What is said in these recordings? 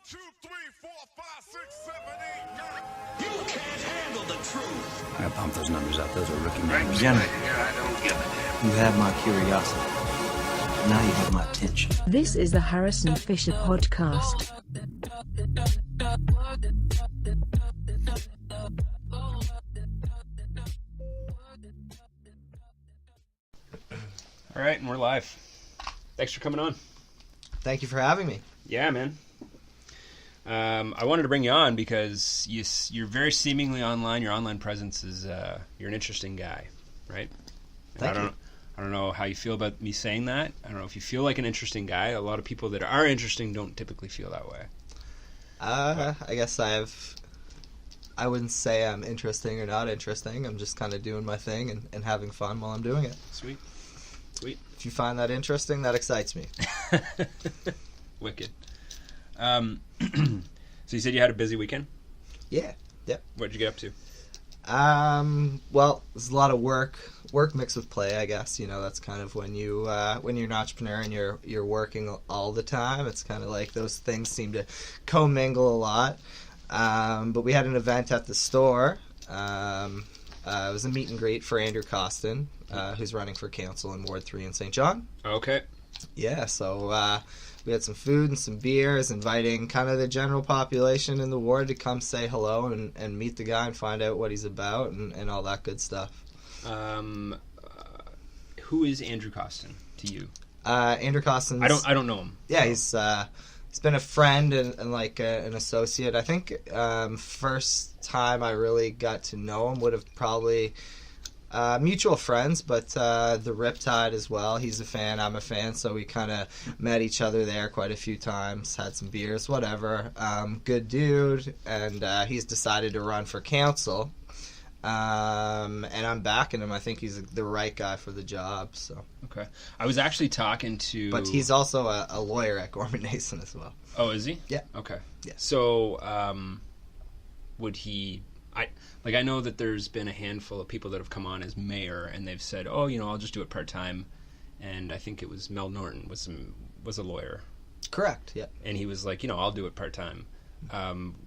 2, 3, 4, 5, 6, 7, 8, 9. You can't handle the truth. I gotta pump those numbers up. Those are rookie numbers. Gentlemen, I don't give a damn. You have my curiosity. Now you have my attention. This is the Harrison Fisher Podcast. All right, and we're live. Thanks for coming on. Thank you for having me. Yeah, man. I wanted to bring you on because you're very seemingly online. Your online presence is you're an interesting guy, right? Thank you. I don't know how you feel about me saying that. I don't know if you feel like an interesting guy. A lot of people that are interesting don't typically feel that way. I guess I wouldn't say I'm interesting or not interesting. I'm just kind of doing my thing and having fun while I'm doing it. Sweet. If you find that interesting, that excites me. Wicked. So you said you had a busy weekend? Yeah. What did you get up to? Well, there's a lot of work mixed with play, I guess. You know, that's kind of when you're an entrepreneur and you're working all the time. It's kind of like those things seem to commingle a lot. But we had an event at the store. It was a meet and greet for Andrew Costin, who's running for council in Ward 3 in St. John. Okay. Yeah, so we had some food and some beers, inviting kind of the general population in the ward to come say hello and meet the guy and find out what he's about and all that good stuff. Who is Andrew Costin to you? Andrew Costin. I don't know him. Yeah, he's been a friend and like an associate. I think first time I really got to know him would have probably mutual friends, but the Riptide as well. He's a fan, I'm a fan, so we kind of met each other there quite a few times, had some beers, whatever. Good dude, and he's decided to run for council. And I'm backing him. I think he's the right guy for the job. So Okay. I was actually talking to... But he's also a lawyer at Gorman Nason as well. Oh, is he? Yeah. Okay. Yeah. So, would he... I know that there's been a handful of people that have come on as mayor, and they've said, "Oh, I'll just do it part-time." And I think it was Mel Norton was a lawyer. Correct. Yeah. And he was like, "I'll do it part-time."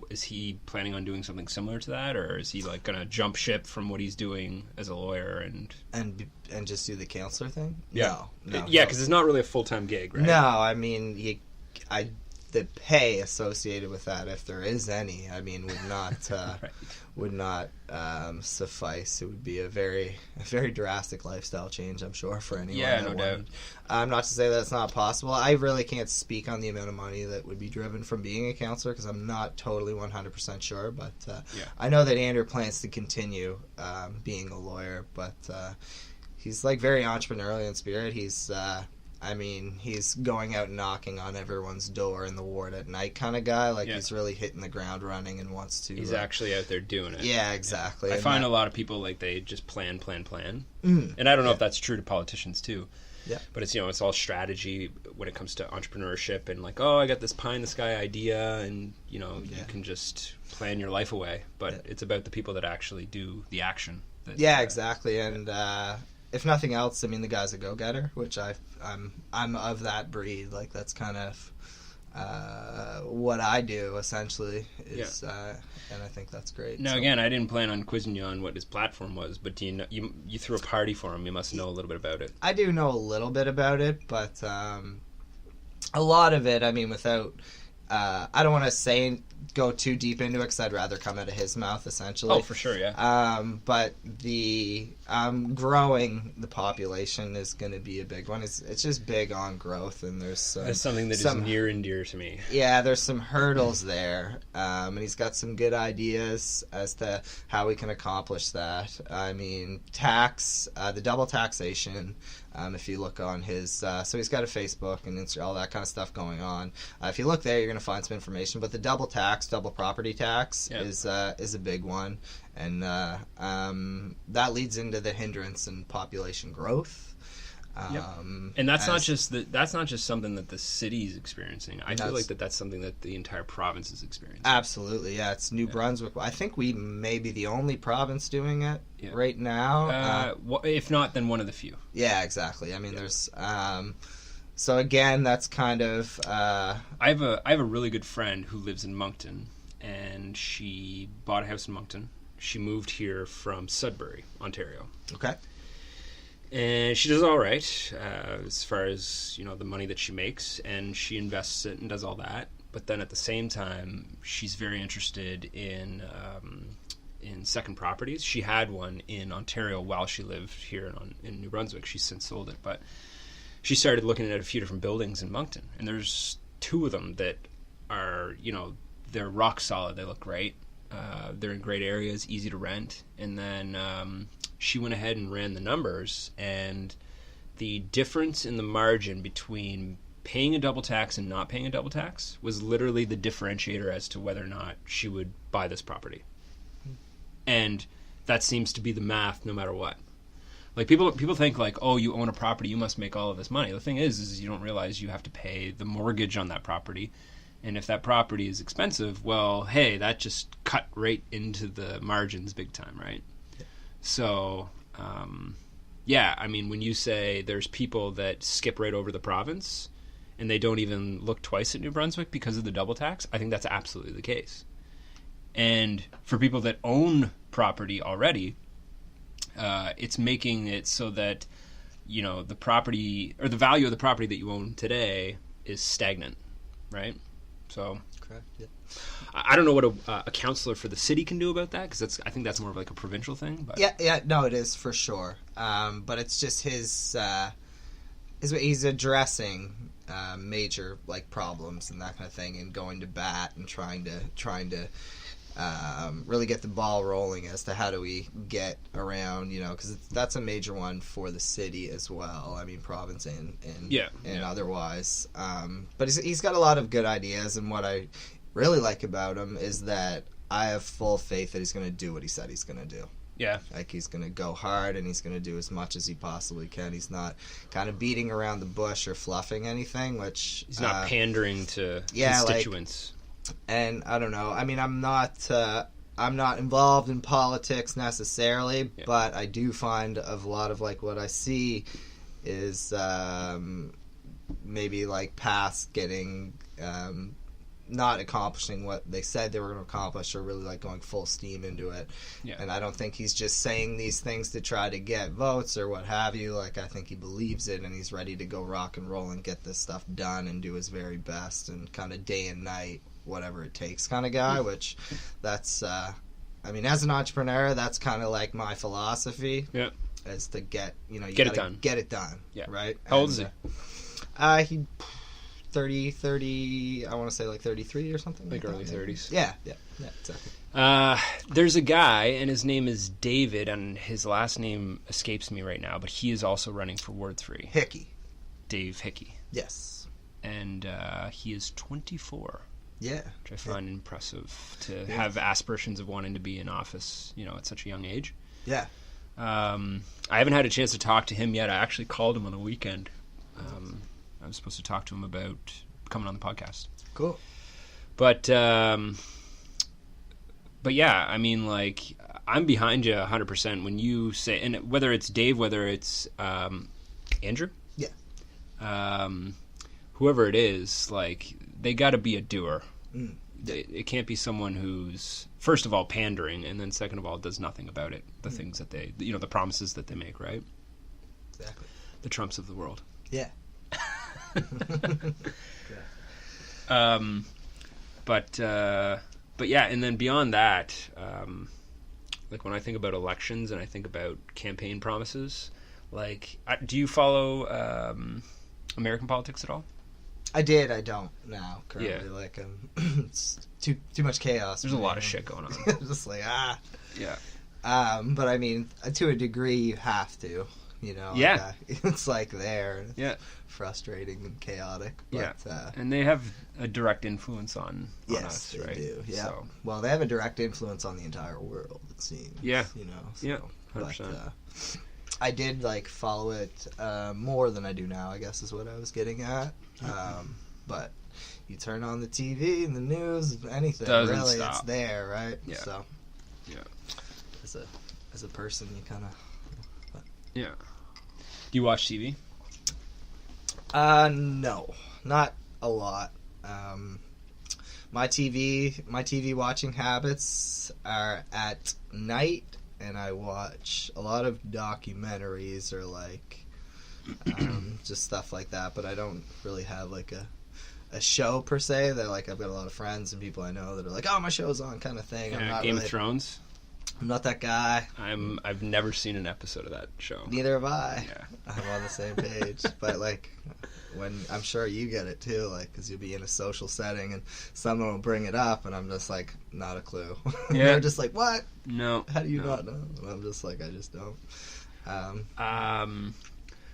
Is he planning on doing something similar to that, or is he like going to jump ship from what he's doing as a lawyer and just do the counselor thing? Yeah. No. Yeah, because it's not really a full-time gig, right? No, I mean, the pay associated with that, if there is any, I mean, would not Right. would not suffice. It would be a very drastic lifestyle change, I'm sure, for anyone. Yeah, that no wanted. doubt. Not to say that it's not possible. I really can't speak on the amount of money that would be driven from being a counselor because I'm not totally 100% sure. But I know that Andrew plans to continue being a lawyer, but he's like very entrepreneurial in spirit. He's he's going out knocking on everyone's door in the ward at night kind of guy. Like, he's really hitting the ground running and wants to... He's actually out there doing it. Yeah, exactly. I find a lot of people, like, they just plan. Mm-hmm. And I don't know if that's true to politicians, too. Yeah. But it's, it's all strategy when it comes to entrepreneurship and, like, oh, I got this pie-in-the-sky idea, and, you can just plan your life away. But it's about the people that actually do the action. Yeah, exactly. And... if nothing else, I mean, the guy's a go-getter, which I'm of that breed. Like, that's kind of what I do, essentially. Is and I think that's great. Now, again, I didn't plan on quizzing you on what his platform was, but you threw a party for him. You must know a little bit about it. I do know a little bit about it, but a lot of it, I mean, without... I don't want to go too deep into it because I'd rather come out of his mouth, essentially. Oh, for sure, yeah. But the growing the population is going to be a big one. It's just big on growth, and there's that's something that is near and dear to me. Yeah, there's some hurdles there, and he's got some good ideas as to how we can accomplish that. I mean, the double taxation. If you look on his, so he's got a Facebook and Instagram, all that kind of stuff going on. If you look there, you're going to find some information. But the double property tax is a big one, and that leads into the hindrance in population growth. And that's not just something that the city's experiencing. I feel like that's something that the entire province is experiencing. Absolutely, yeah. It's New Brunswick. I think we may be the only province doing it right now. If not, then one of the few. Yeah, exactly. I mean, there's So again, that's kind of I have a really good friend who lives in Moncton, and she bought a house in Moncton. She moved here from Sudbury, Ontario. okay. And she does all right as far as, you know, the money that she makes, and she invests it and does all that. But then at the same time, she's very interested in second properties. She had one in Ontario while she lived here in New Brunswick. She's since sold it, but she started looking at a few different buildings in Moncton, and there's 2 of them that are, you know, they're rock solid. They look great. They're in great areas, easy to rent. And then she went ahead and ran the numbers, and the difference in the margin between paying a double tax and not paying a double tax was literally the differentiator as to whether or not she would buy this property. And that seems to be the math no matter what. Like, people think, like, oh, you own a property, you must make all of this money. The thing is you don't realize you have to pay the mortgage on that property. And if that property is expensive, well, hey, that just cut right into the margins big time, right? Yeah. So, yeah, I mean, when you say there's people that skip right over the province and they don't even look twice at New Brunswick because of the double tax, I think that's absolutely the case. And for people that own property already, it's making it so that, you know, the property or the value of the property that you own today is stagnant, right? So Correct. Yeah. I don't know what a councillor for the city can do about that, because I think that's more of like a provincial thing. But Yeah, no, it is for sure. But it's just his he's addressing major like problems and that kind of thing, and going to bat and trying to really get the ball rolling as to how do we get around, you know, because that's a major one for the city as well. I mean, province and otherwise. But he's got a lot of good ideas, and what I really like about him is that I have full faith that he's going to do what he said he's going to do. yeah, Like, he's going to go hard, and he's going to do as much as he possibly can. He's not kind of beating around the bush or fluffing anything, which he's not pandering to yeah, constituents. and I don't know. I mean, I'm not involved in politics necessarily, Yeah. but I do find of a lot of like what I see is maybe like past getting not accomplishing what they said they were going to accomplish, or really like going full steam into it. Yeah. And I don't think he's just saying these things to try to get votes or what have you. Like, I think he believes it, and he's ready to go rock and roll and get this stuff done and do his very best, and kind of day and night, whatever it takes kind of guy, which that's, I mean, as an entrepreneur, that's kind of like my philosophy. Yeah. Is to get, you know, you Get it gotta done. Get it done. Yeah. Right? How old is he? He 30, I want to say like 33 or something. Like early that. 30s. Yeah, exactly. There's a guy, and his name is David, and his last name escapes me right now, but he is also running for Ward 3. Hickey. Dave Hickey. Yes. And he is 24, Yeah. which I find impressive to have aspirations of wanting to be in office, you know, at such a young age. Yeah. I haven't had a chance to talk to him yet. I actually called him on the weekend. I was supposed to talk to him about coming on the podcast. Cool. But yeah, I mean, like, I'm behind you 100% when you say, and whether it's Dave, whether it's Andrew, Yeah. whoever it is, like, they got to be a doer. It can't be someone who's, first of all, pandering, and then second of all, does nothing about it. The things that they, you know, the promises that they make, right? Exactly. The Trumps of the world. Yeah. But yeah, and then beyond that, like, when I think about elections and I think about campaign promises, like, do you follow American politics at all? I did. I don't now. Currently, Yeah. like, it's too much chaos. There's a lot of shit going on. Just like Yeah. But I mean, to a degree, you have to. You know. Yeah. Like, it's like there. And it's Yeah. frustrating and chaotic. But, Yeah. And they have a direct influence on yes, us, they right? do. Yeah. So, Well, they have a direct influence on the entire world, it seems. Yeah. You know. Yeah, But 100%. I did like follow it more than I do now, I guess is what I was getting at. But you turn on the TV and the news, anything Doesn't really, stop. it's there, right? Yeah. So Yeah. as a person, you kind of Yeah. Do you watch TV? No, not a lot. My TV watching habits are at night, and I watch a lot of documentaries or like just stuff like that. But I don't really have like a show per se. That like I've got a lot of friends and people I know that are like, oh, my show's on, kind of thing. I'm not Game really, of Thrones. I'm not that guy. I've never seen an episode of that show. Neither have I. Yeah. I'm on the same page. But like, when I'm sure you get it too, like, because you'll be in a social setting and someone will bring it up, and I'm just like, not a clue. Yeah. They're just like, what? No. How do you not know? And I'm just like, I just don't.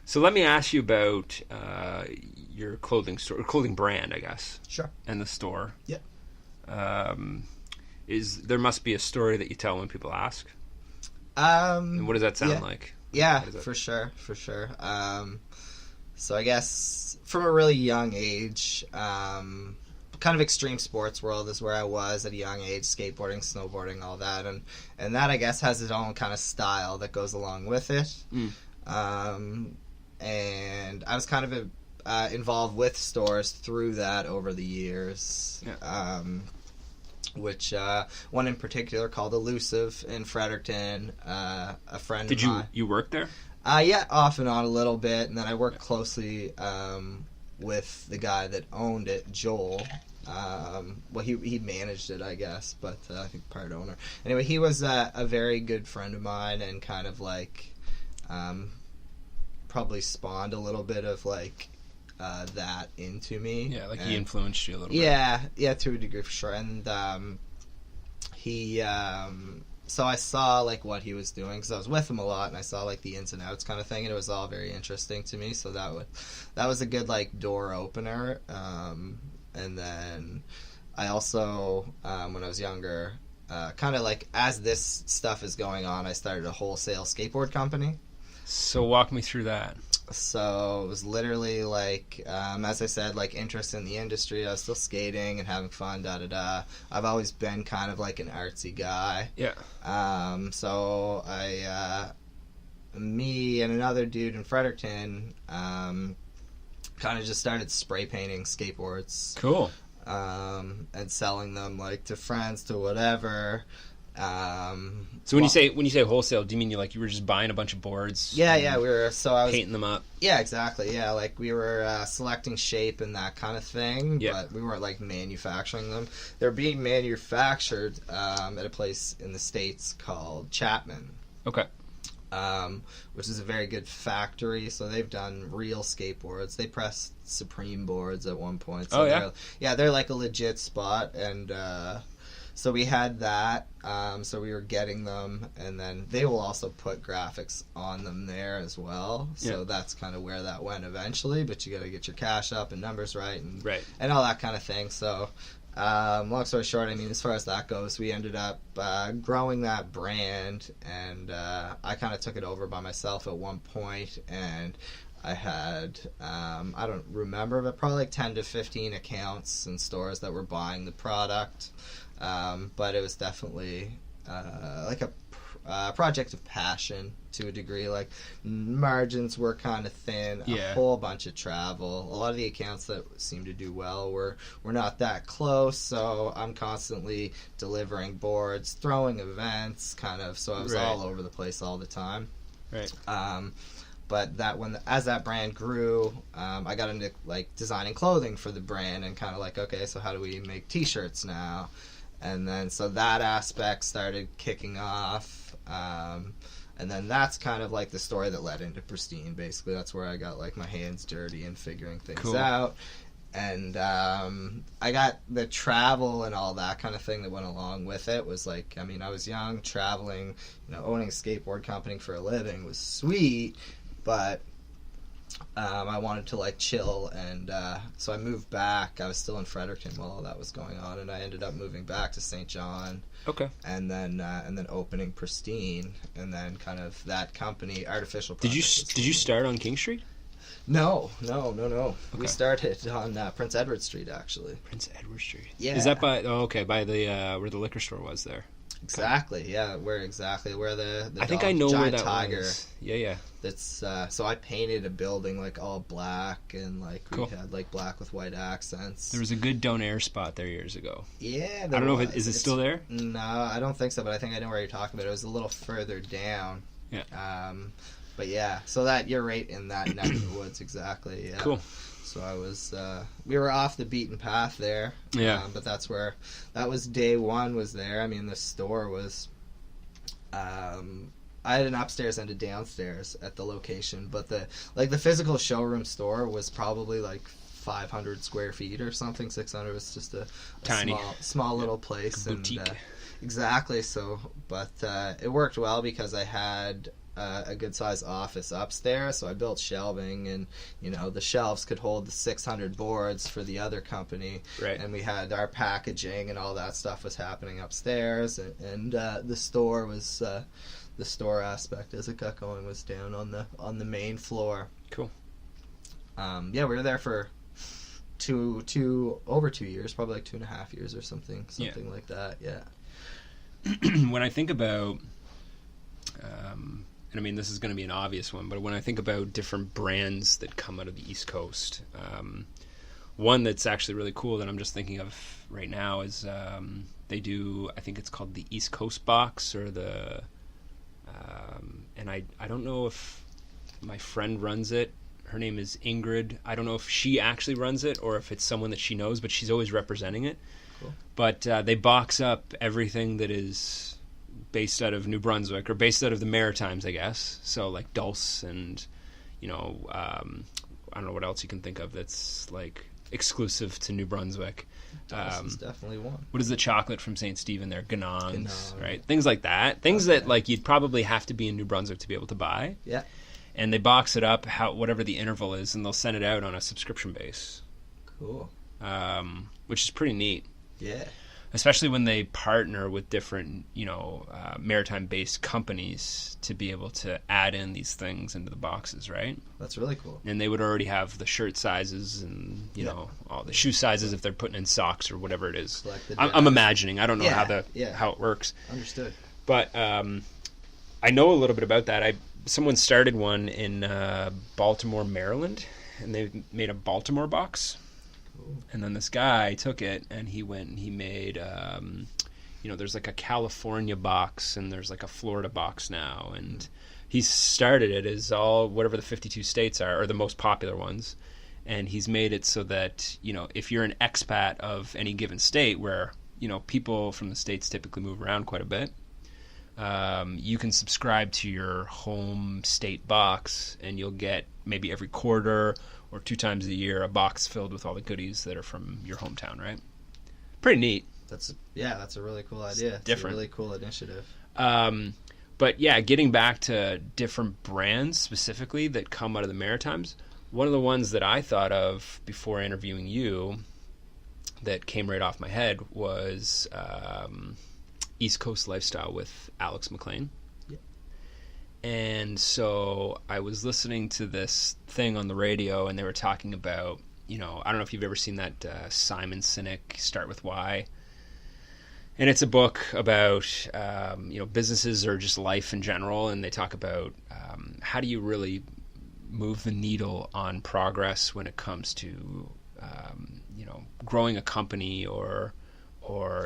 So let me ask you about your clothing store, or clothing brand, I guess. Sure. And the store. Yeah. There must be a story that you tell when people ask? And what does that sound like? Yeah, What is it? for sure. So I guess from a really young age, kind of extreme sports world is where I was at a young age, skateboarding, snowboarding, all that. And that, I guess, has its own kind of style that goes along with it. And I was kind of involved with stores through that over the years. Yeah. Which one in particular called Elusive in Fredericton, a friend Did of mine. you work there? Yeah, off and on a little bit, and then I worked closely with the guy that owned it, Joel. Well, he managed it, I guess, but I think part owner. Anyway, he was a very good friend of mine, and kind of like probably spawned a little bit of like that into me. Yeah, like he influenced you a little bit. Yeah, to a degree for sure. And he, so I saw like what he was doing because I was with him a lot, and I saw like the ins and outs kind of thing, and it was all very interesting to me. So that was a good like door opener. And then I also, when I was younger, kind of like as this stuff is going on, I started a wholesale skateboard company. So walk me through that. So it was literally like, as I said, like interest in the industry. I was still skating and having fun, I've always been kind of like an artsy guy. Yeah. So me and another dude in Fredericton, kind of just started spray painting skateboards. Cool. And selling them like to friends, to whatever. So when you say wholesale, do you mean you were just buying a bunch of boards? Yeah, we were. So I was painting them up. Yeah, exactly. Yeah, like we were selecting shape and that kind of thing. Yeah. But we weren't like manufacturing them. They're being manufactured at a place in the States called Chapman. Okay. Which is a very good factory. So they've done real skateboards. They pressed Supreme boards at one point. So they're like a legit spot. And so we had that. So we were getting them, and then they will also put graphics on them there as well. So that's kind of where that went eventually. But you got to get your cash up and numbers right, and all that kind of thing. So long story short, I mean, as far as that goes, we ended up growing that brand, and I kind of took it over by myself at one point, and I had, I don't remember, but probably like 10 to 15 accounts and stores that were buying the product. But it was definitely like a project of passion to a degree. Like margins were kind of thin, a whole bunch of travel. A lot of the accounts that seemed to do well were not that close, so I'm constantly delivering boards, throwing events, kind of. So I was all over the place all the time. Right. But as that brand grew, I got into like designing clothing for the brand, and kind of like, okay, so how do we make T-shirts now? And then so that aspect started kicking off, and then that's kind of like the story that led into Pristine. Basically, that's where I got like my hands dirty and figuring things out. And I got the travel and all that kind of thing that went along with it. Was like, I mean, I was young, traveling, owning a skateboard company for a living was sweet, but I wanted to like chill, and so I moved back. I was still in Fredericton while all that was going on, and I ended up moving back to St. John. Okay. And then opening Pristine, and then kind of that company, Artificial. Did you start on King Street? No. Okay. We started on Prince Edward Street, actually. Prince Edward Street. Yeah. Is that by the where the liquor store was there? Exactly. Yeah, where the I think I know where giant that tiger. was. Yeah. That's so I painted a building like all black and like Cool. we had like black with white accents. There was a good donair spot there years ago. Yeah, I don't know if is it It's- still there? No, I don't think so, but I think I know where you're talking about. It was a little further down. Yeah. But yeah, so that you're right in that neck of the woods exactly. Yeah. Cool. So I was, we were off the beaten path there. Yeah. But that was day one was there. I mean, the store was, I had an upstairs and a downstairs at the location, but the physical showroom store was probably like 500 square feet or something. 600 was just a Tiny. small little place. Like a boutique. And, exactly. So, but it worked well because I had a good sized office upstairs, so I built shelving, and the shelves could hold the 600 boards for the other company, Right. and we had our packaging and all that stuff was happening upstairs, and the store was the store aspect as it got going was down on the main floor. Cool. Yeah, we were there for over 2 years, probably like 2.5 years or something like that. Yeah. When I think about, and I mean this is going to be an obvious one, but when I think about different brands that come out of the East Coast, one that's actually really cool that I'm just thinking of right now is they do, I think it's called the East Coast Box, or the, and I don't know if my friend runs it. Her name is Ingrid. I don't know if she actually runs it or if it's someone that she knows, but she's always representing it. Cool. But they box up everything that is based out of New Brunswick, or based out of the Maritimes, I guess. So like Dulce and, I don't know what else you can think of that's like exclusive to New Brunswick. Dulce is definitely one. What is the chocolate from St. Stephen there? Ganongs, Ganong. right? Things like that. Things that like you'd probably have to be in New Brunswick to be able to buy. Yeah. And they box it up, whatever the interval is, and they'll send it out on a subscription base, Cool. which is pretty neat. Yeah. Especially when they partner with different, maritime-based companies to be able to add in these things into the boxes, right? That's really cool. And they would already have the shirt sizes and, all the shoe sizes if they're putting in socks or whatever it is. Select the I'm depth. imagining. I don't know Yeah, how it works. Understood. But I know a little bit about that. Someone started one in Baltimore, Maryland, and they made a Baltimore box. Cool. And then this guy took it and he went and he made, there's like a California box and there's like a Florida box now. And he started it as whatever the 52 states are, or the most popular ones. And he's made it so that, if you're an expat of any given state where, people from the states typically move around quite a bit, you can subscribe to your home state box and you'll get maybe every quarter or 2 times a year a box filled with all the goodies that are from your hometown, right? Pretty neat. That's a really cool idea. It's different. a really cool initiative. But yeah, getting back to different brands specifically that come out of the Maritimes, one of the ones that I thought of before interviewing you that came right off my head was East Coast Lifestyle with Alex McLean. Yeah. And so I was listening to this thing on the radio and they were talking about, I don't know if you've ever seen that Simon Sinek, Start With Why. And it's a book about, businesses or just life in general. And they talk about how do you really move the needle on progress when it comes to, growing a company or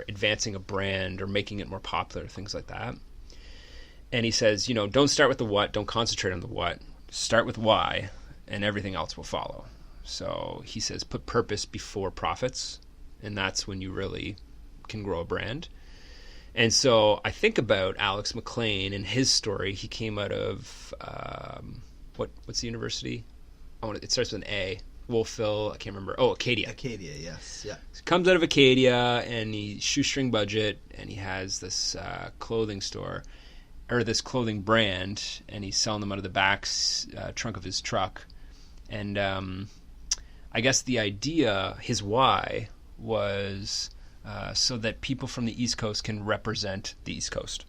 advancing a brand or making it more popular, things like that. And he says, don't start with the what, don't concentrate on the what, start with why, and everything else will follow. So he says, put purpose before profits, and that's when you really can grow a brand. And so I think about Alex McLean and his story. He came out of, what's the university? It starts with an A. Wolfville, I can't remember. Oh, Acadia. Acadia, yes, yeah. Comes out of Acadia, and he's shoestring budget, and he has this clothing store, or this clothing brand, and he's selling them out of the back trunk of his truck. And I guess the idea, his why, was so that people from the East Coast can represent the East Coast.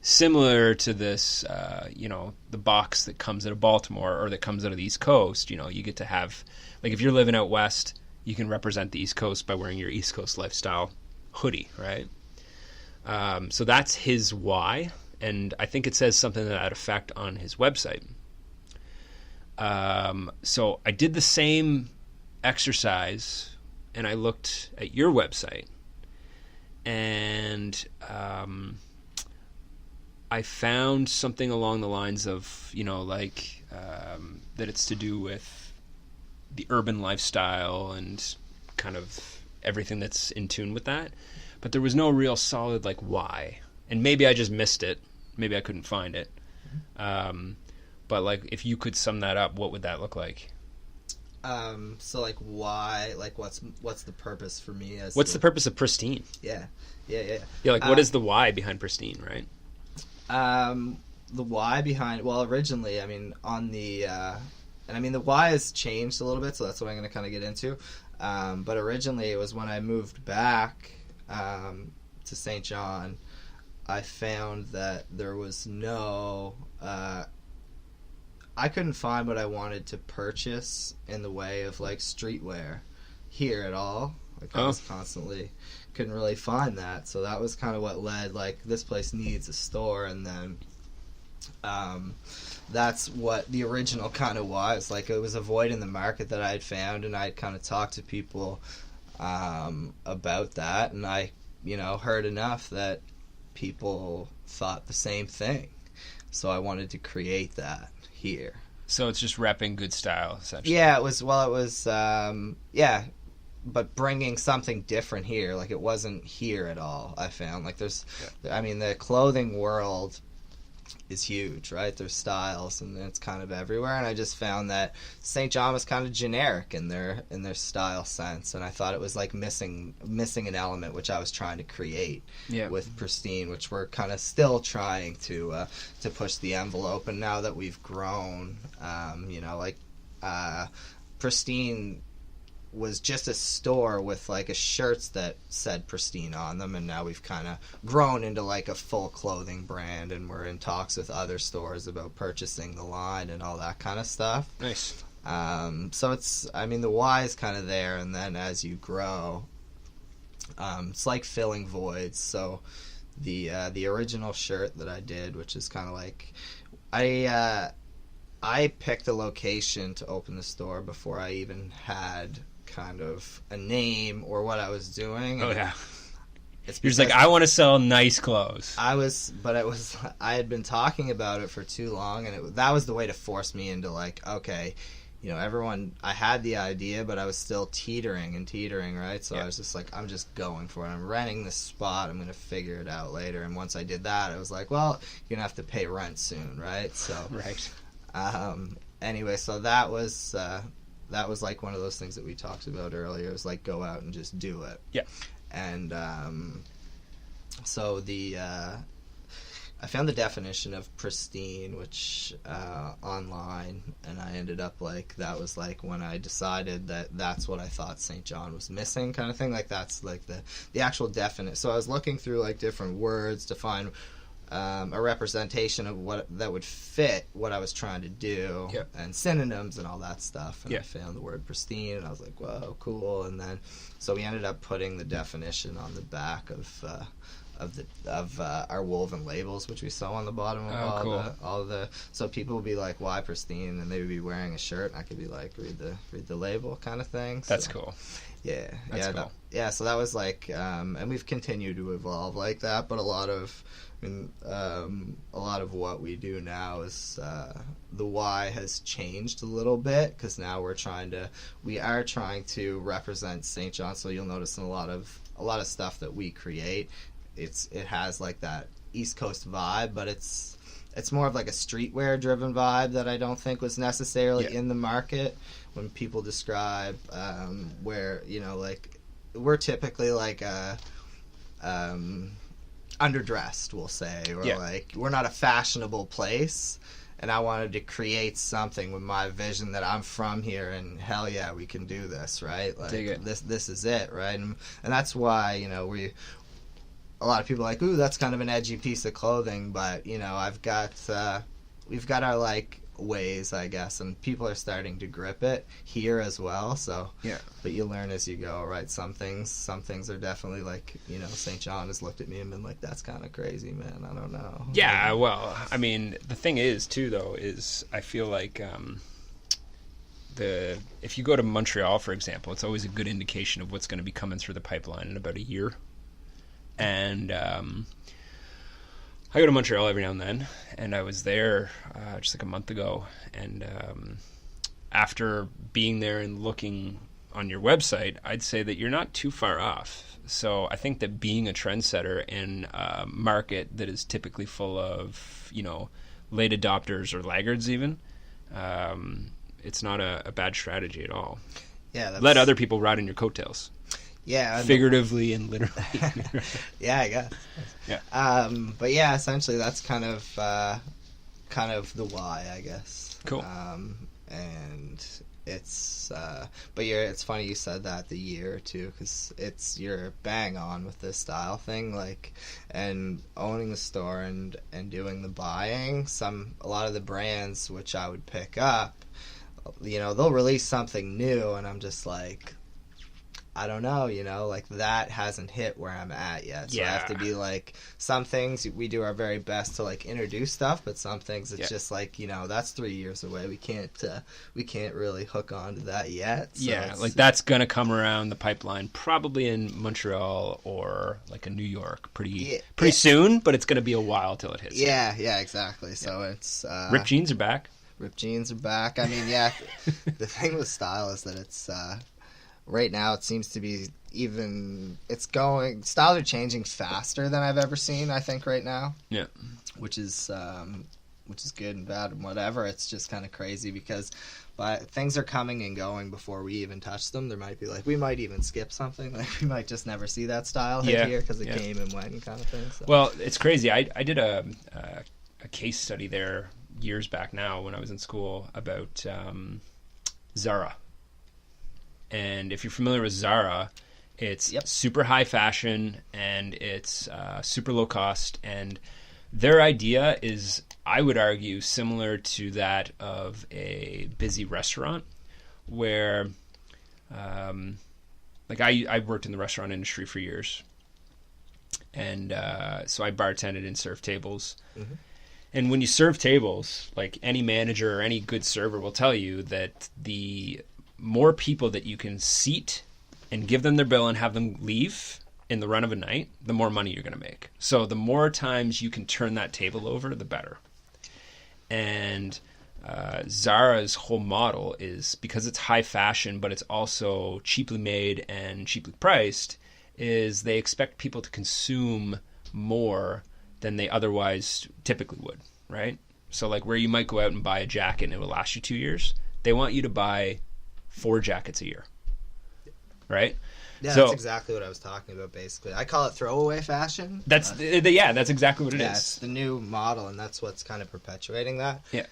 Similar to this, the box that comes out of Baltimore or that comes out of the East Coast, you get to have, like if you're living out west, you can represent the East Coast by wearing your East Coast Lifestyle hoodie, right? So that's his why, and I think it says something to that effect on his website. So I did the same exercise, and I looked at your website, and I found something along the lines of, that it's to do with the urban lifestyle and kind of everything that's in tune with that. But there was no real solid, why. And maybe I just missed it. Maybe I couldn't find it. But, if you could sum that up, what would that look like? So, why? What's the purpose for me? What's the purpose of Pristine? Yeah. Yeah, what is the why behind Pristine, right? The why behind... Well, originally, on the... the why has changed a little bit, so that's what I'm going to kind of get into. But originally, it was when I moved back to St. John, I found that there was no... I couldn't find what I wanted to purchase in the way of streetwear here at all. I was constantly couldn't really find that, so that was kind of what led this place needs a store, and then that's what the original kind of was. It was a void in the market that I had found, and I had kind of talked to people about that, and I heard enough that people thought the same thing, so I wanted to create that here. So it's just repping good style, essentially. Yeah, it was but bringing something different here. It wasn't here at all, I found. The clothing world is huge, right? There's styles, and it's kind of everywhere, and I just found that St. John was kind of generic in their style sense, and I thought it was missing an element, which I was trying to create with Pristine, which we're kind of still trying to push the envelope. And now that we've grown, Pristine was just a store with a shirts that said Pristine on them, and now we've kind of grown into a full clothing brand, and we're in talks with other stores about purchasing the line and all that kind of stuff. Nice. So it's the why is kind of there, and then as you grow, it's like filling voids. So the original shirt that I did, which is kind of I picked a location to open the store before I even had kind of a name or what I was doing. Oh yeah. You're just I want to sell nice clothes. I had been talking about it for too long, and that was the way to force me into okay, everyone, I had the idea, but I was still teetering, right? So I was just I'm just going for it. I'm renting this spot. I'm going to figure it out later. And once I did that, I was well, you're going to have to pay rent soon, right? So right. Anyway, so that was one of those things that we talked about earlier. It was go out and just do it. Yeah. And so I found the definition of pristine, which online, and I ended up that was when I decided that that's what I thought St. John was missing, kind of thing. That's the actual definite. So I was looking through different words to find a representation of what that would fit what I was trying to do, and synonyms and all that stuff. And I found the word pristine, and I was whoa, cool. And then so we ended up putting the definition on the back of our woven labels, which we sew on the bottom of all the so people would be why pristine, and they would be wearing a shirt, and I could be read the label kind of thing. That's cool. Yeah. That's cool. So that was and we've continued to evolve like that, but a lot of what we do now is the why has changed a little bit, because now we are trying to represent St. John. So you'll notice in a lot of stuff that we create, it has that East Coast vibe, but it's more of a streetwear driven vibe that I don't think was necessarily in the market when people describe where we're typically underdressed, we'll say, or we're not a fashionable place, and I wanted to create something with my vision that I'm from here, and hell yeah, we can do this, right? Dig it. This is it, right? And that's why a lot of people are ooh, that's kind of an edgy piece of clothing, but we've got our ways, I guess, and people are starting to grip it here as well. So Yeah. but you learn as you go, right? Some things are definitely like, St. John has looked at me and been like, that's kind of crazy, man. I don't know. Yeah, well, I mean, the thing is too, though, is I feel like if you go to Montreal, for example, it's always a good indication of what's going to be coming through the pipeline in about a year. And I go to Montreal every now and then, and I was there just like a month ago. And after being there and looking on your website, I'd say that you're not too far off. So I think that being a trendsetter in a market that is typically full of, late adopters or laggards even, it's not a bad strategy at all. Yeah, Let other people ride on your coattails. Yeah, Figuratively and literally. yeah, I guess. Yeah. But yeah, essentially that's kind of the why, I guess. Cool. And it's it's funny you said that, the year too, because you're bang on with this style thing, like, and owning the store and doing the buying. A lot of the brands which I would pick up, they'll release something new, and I'm just like, I don't know, like that hasn't hit where I'm at yet. So I have to be like, some things we do our very best to like introduce stuff, but some things it's just like, that's 3 years away. We can't really hook on to that yet. So like that's gonna come around the pipeline probably in Montreal or like in New York pretty soon, but it's gonna be a while till it hits. Yeah, exactly. So it's Ripped jeans are back. Ripped jeans are back. I mean, the thing with style is that it's right now it seems to be styles are changing faster than I've ever seen, I think, right now. Yeah. Which is good and bad and whatever. It's just kind of crazy because things are coming and going before we even touch them. There might be like, we might even skip something. Like we might just never see that style hit here because it came and went kind of thing. So. Well, it's crazy. I did a case study there years back now when I was in school about Zara. And if you're familiar with Zara, it's super high fashion and it's super low cost. And their idea is, I would argue, similar to that of a busy restaurant where, like I worked in the restaurant industry for years. And so I bartended and served tables. Mm-hmm. And when you serve tables, like any manager or any good server will tell you that the more people that you can seat and give them their bill and have them leave in the run of a night, the more money you're going to make. So the more times you can turn that table over, the better. And Zara's whole model is, because it's high fashion, but it's also cheaply made and cheaply priced, is they expect people to consume more than they otherwise typically would, right? So like where you might go out and buy a jacket and it will last you 2 years, they want you to buy 4 jackets a year, right? Yeah, so, that's exactly what I was talking about, basically. I call it throwaway fashion. That's exactly what it is. It's the new model, and that's what's kind of perpetuating that. Yeah.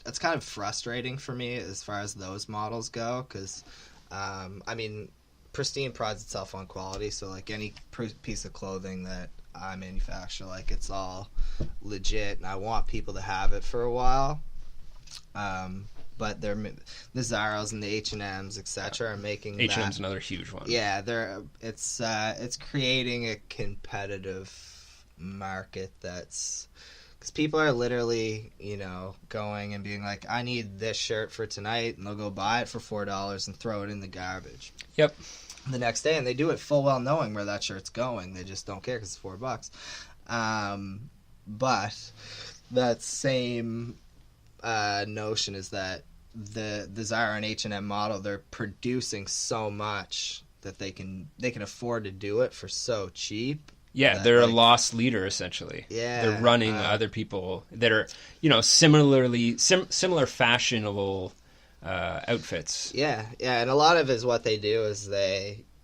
It's kind of frustrating for me as far as those models go, because, I mean, Pristine prides itself on quality, so, like, any piece of clothing that I manufacture, like, it's all legit, and I want people to have it for a while. But the Zaras and the H&Ms, etc., are making H&M's another huge one. Yeah, it's creating a competitive market that's, because people are literally, going and being like, I need this shirt for tonight, and they'll go buy it for $4 and throw it in the garbage. Yep. The next day, and they do it full well knowing where that shirt's going. They just don't care because it's $4. But that same notion is that the Zara and H&M model, they're producing so much that they can afford to do it for so cheap. Yeah, they're a lost leader essentially. Yeah, they're running other people that are similar fashionable outfits. Yeah, and a lot of it is what they do is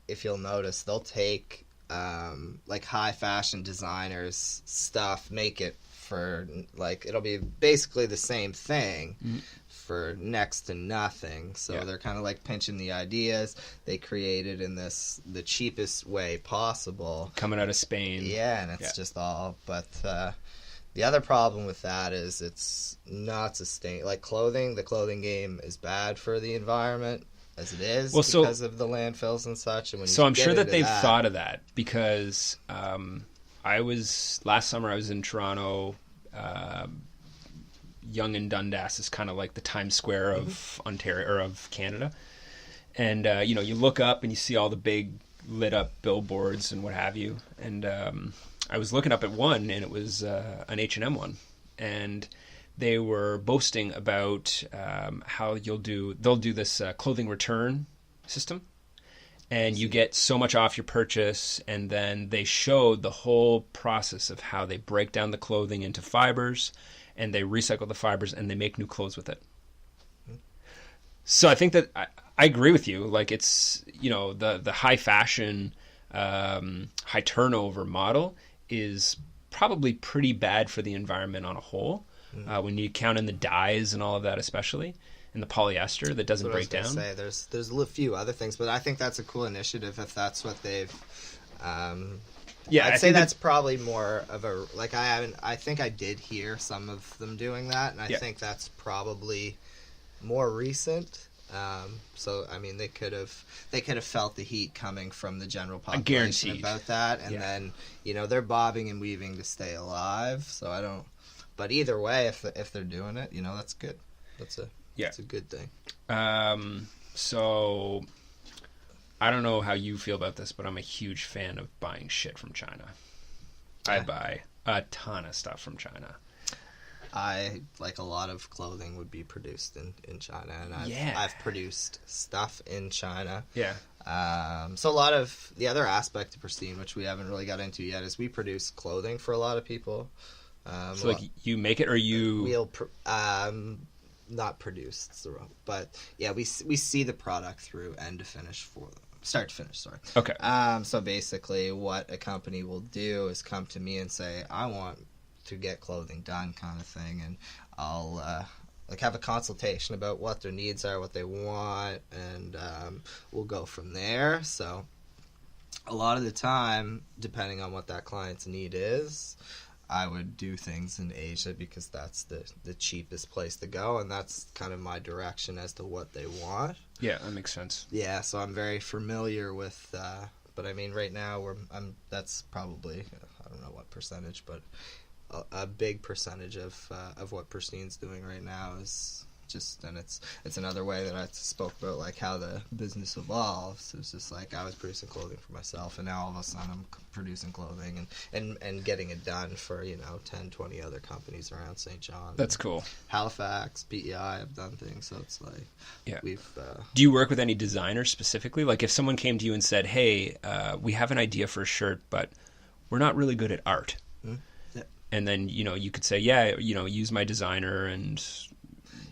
if you'll notice, they'll take like high fashion designers stuff, make it for like, it'll be basically the same thing for next to nothing. So they're kind of like pinching the ideas they created in the cheapest way possible, coming out of Spain. Yeah, and it's just all, but The other problem with that is it's not sustainable. Like clothing, the clothing game is bad for the environment as it is because of the landfills and such. And when So you I'm get sure that into they've thought of that because last summer I was in Toronto. Yonge and Dundas is kind of like the Times Square of Ontario or of Canada. And, you look up and you see all the big lit up billboards and what have you. And I was looking up at one, and it was an H&M one. And they were boasting about how they'll do this clothing return system. And you get so much off your purchase. And then they showed the whole process of how they break down the clothing into fibers, and they recycle the fibers, and they make new clothes with it. So I think that I agree with you. Like it's, the high fashion, high turnover model is probably pretty bad for the environment on a whole. When you count in the dyes and all of that, especially, and the polyester that doesn't break down. There's a few other things, but I think that's a cool initiative if that's what they've. I'd say that's probably more of a I think I did hear some of them doing that, and I think that's probably more recent. So I mean, they could have felt the heat coming from the general population about that, and then they're bobbing and weaving to stay alive. So I don't. But either way, if they're doing it, that's good. That's a good thing. So I don't know how you feel about this, but I'm a huge fan of buying shit from China. I buy a ton of stuff from China. I like a lot of clothing would be produced in China, and I've produced stuff in China. Yeah. So a lot of the other aspect of Pristine, which we haven't really got into yet, is we produce clothing for a lot of people. So like you make it, or you? We'll not produce, it's the wrong, but yeah, we see the product through end to finish for them. Start to finish, sorry. Okay. So basically, what a company will do is come to me and say, "I want to get clothing done," kind of thing, and I'll have a consultation about what their needs are, what they want, and we'll go from there. So a lot of the time, depending on what that client's need is, I would do things in Asia because that's the cheapest place to go, and that's kind of my direction as to what they want. Yeah, that makes sense. Yeah, so I'm very familiar with, but I mean, right now that's probably, I don't know what percentage, but a big percentage of what Pristine's doing right now is just, and it's another way that I spoke about, like how the business evolves. It's just like I was producing clothing for myself, and now all of a sudden I'm producing clothing and getting it done for 10, 20 other companies around St. John. That's cool. Halifax, PEI, I've done things, so it's like we've. Do you work with any designers specifically? Like if someone came to you and said, "Hey, we have an idea for a shirt, but we're not really good at art," and then you could say, use my designer and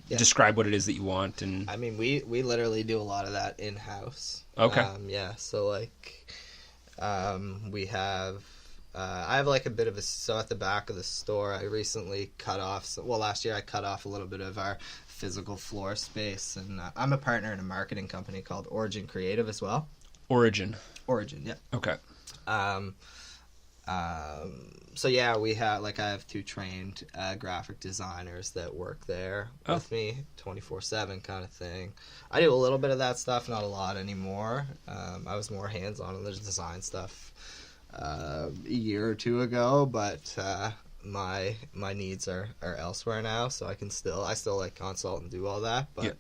describe what it is that you want. And I mean, we literally do a lot of that in house. Okay. So like, we have. I have like a bit of at the back of the store, I recently cut off. Last year I cut off a little bit of our physical floor space, and I'm a partner in a marketing company called Origin Creative as well. Origin, yeah. Okay. So yeah, we have I have 2 trained graphic designers that work there with me 24/7 kind of thing. I do a little bit of that stuff, not a lot anymore. I was more hands-on on the design stuff a year or 2 ago, but my needs are elsewhere now, so I still like consult and do all that. But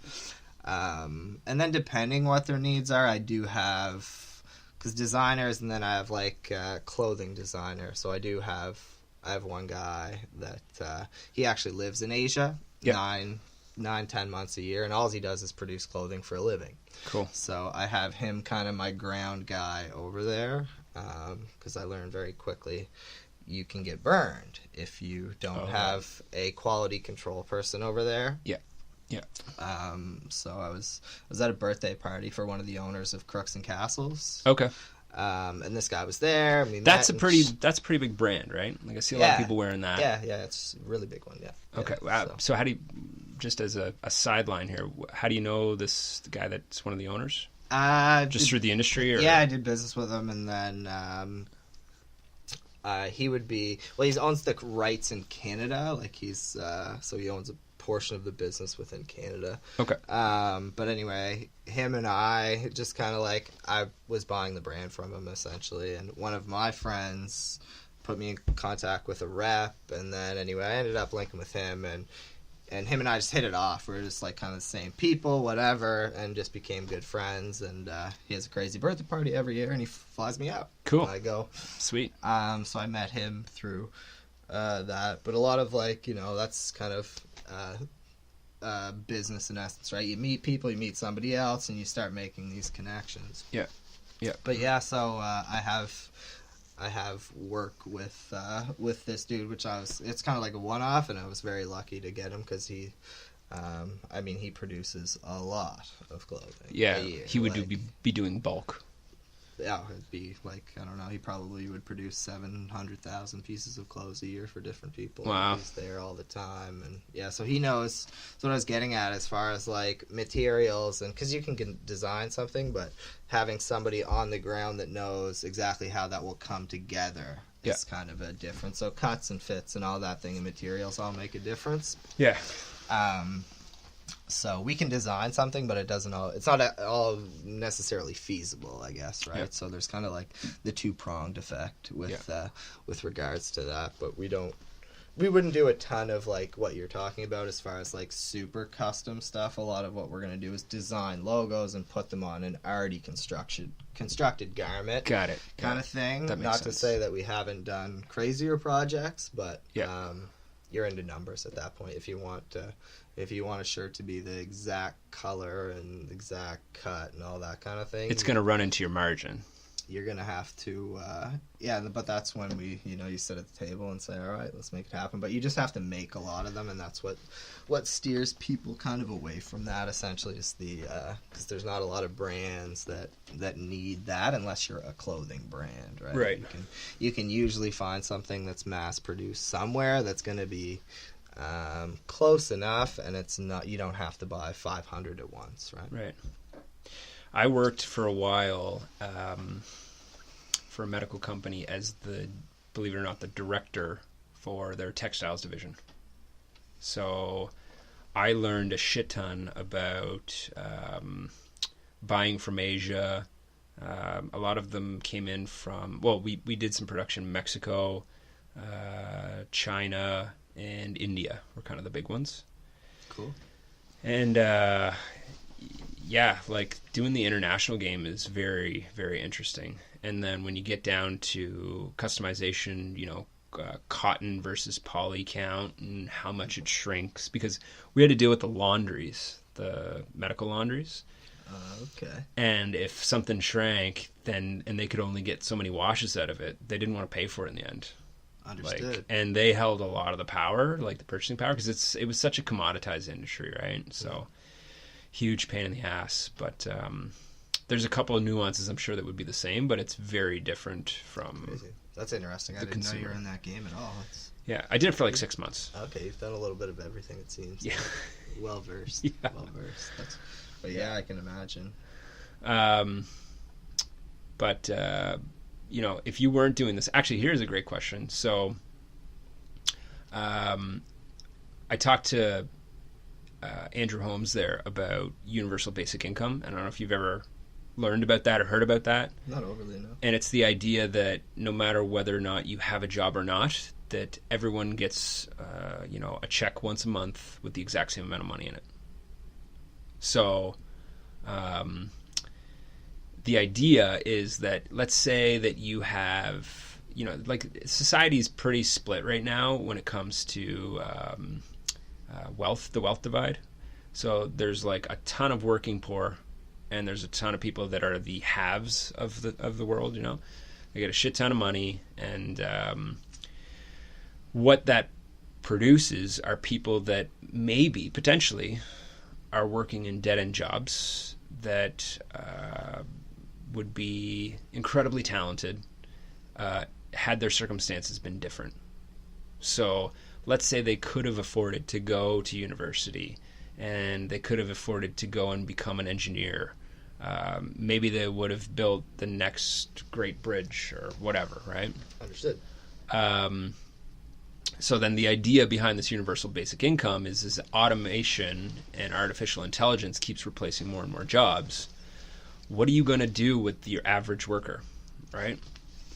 and then depending what their needs are, I do have. Because designers, and then I have clothing designer. So I have one guy that he actually lives in Asia 9-10 months a year, and all he does is produce clothing for a living. Cool. So I have him kind of my ground guy over there, because I learned very quickly you can get burned if you don't have a quality control person over there. Yeah. So I was at a birthday party for one of the owners of Crooks and Castles. Okay. And this guy was there. I mean, that's a pretty big brand, right? Like I see a lot of people wearing that. Yeah, it's a really big one. Yeah. Okay. So how do you, just as a sideline here, how do you know the guy that's one of the owners? Just through the industry, or? Yeah, I did business with him, and then he would be, well, he owns the rights in Canada, like he's so he owns a portion of the business within Canada. Okay. But anyway, him and I just kind of like, I was buying the brand from him essentially, and one of my friends put me in contact with a rep, and then anyway I ended up linking with him, and him and I just hit it off. We were just like kind of the same people, whatever, and just became good friends. And he has a crazy birthday party every year, and he flies me out. Cool. I go. Sweet. So I met him through that, but a lot of like, you know, that's kind of business in essence, right? You meet people, you meet somebody else, and you start making these connections. Yeah. Yeah. But yeah, so I have work with this dude, which it's kind of like a one-off, and I was very lucky to get him because he produces a lot of clothing. Yeah, a year. he would like, be doing bulk. Yeah, it'd be like, I don't know, he probably would produce 700,000 pieces of clothes a year for different people. Wow. He's there all the time, and yeah, so he knows. That's what I was getting at as far as like materials, and because you can design something, but having somebody on the ground that knows exactly how that will come together is kind of a difference. So cuts and fits and all that thing and materials all make a difference. Yeah. So we can design something, but it's not all necessarily feasible, I guess, right? Yeah. So there's kind of like the two-pronged effect with regards to that, but we wouldn't do a ton of like what you're talking about as far as like super custom stuff. A lot of what we're going to do is design logos and put them on an already constructed garment. Got it. Kind of thing. That makes Not sense. to say that we haven't done crazier projects, but Yeah. you're into numbers at that point. If you want a shirt to be the exact color and exact cut and all that kind of thing, It's going to run into your margin. you're gonna have to but that's when you sit at the table and say, all right, let's make it happen. But you just have to make a lot of them, and that's what steers people kind of away from that, essentially, is because there's not a lot of brands that need that unless you're a clothing brand, right? Right. You can usually find something that's mass produced somewhere that's going to be close enough, and you don't have to buy 500 at once, right? Right. I worked for a while for a medical company as believe it or not, the director for their textiles division. So I learned a shit ton about buying from Asia. A lot of them came in from, we did some production in Mexico, China, and India were kind of the big ones. Cool. And like doing the international game is very, very interesting. And then when you get down to customization, cotton versus poly count and how much it shrinks, because we had to deal with the laundries, the medical laundries. Okay. And if something shrank, and they could only get so many washes out of it, they didn't want to pay for it in the end. Understood. And they held a lot of the power, like the purchasing power, because it was such a commoditized industry, right? So huge pain in the ass. But there's a couple of nuances I'm sure that would be the same, but it's very different from. Crazy. That's interesting. I didn't know you were in that game at all. Yeah, I did it for like 6 months. Okay, you've done a little bit of everything, it seems. Yeah. Well versed. Yeah. Well versed. But yeah, I can imagine. But if you weren't doing this, actually, here's a great question. So, I talked to Andrew Holmes there about universal basic income. I don't know if you've ever learned about that or heard about that. Not overly, no. And it's the idea that no matter whether or not you have a job or not, that everyone gets, a check once a month with the exact same amount of money in it. So, the idea is that, let's say that you have, society is pretty split right now when it comes to the wealth divide. So there's like a ton of working poor, and there's a ton of people that are the haves of the world. They get a shit ton of money, and what that produces are people that maybe potentially are working in dead-end jobs that would be incredibly talented had their circumstances been different. So let's say they could have afforded to go to university, and they could have afforded to go and become an engineer. Maybe they would have built the next great bridge or whatever, right? Understood. So then the idea behind this universal basic income is automation and artificial intelligence keeps replacing more and more jobs. What are you going to do with your average worker, right?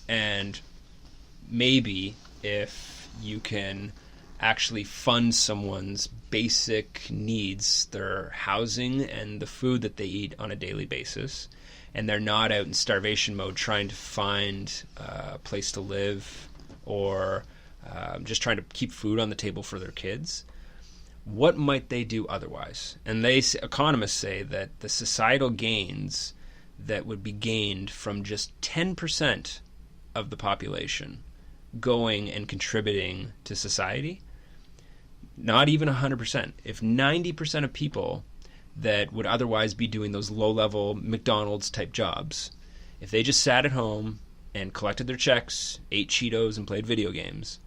And maybe if you can actually fund someone's basic needs, their housing and the food that they eat on a daily basis, and they're not out in starvation mode trying to find a place to live or just trying to keep food on the table for their kids, what might they do otherwise? And economists say that the societal gains that would be gained from just 10% of the population going and contributing to society, not even 100%. If 90% of people that would otherwise be doing those low-level McDonald's type jobs, if they just sat at home and collected their checks, ate Cheetos and played video games,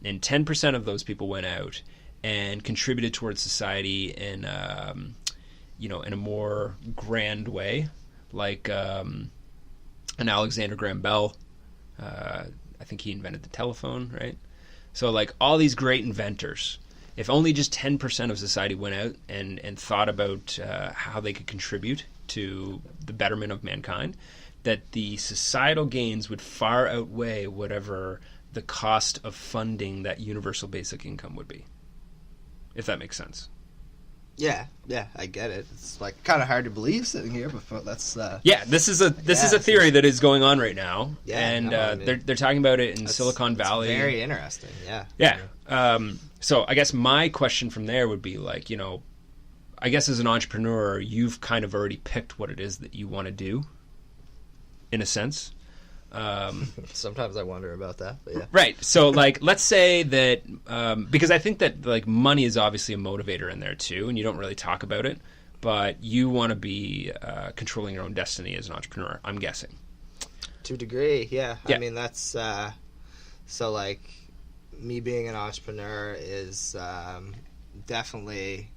and 10% of those people went out and contributed towards society in, in a more grand way, like an Alexander Graham Bell. I think he invented the telephone, right? So like all these great inventors, if only just 10% of society went out and thought about how they could contribute to the betterment of mankind, that the societal gains would far outweigh whatever the cost of funding that universal basic income would be, if that makes sense. Yeah, I get it. It's like kind of hard to believe sitting here, but that's this is a theory that is going on right now, and they're talking about it in Silicon Valley. Very interesting. Yeah. So I guess my question from there would be like, I guess as an entrepreneur, you've kind of already picked what it is that you want to do, in a sense. Sometimes I wonder about that, but yeah. Right. So, like, let's say that because I think that like money is obviously a motivator in there too, and you don't really talk about it, but you want to be controlling your own destiny as an entrepreneur, I'm guessing. To a degree, yeah. I mean, that's so like me being an entrepreneur is definitely.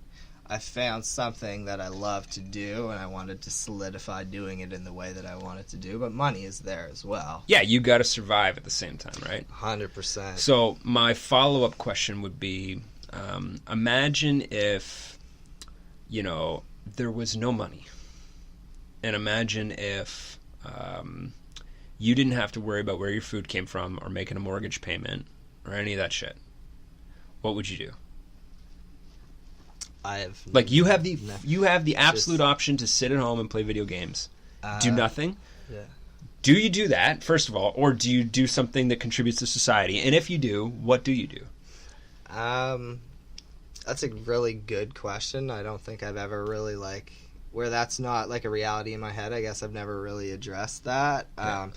I found something that I love to do, and I wanted to solidify doing it in the way that I wanted to do. But money is there as well. Yeah, you got to survive at the same time, right? 100%. So my follow-up question would be, imagine if, there was no money. And imagine if you didn't have to worry about where your food came from or making a mortgage payment or any of that shit. What would you do? You have the absolute option to sit at home and play video games, do nothing. Yeah. Do you do that first of all, or do you do something that contributes to society? And if you do, what do you do? That's a really good question. I don't think I've ever really where that's not like a reality in my head. I guess I've never really addressed that. Yeah.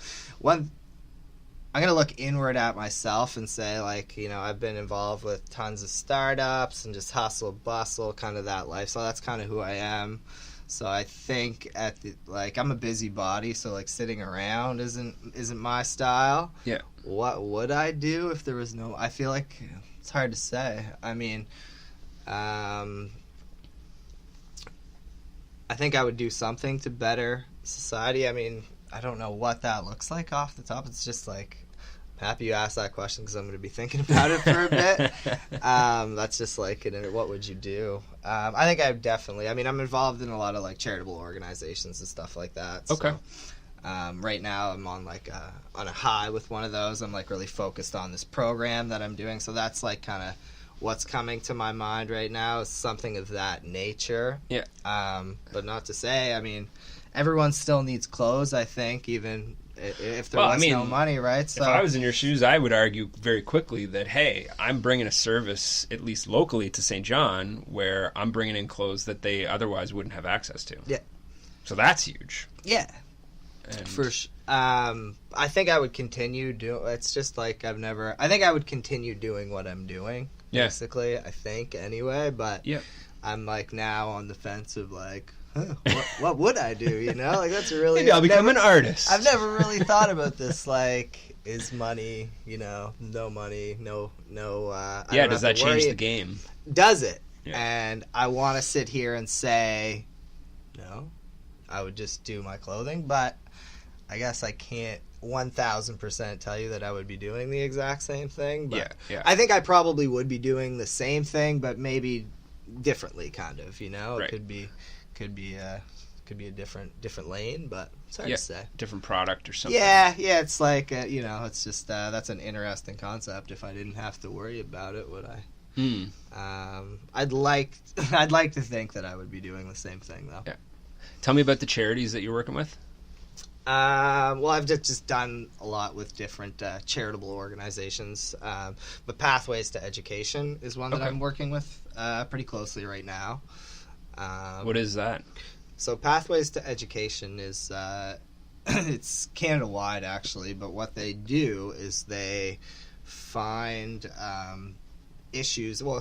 I'm going to look inward at myself and say, I've been involved with tons of startups and just hustle, bustle, kind of that life. So that's kind of who I am. So I think I'm a busybody, so sitting around isn't my style. Yeah. What would I do if there was no, I feel like it's hard to say. I mean, I think I would do something to better society. I mean, I don't know what that looks like off the top. It's just I'm happy you asked that question because I'm going to be thinking about it for a bit. That's just what would you do? I think I would definitely. I mean, I'm involved in a lot of charitable organizations and stuff like that. Okay. So, right now, I'm on on a high with one of those. I'm really focused on this program that I'm doing. So that's kind of what's coming to my mind right now is something of that nature. Yeah. But not to say, I mean, everyone still needs clothes, I think, even if there was no money, right? So if I was in your shoes, I would argue very quickly that, hey, I'm bringing a service, at least locally, to St. John, where I'm bringing in clothes that they otherwise wouldn't have access to. Yeah. So that's huge. Yeah. And for sure. I think I would continue doing. It's just I think I would continue doing what I'm doing. Yeah. Basically, I think anyway. But yeah. I'm now on the fence of what would I do? That's really maybe I'll become an artist. I've never really thought about this. Is money? No money, no. Does that change the game? Does it? Yeah. And I want to sit here and say, no. I would just do my clothing, but I guess I can't 1000% tell you that I would be doing the exact same thing. But Yeah. I think I probably would be doing the same thing, but maybe differently, kind of. You know, Right. it could be a different lane, but it's hard Yeah. to say. Different product or something. Yeah, it's like it's just that's an interesting concept. If I didn't have to worry about it, would I? I'd like to think that I would be doing the same thing, though. Yeah. Tell me about the charities that you're working with. Well, I've just done a lot with different charitable organizations, but Pathways to Education is one that Okay. I'm working with pretty closely right now. What is that? So Pathways to Education is it's Canada-wide, actually, but what they do is they find issues, well,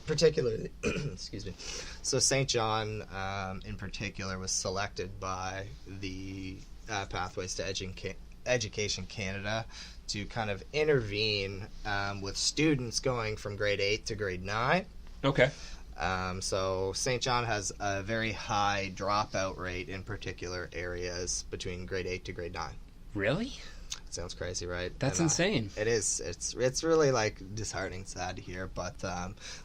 particularly, excuse me, so St. John in particular was selected by the Pathways to Education Canada to kind of intervene with students going from grade 8 to grade 9. Okay. So St. John has a very high dropout rate in particular areas between grade 8 to grade 9. Really? Sounds crazy, right? That's And, insane. It is. It's really like disheartening, sad to hear. But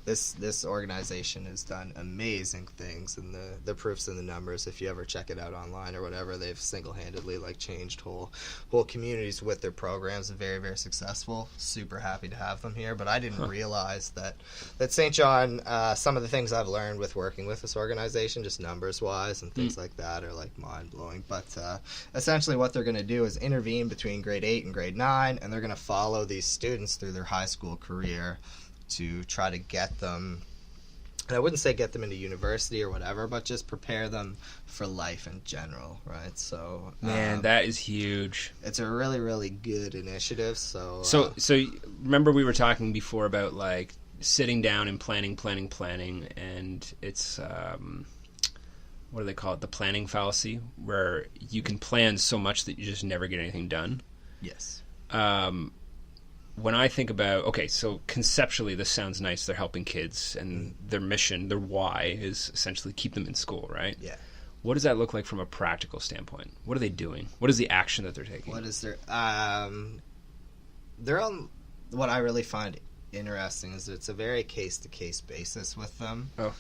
this organization has done amazing things, and the proofs in the numbers. If you ever check it out online or whatever, they've single-handedly like changed whole communities with their programs. Very, very successful. Super happy to have them here. But I didn't realize that St. John. Some of the things I've learned with working with this organization, just numbers wise and things like that, are like mind blowing. But essentially, what they're going to do is intervene between grade 8 and grade 9, and they're going to follow these students through their high school career to try to get them, and I wouldn't say get them into university or whatever, but just prepare them for life in general, right? So Man, that is huge. it's a really, really good initiative. So So remember we were talking before about like sitting down and planning, and it's what do they call it? The planning fallacy, where you can plan so much that you just never get anything done. yes. When I think about, okay, so conceptually this sounds nice. They're helping kids, and their mission, their why, is essentially keep them in school, right? Yeah. What does that look like from a practical standpoint? What are they doing? What is the action that they're taking? What is their they're on, what I really find interesting is that it's a very case-to-case basis with them. Oh.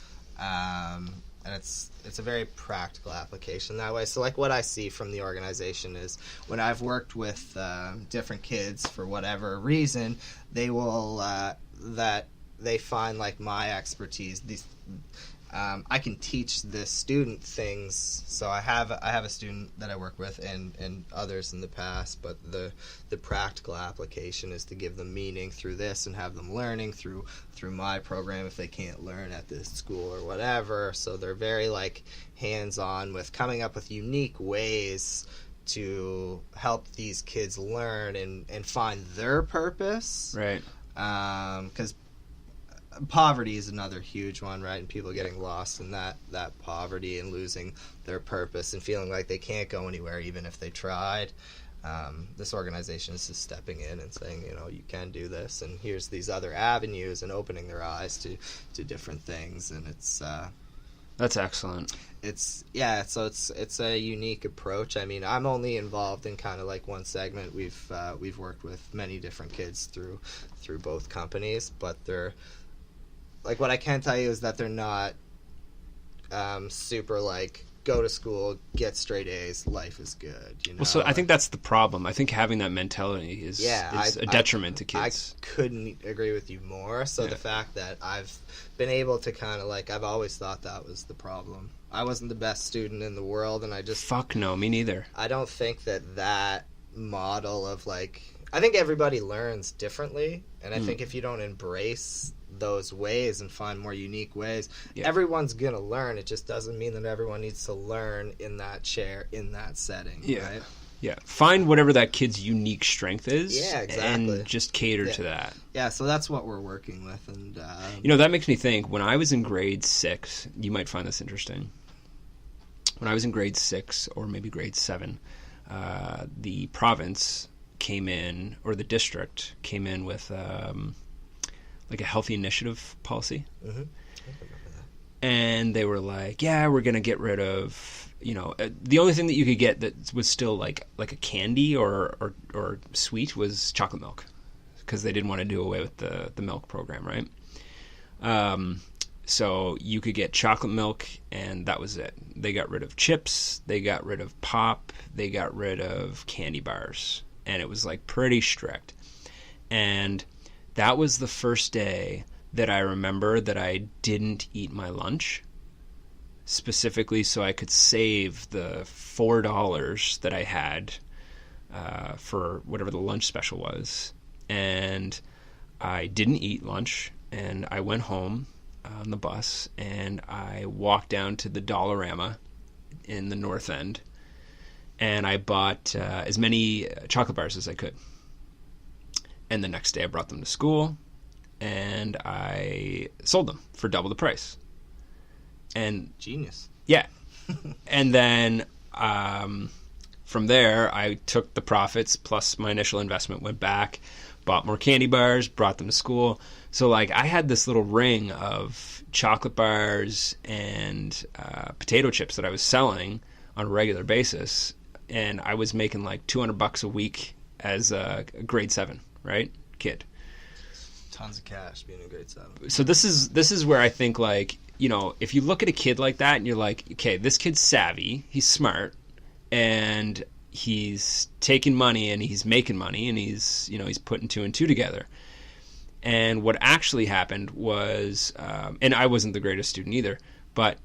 And it's a very practical application that way. So like what I see from the organization is when I've worked with different kids for whatever reason, they will that they find like my expertise. These I can teach the student things. So I have a student that I work with and others in the past, but the practical application is to give them meaning through this and have them learning through my program if they can't learn at this school or whatever. So they're very like hands-on with coming up with unique ways to help these kids learn and find their purpose. Right. Because poverty is another huge one, right? And people getting lost in that poverty and losing their purpose and feeling like they can't go anywhere even if they tried. This organization is just stepping in and saying, you can do this, and here's these other avenues, and opening their eyes to different things. And it's That's excellent. so it's a unique approach. I mean, I'm only involved in kind of like one segment. We've worked with many different kids through both companies, but they're like, what I can tell you is that they're not super like go to school, get straight A's, life is good. Well, so I think that's the problem. I think having that mentality is a detriment to I kids. couldn't agree with you more. So Yeah. the fact that I've been able to kind of like, I've always thought that was the problem. I wasn't the best student in the world, and I just Fuck no, me neither. I don't think that model of like, I think everybody learns differently, and I think if you don't embrace those ways and find more unique ways, everyone's gonna learn. It just doesn't mean that everyone needs to learn in that chair, in that setting. Yeah. Right? Yeah, find whatever that kid's unique strength is. Yeah, exactly. And just cater to that. Yeah, so that's what we're working with, and That makes me think, when I was in grade 6, you might find this interesting. When I was in grade 6, or maybe grade 7, the province came in, or the district came in with like a healthy initiative policy. Mhm. And they were like, yeah, we're going to get rid of the only thing that you could get that was still like a candy or sweet was chocolate milk, because they didn't want to do away with the milk program, right? So you could get chocolate milk, and that was it. They got rid of chips, they got rid of pop, they got rid of candy bars, and it was like pretty strict. And that was the first day that I remember that I didn't eat my lunch, specifically so I could save the $4 that I had for whatever the lunch special was. And I didn't eat lunch, and I went home on the bus, and I walked down to the Dollarama in the North End, and I bought as many chocolate bars as I could. And the next day I brought them to school, and I sold them for double the price. And Genius. yeah. And then from there, I took the profits plus my initial investment, went back, bought more candy bars, brought them to school. So like I had this little ring of chocolate bars and potato chips that I was selling on a regular basis, and I was making like $200 a week as a grade 7, right, kid. Tons of cash being a grade 7. So this is where I think, like, if you look at a kid like that and you're like, okay, this kid's savvy, he's smart, and he's taking money and he's making money, and he's putting 2 and 2 together. And what actually happened was, and I wasn't the greatest student either, but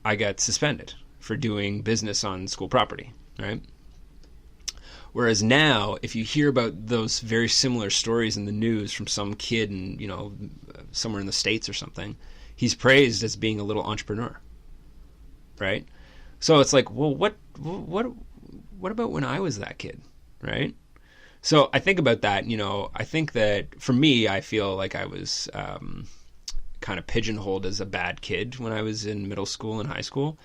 I got suspended for doing business on school property, right? Whereas now, if you hear about those very similar stories in the news from some kid in, somewhere in the States or something, he's praised as being a little entrepreneur, right? So it's like, well, what about when I was that kid, right? So I think about that, I think that for me, I feel like I was kind of pigeonholed as a bad kid when I was in middle school and high school.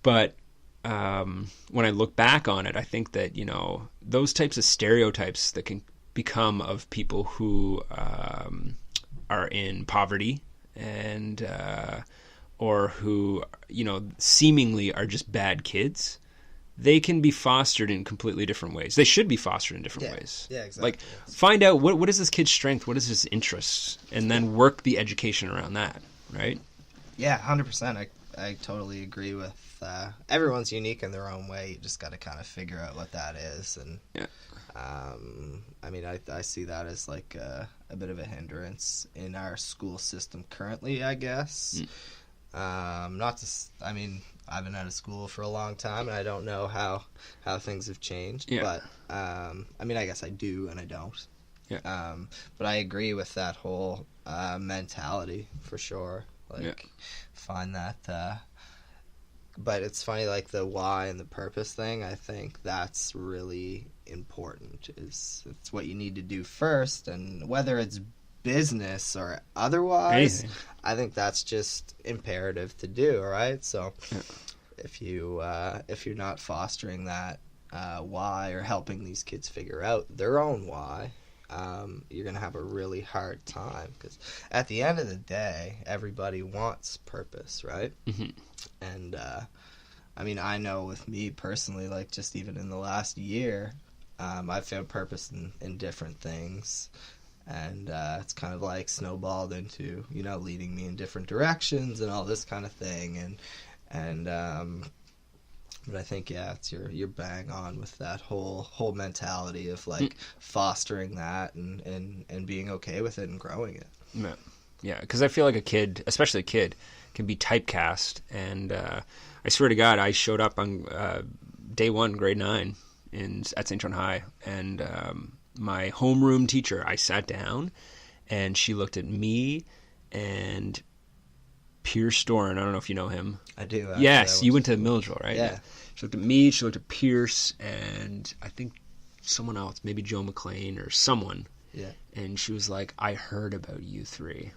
But when I look back on it, I think that, those types of stereotypes that can become of people who are in poverty and or who, seemingly are just bad kids, they can be fostered in completely different ways. They should be fostered in different ways. Yeah, exactly. Like, find out what is this kid's strength, what is his interests, and then work the education around that, right? Yeah, 100%. I totally agree with everyone's unique in their own way. You just got to kind of figure out what that is. And yeah. I see that as like a bit of a hindrance in our school system currently, I guess. I've been out of school for a long time, and I don't know how things have changed. Yeah. But I guess I do and I don't. Yeah. But I agree with that whole mentality for sure. Find that. But it's funny, like the why and the purpose thing. I think that's really important. It's what you need to do first, and whether it's business or otherwise, anything. I think that's just imperative to do. Right. So if you're not fostering that why, or helping these kids figure out their own why, you're going to have a really hard time, because at the end of the day, everybody wants purpose, right? Mm-hmm. And, I know with me personally, like just even in the last year, I've found purpose in different things. And it's kind of like snowballed into, leading me in different directions and all this kind of thing. But I think, it's you're bang on with that whole mentality of like fostering that and being okay with it and growing it. Yeah, because I feel like a kid, especially a kid, can be typecast. And I swear to God, I showed up on day 1, grade 9 at St. John High, and my homeroom teacher, I sat down, and she looked at me and Pierce Doran. I don't know if you know him. I do. Yes, you went to Milledgeville, right? Yeah. She looked at me, she looked at Pierce, and I think someone else, maybe Joe McLean or someone. Yeah. And she was like, I heard about you 3.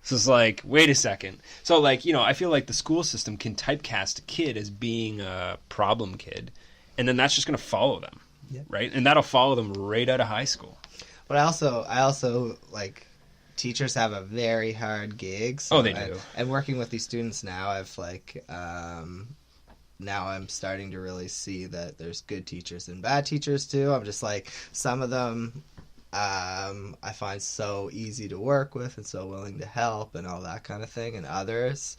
So it's like, wait a second. So like, I feel like the school system can typecast a kid as being a problem kid, and then that's just going to follow them. Yeah. Right? And that'll follow them right out of high school. But I also like teachers have a very hard gig. Oh, they do. And working with these students now, I've now I'm starting to really see that there's good teachers and bad teachers too. I'm just like, some of them I find so easy to work with and so willing to help and all that kind of thing, and others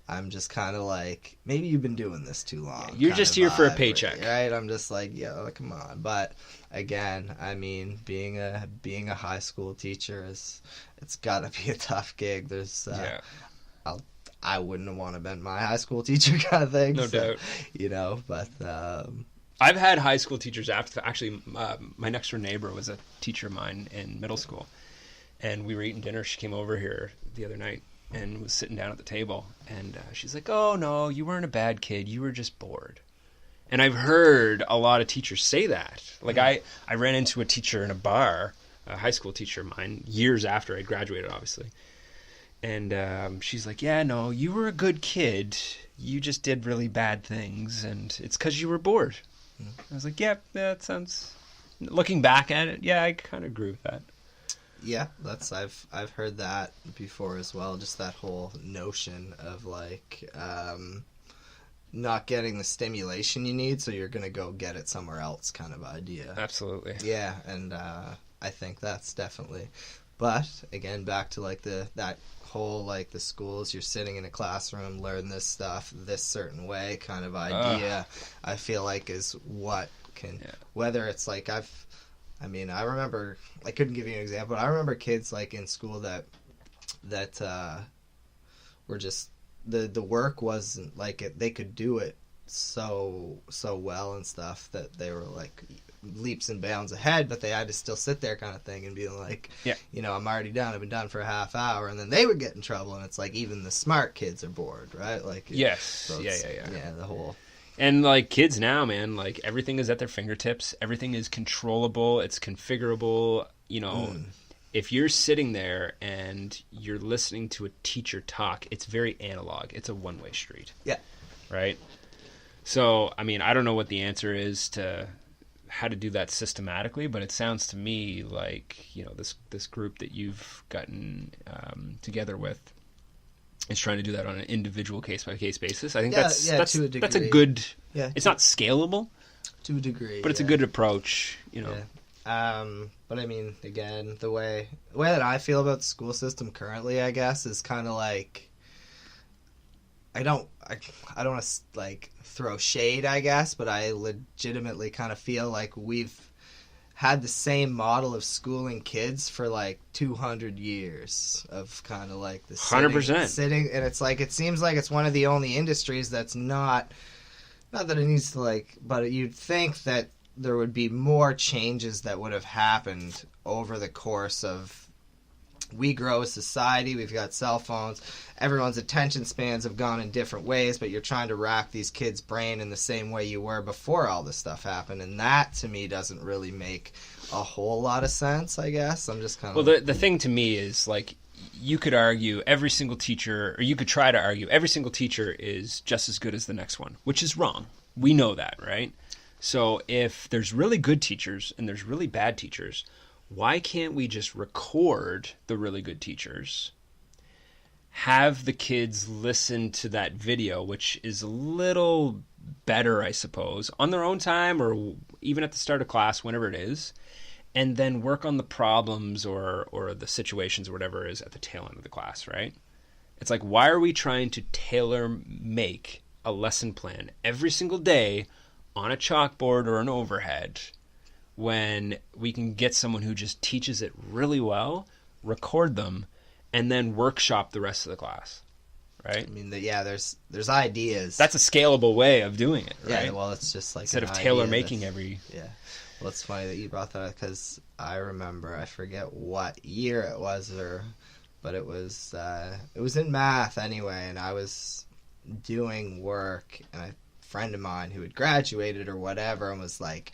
I'm just kind of like, maybe you've been doing this too long. Yeah, you're just here for a paycheck, right? I'm just like, yeah, come on. But again, I mean, being a high school teacher it's got to be a tough gig. There's I wouldn't have want to been my high school teacher kind of thing. No doubt. You know, but I've had high school teachers after. Actually, my next door neighbor was a teacher of mine in middle school, and we were eating dinner. She came over here the other night and was sitting down at the table, and she's like, "Oh no, you weren't a bad kid. You were just bored." And I've heard a lot of teachers say that. Like I ran into a teacher in a bar, a high school teacher of mine, years after I graduated, obviously. And she's like, "Yeah, no, you were a good kid. You just did really bad things, and it's because you were bored." I was like, "Yeah, that sounds." Looking back at it, yeah, I kind of agree with that. Yeah, I've heard that before as well. Just that whole notion of like not getting the stimulation you need, so you're gonna go get it somewhere else, kind of idea. Absolutely. Yeah, and I think that's definitely. But again, back to like that whole like the schools, you're sitting in a classroom, learn this stuff this certain way kind of idea. I feel like is what can whether it's like I remember, I couldn't give you an example, but I remember kids like in school that were just the work wasn't like it, they could do it so well and stuff that they were like leaps and bounds ahead, but they had to still sit there kind of thing and be like, you know, I'm already done, I've been done for a half hour, and then they would get in trouble, and it's like even the smart kids are bored, right? Like yes, so yeah, the whole. And like kids now, man, like everything is at their fingertips, everything is controllable, it's configurable, you know. If you're sitting there and you're listening to a teacher talk, it's very analog, it's a one-way street. Yeah. Right? So, I mean, I don't know what the answer is to how to do that systematically, but it sounds to me like, you know, this group that you've gotten together with is trying to do that on an individual case-by-case basis. I think that's to a degree. That's a good... Yeah, it's not scalable. To a degree. But it's a good approach, you know. Yeah. But I mean, again, the way that I feel about the school system currently, I guess, is kind of like... I don't want to like throw shade, I guess, but I legitimately kind of feel like we've had the same model of schooling kids for like 200 years of kind of like the 100% sitting, and it's like it seems like it's one of the only industries that's not that it needs to like, but you'd think that there would be more changes that would have happened over the course of. We grow as society, we've got cell phones, everyone's attention spans have gone in different ways, but you're trying to rack these kids' brain in the same way you were before all this stuff happened, and that to me doesn't really make a whole lot of sense, I guess. I'm just kind of... Well, the thing to me is, like, you could argue every single teacher, or you could try to argue every single teacher is just as good as the next one, which is wrong. We know that, right? So if there's really good teachers and there's really bad teachers, why can't we just record the really good teachers, have the kids listen to that video, which is a little better, I suppose, on their own time or even at the start of class, whenever it is, and then work on the problems or the situations or whatever it is at the tail end of the class, right? It's like, why are we trying to tailor make a lesson plan every single day on a chalkboard or an overhead when we can get someone who just teaches it really well, record them, and then workshop the rest of the class, right? I mean, there's ideas. That's a scalable way of doing it, right? Yeah, well, it's just like instead of tailor-making every... Yeah. Well, it's funny that you brought that up because I remember, I forget what year it was, but it was in math anyway, and I was doing work, and a friend of mine who had graduated or whatever and was like...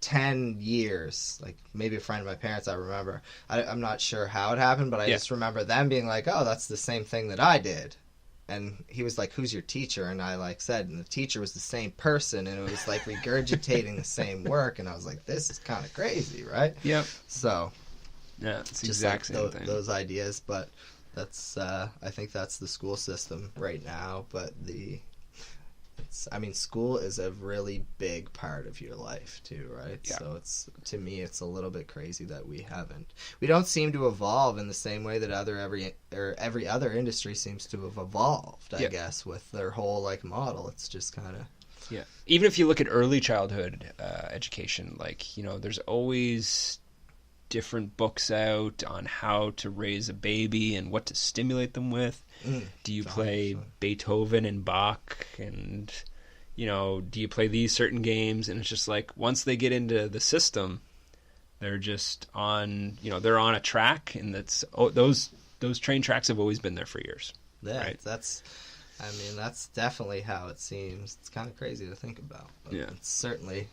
10 years, like maybe a friend of my parents, I remember. I'm not sure how it happened, but I just remember them being like, oh, that's the same thing that I did. And he was like, who's your teacher? And I like said, and the teacher was the same person, and it was like regurgitating the same work, and I was like, this is kind of crazy, right? Yep. So, Yeah, it's the just exact like same thing. those ideas. But that's I think that's the school system right now. But school is a really big part of your life too, right? Yeah. So to me, it's a little bit crazy that we don't seem to evolve in the same way that every other industry seems to have evolved. I guess with their whole like model, it's just kind of. Yeah. Even if you look at early childhood education, like, you know, there's always different books out on how to raise a baby and what to stimulate them with. Do you play Beethoven and Bach, and, you know, do you play these certain games? And it's just like, once they get into the system, they're just on, you know, they're on a track, and those train tracks have always been there for years. Yeah, right? that's definitely how it seems. It's kind of crazy to think about. But Yeah. it's certainly,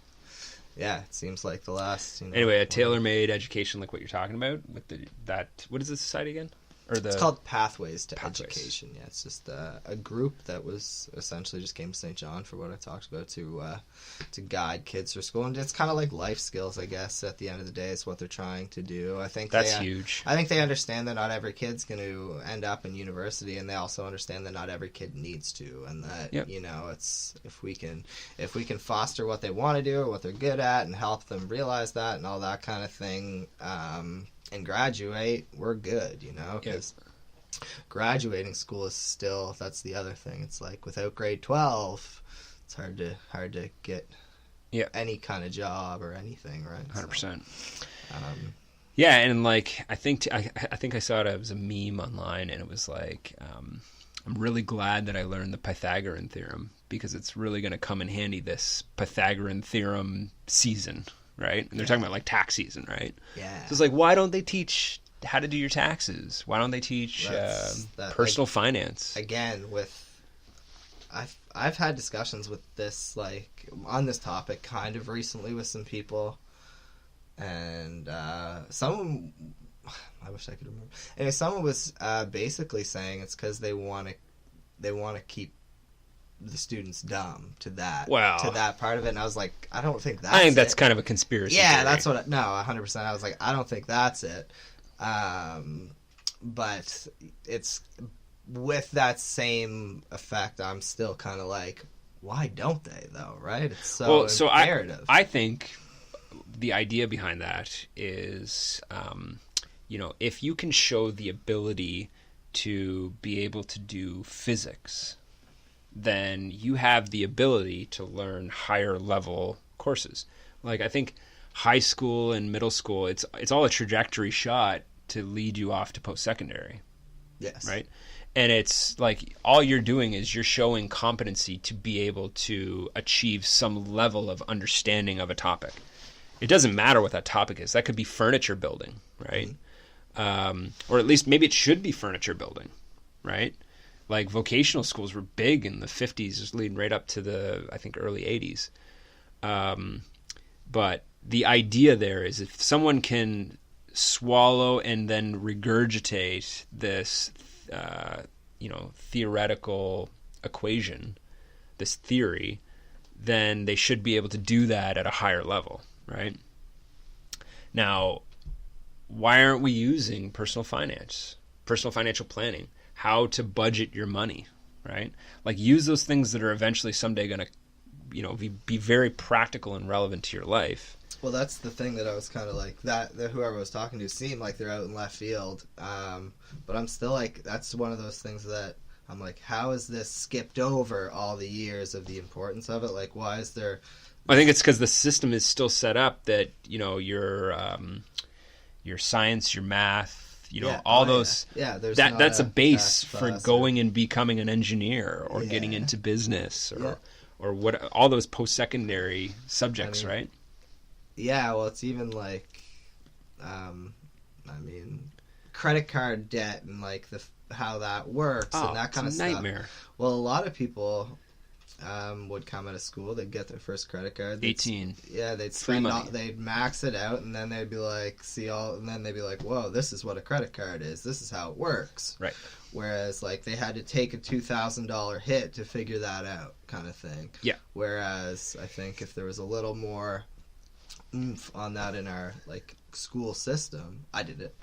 it seems like the last. Anyway, a tailor-made education like what you're talking about with what is the society again? It's called Pathways to Pathways. Education. Yeah, it's just a group that was essentially just came to St. John for what I talked about to guide kids through school, and it's kind of like life skills, I guess. At the end of the day, is what they're trying to do. I think that's huge. I think they understand that not every kid's going to end up in university, and they also understand that not every kid needs to, and that you know, it's if we can foster what they want to do or what they're good at, and help them realize that and all that kind of thing. And graduate, we're good, you know, because graduating school is still, that's the other thing. It's like without grade 12, it's hard to get any kind of job or anything, right? 100%. So, yeah, and like I think I saw it as a meme online, and it was like, I'm really glad that I learned the Pythagorean theorem, because it's really going to come in handy this Pythagorean theorem season. Right? And they're talking about like tax season, right? Yeah. So it's like, why don't they teach how to do your taxes? Why don't they teach personal finance? Again, I've had discussions with this, like, on this topic kind of recently with some people, and someone, I wish I could remember. Anyway, someone was basically saying it's because they want to keep the students dumb to that part of it, and I was like, I don't think that's I think that's kind of a conspiracy theory. That's what 100%. I was like, I don't think that's it, but it's with that same effect, I'm still kind of like, why don't they though, right? It's so imperative. I think the idea behind that is, you know, if you can show the ability to be able to do physics, then you have the ability to learn higher level courses. Like, I think high school and middle school, it's all a trajectory shot to lead you off to post-secondary. Yes. Right? And it's like all you're doing is you're showing competency to be able to achieve some level of understanding of a topic. It doesn't matter what that topic is. That could be furniture building, right? Mm-hmm. Or at least maybe it should be furniture building, right? Like vocational schools were big in the 50s, just leading right up to the, I think, early 80s. But the idea there is if someone can swallow and then regurgitate this, theoretical equation, this theory, then they should be able to do that at a higher level, right? Now, why aren't we using personal finance, personal financial planning? How to budget your money, right? Like, use those things that are eventually someday going to, be very practical and relevant to your life. Well, that's the thing that I was kind of like, that whoever I was talking to seemed like they're out in left field. But I'm still like, that's one of those things that I'm like, how is this skipped over all the years of the importance of it? Like, why is there... I think it's because the system is still set up that, your science, your math, those. Yeah, there's that's a base for going and becoming an engineer or getting into business or what, all those post-secondary subjects, right? Yeah, well, it's even like, credit card debt and like how that works and that kind of stuff. Nightmare. Well, a lot of people would come out of school, they'd get their first credit card. 18. Yeah, they'd they'd max it out, and then they'd be like, and then they'd be like, whoa, this is what a credit card is. This is how it works. Right. Whereas, like, they had to take a $2,000 hit to figure that out, kind of thing. Yeah. Whereas, I think if there was a little more oomph on that in our like school system, I did it.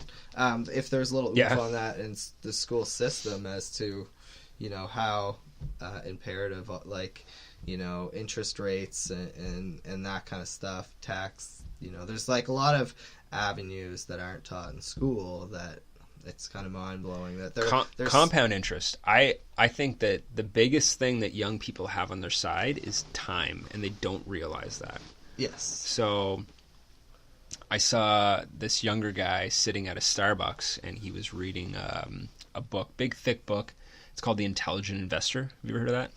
If there's a little oomph Yeah. on that in the school system as to, how imperative, like, interest rates and that kind of stuff, tax, there's like a lot of avenues that aren't taught in school that it's kind of mind-blowing that there's Compound interest. I think that the biggest thing that young people have on their side is time, and they don't realize that. Yes. So I saw this younger guy sitting at a Starbucks, and he was reading a book, big thick book. It's called The Intelligent Investor. Have you ever heard of that?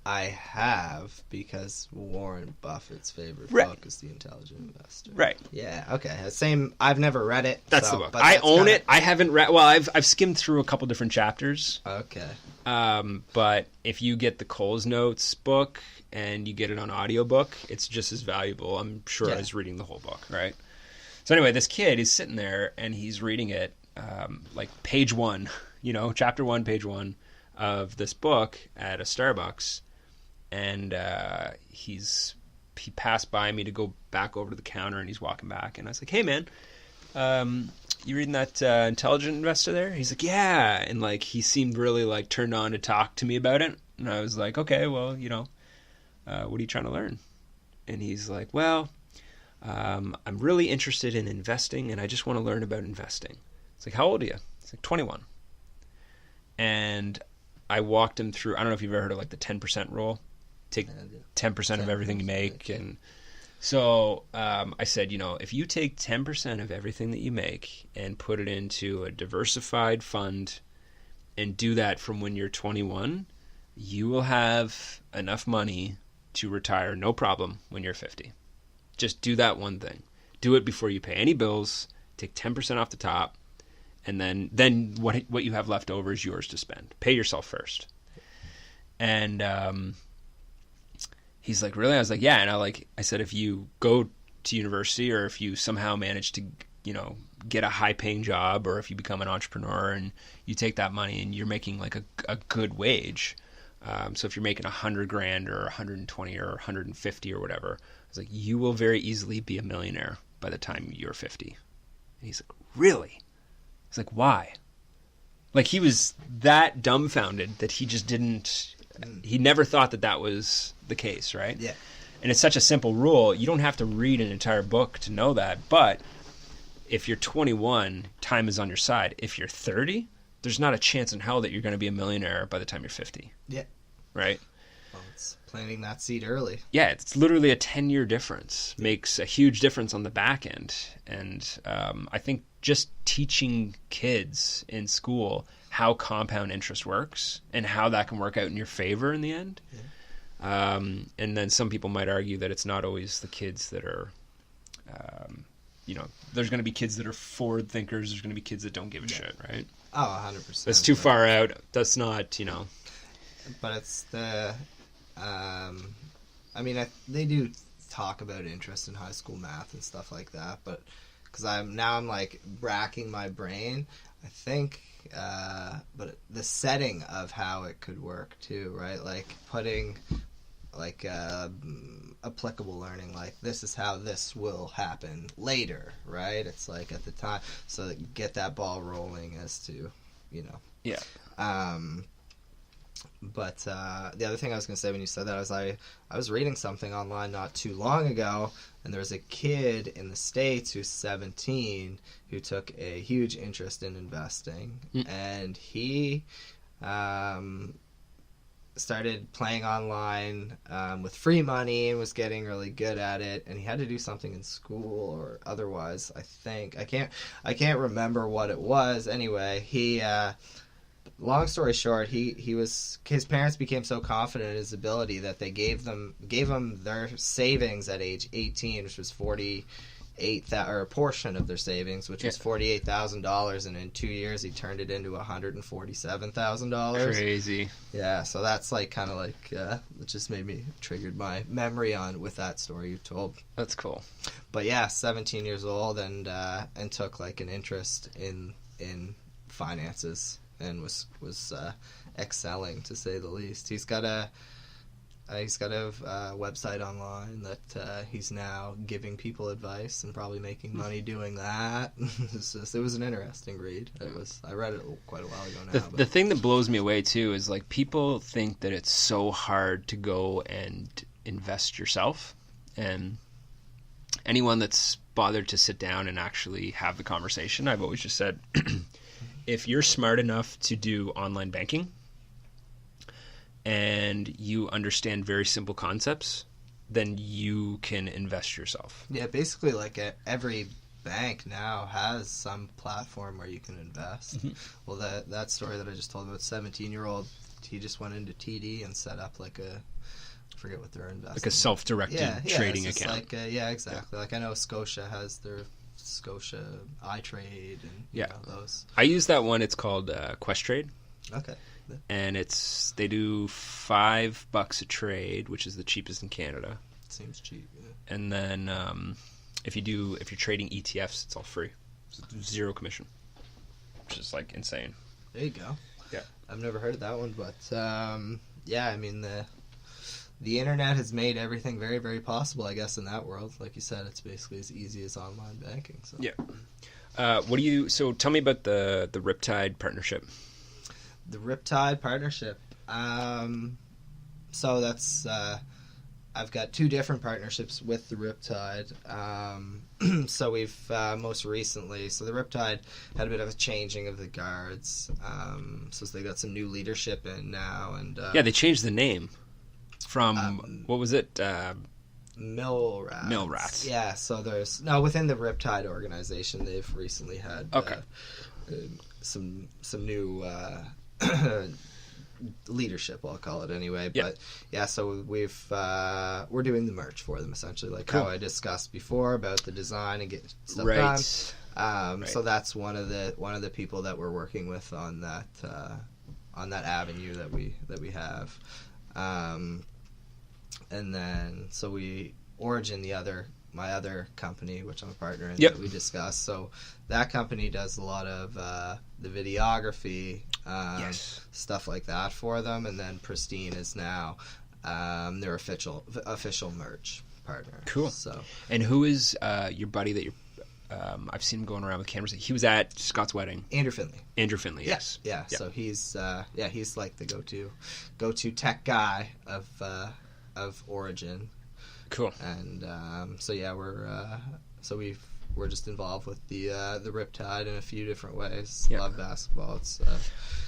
I have, because Warren Buffett's favorite Right. book is The Intelligent Investor. Right. Yeah, okay. Same, I've never read it. That's so, the book. but I that's own kinda- it. I haven't read. Well, I've skimmed through a couple different chapters. Okay. But if you get the Coles Notes book and you get it on audiobook, it's just as valuable, I'm sure, Yeah. as reading the whole book, right? So anyway, this kid is sitting there and he's reading it, like page 1, chapter 1, page 1 of this book at a Starbucks. And he passed by me to go back over to the counter, and he's walking back. And I was like, hey, man, you reading that Intelligent Investor there? He's like, yeah. And like he seemed really like turned on to talk to me about it. And I was like, okay, well, what are you trying to learn? And he's like, well, I'm really interested in investing, and I just want to learn about investing. It's like, how old are you? It's like 21. And I walked him through, I don't know if you've ever heard of like the 10% rule. Take 10% of everything you make. And so I said, if you take 10% of everything that you make and put it into a diversified fund and do that from when you're 21, you will have enough money to retire, no problem, when you're 50. Just do that one thing. Do it before you pay any bills. Take 10% off the top, and then what you have left over is yours to spend. Pay yourself first. And he's like, really? I was like, yeah. And I said, if you go to university, or if you somehow manage to, get a high-paying job, or if you become an entrepreneur and you take that money and you're making like a good wage. So if you're making $100,000 or 120 or 150 or whatever, I was like, you will very easily be a millionaire by the time you're 50. And he's like, really? He's like, why? Like, he was that dumbfounded that he just didn't, he never thought that was the case, right? Yeah. And it's such a simple rule. You don't have to read an entire book to know that. But if you're 21, time is on your side. If you're 30, there's not a chance in hell that you're going to be a millionaire by the time you're 50. Yeah. Right? Well, it's planting that seed early. Yeah, it's literally a 10-year difference. Makes a huge difference on the back end. And I think just teaching kids in school how compound interest works and how that can work out in your favor in the end. Yeah. And then some people might argue that it's not always the kids that are, there's going to be kids that are forward thinkers. There's going to be kids that don't give a shit, right? Oh, 100%. That's too far out. That's not, But it's the, they do talk about interest in high school math and stuff like that, but because I'm like racking my brain, I think, but the setting of how it could work too, right? Like putting like applicable learning, like this is how this will happen later, right? It's like at the time, so that you get that ball rolling as to, Yeah. But the other thing I was going to say when you said that, I was reading something online not too long ago, and there was a kid in the States who's 17 who took a huge interest in investing, and he started playing online with free money and was getting really good at it, and he had to do something in school or otherwise, I think. I can't remember what it was. Anyway, he long story short, his parents became so confident in his ability that they gave him their savings at age 18, which was a portion of their savings, which was $48,000, and in 2 years he turned it into $147,000. Crazy. Yeah, so that's like kind of like it just triggered my memory with that story you told. That's cool. But yeah, 17 years old and took like an interest in finances and was excelling, to say the least. He's got He's got a website online that he's now giving people advice and probably making money doing that. It was an interesting read. I read it quite a while ago now. The thing that blows me away too is like people think that it's so hard to go and invest yourself, and anyone that's bothered to sit down and actually have the conversation, I've always just said, if you're smart enough to do online banking and you understand very simple concepts, then you can invest yourself. Yeah, basically like every bank now has some platform where you can invest. Mm-hmm. Well, that story that I just told about, 17-year-old, he just went into TD and set up like I forget what they're investing. Like a self-directed trading it's account. Like, exactly. Yeah. Like I know Scotia has their Scotia iTrade and you know, those. I use that one. It's called Questrade. Okay. And they do $5 a trade, which is the cheapest in Canada. Seems cheap. Yeah. And then if you're trading ETFs, it's all free. It's zero commission, which is like insane. There you go. Yeah. I've never heard of that one, but yeah, I mean the internet has made everything very, very possible, I guess, in that world. Like you said, it's basically as easy as online banking. So. Yeah. So tell me about the Riptide partnership. The Riptide partnership. So that's I've got 2 different partnerships with the Riptide. So we've most recently, so the Riptide had a bit of a changing of the guards. So they got some new leadership in now, and they changed the name from what was it? Mill Rats. Mill Rats. Yeah. So within the Riptide organization, they've recently had some new leadership, I'll call it anyway. But yeah, so we're doing the merch for them essentially, like how I discussed before about the design and getting stuff done. So that's one of the people that we're working with on that avenue that we have. And then so Origin, my other company, which I'm a partner in, that we discussed. So that company does a lot of the videography, stuff like that for them. And then Pristine is now their official merch partner. Cool. So, and who is your buddy that you're? I've seen him going around with cameras. He was at Scott's wedding. Andrew Finley. Yes. Yeah. So he's like the go-to tech guy of Origin. Cool. And so yeah, we're just involved with the Riptide in a few different ways. Love basketball. It's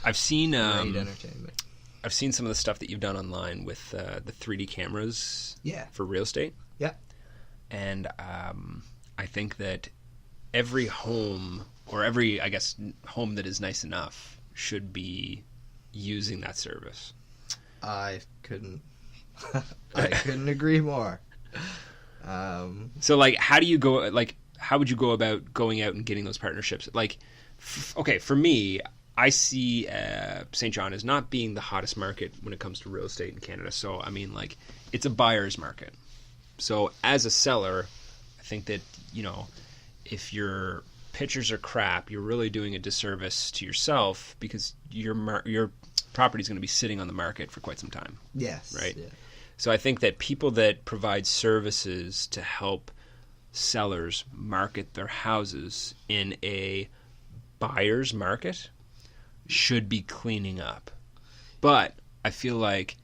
I've seen great entertainment. I've seen some of the stuff that you've done online with the 3D cameras. For real estate. Yeah. And I think that every home, or every, I guess, home that is nice enough should be using that service. I couldn't agree more. So like, how do you go, like, how would you go about going out and getting those partnerships? Like, okay, for me, I see St. John as not being the hottest market when it comes to real estate in Canada. So, I mean, like, it's a buyer's market. So as a seller, I think that, you know, if your pictures are crap, you're really doing a disservice to yourself, because your property is going to be sitting on the market for quite some time. Yes. Right? Yeah. So I think that people that provide services to help sellers market their houses in a buyer's market should be cleaning up. But I feel like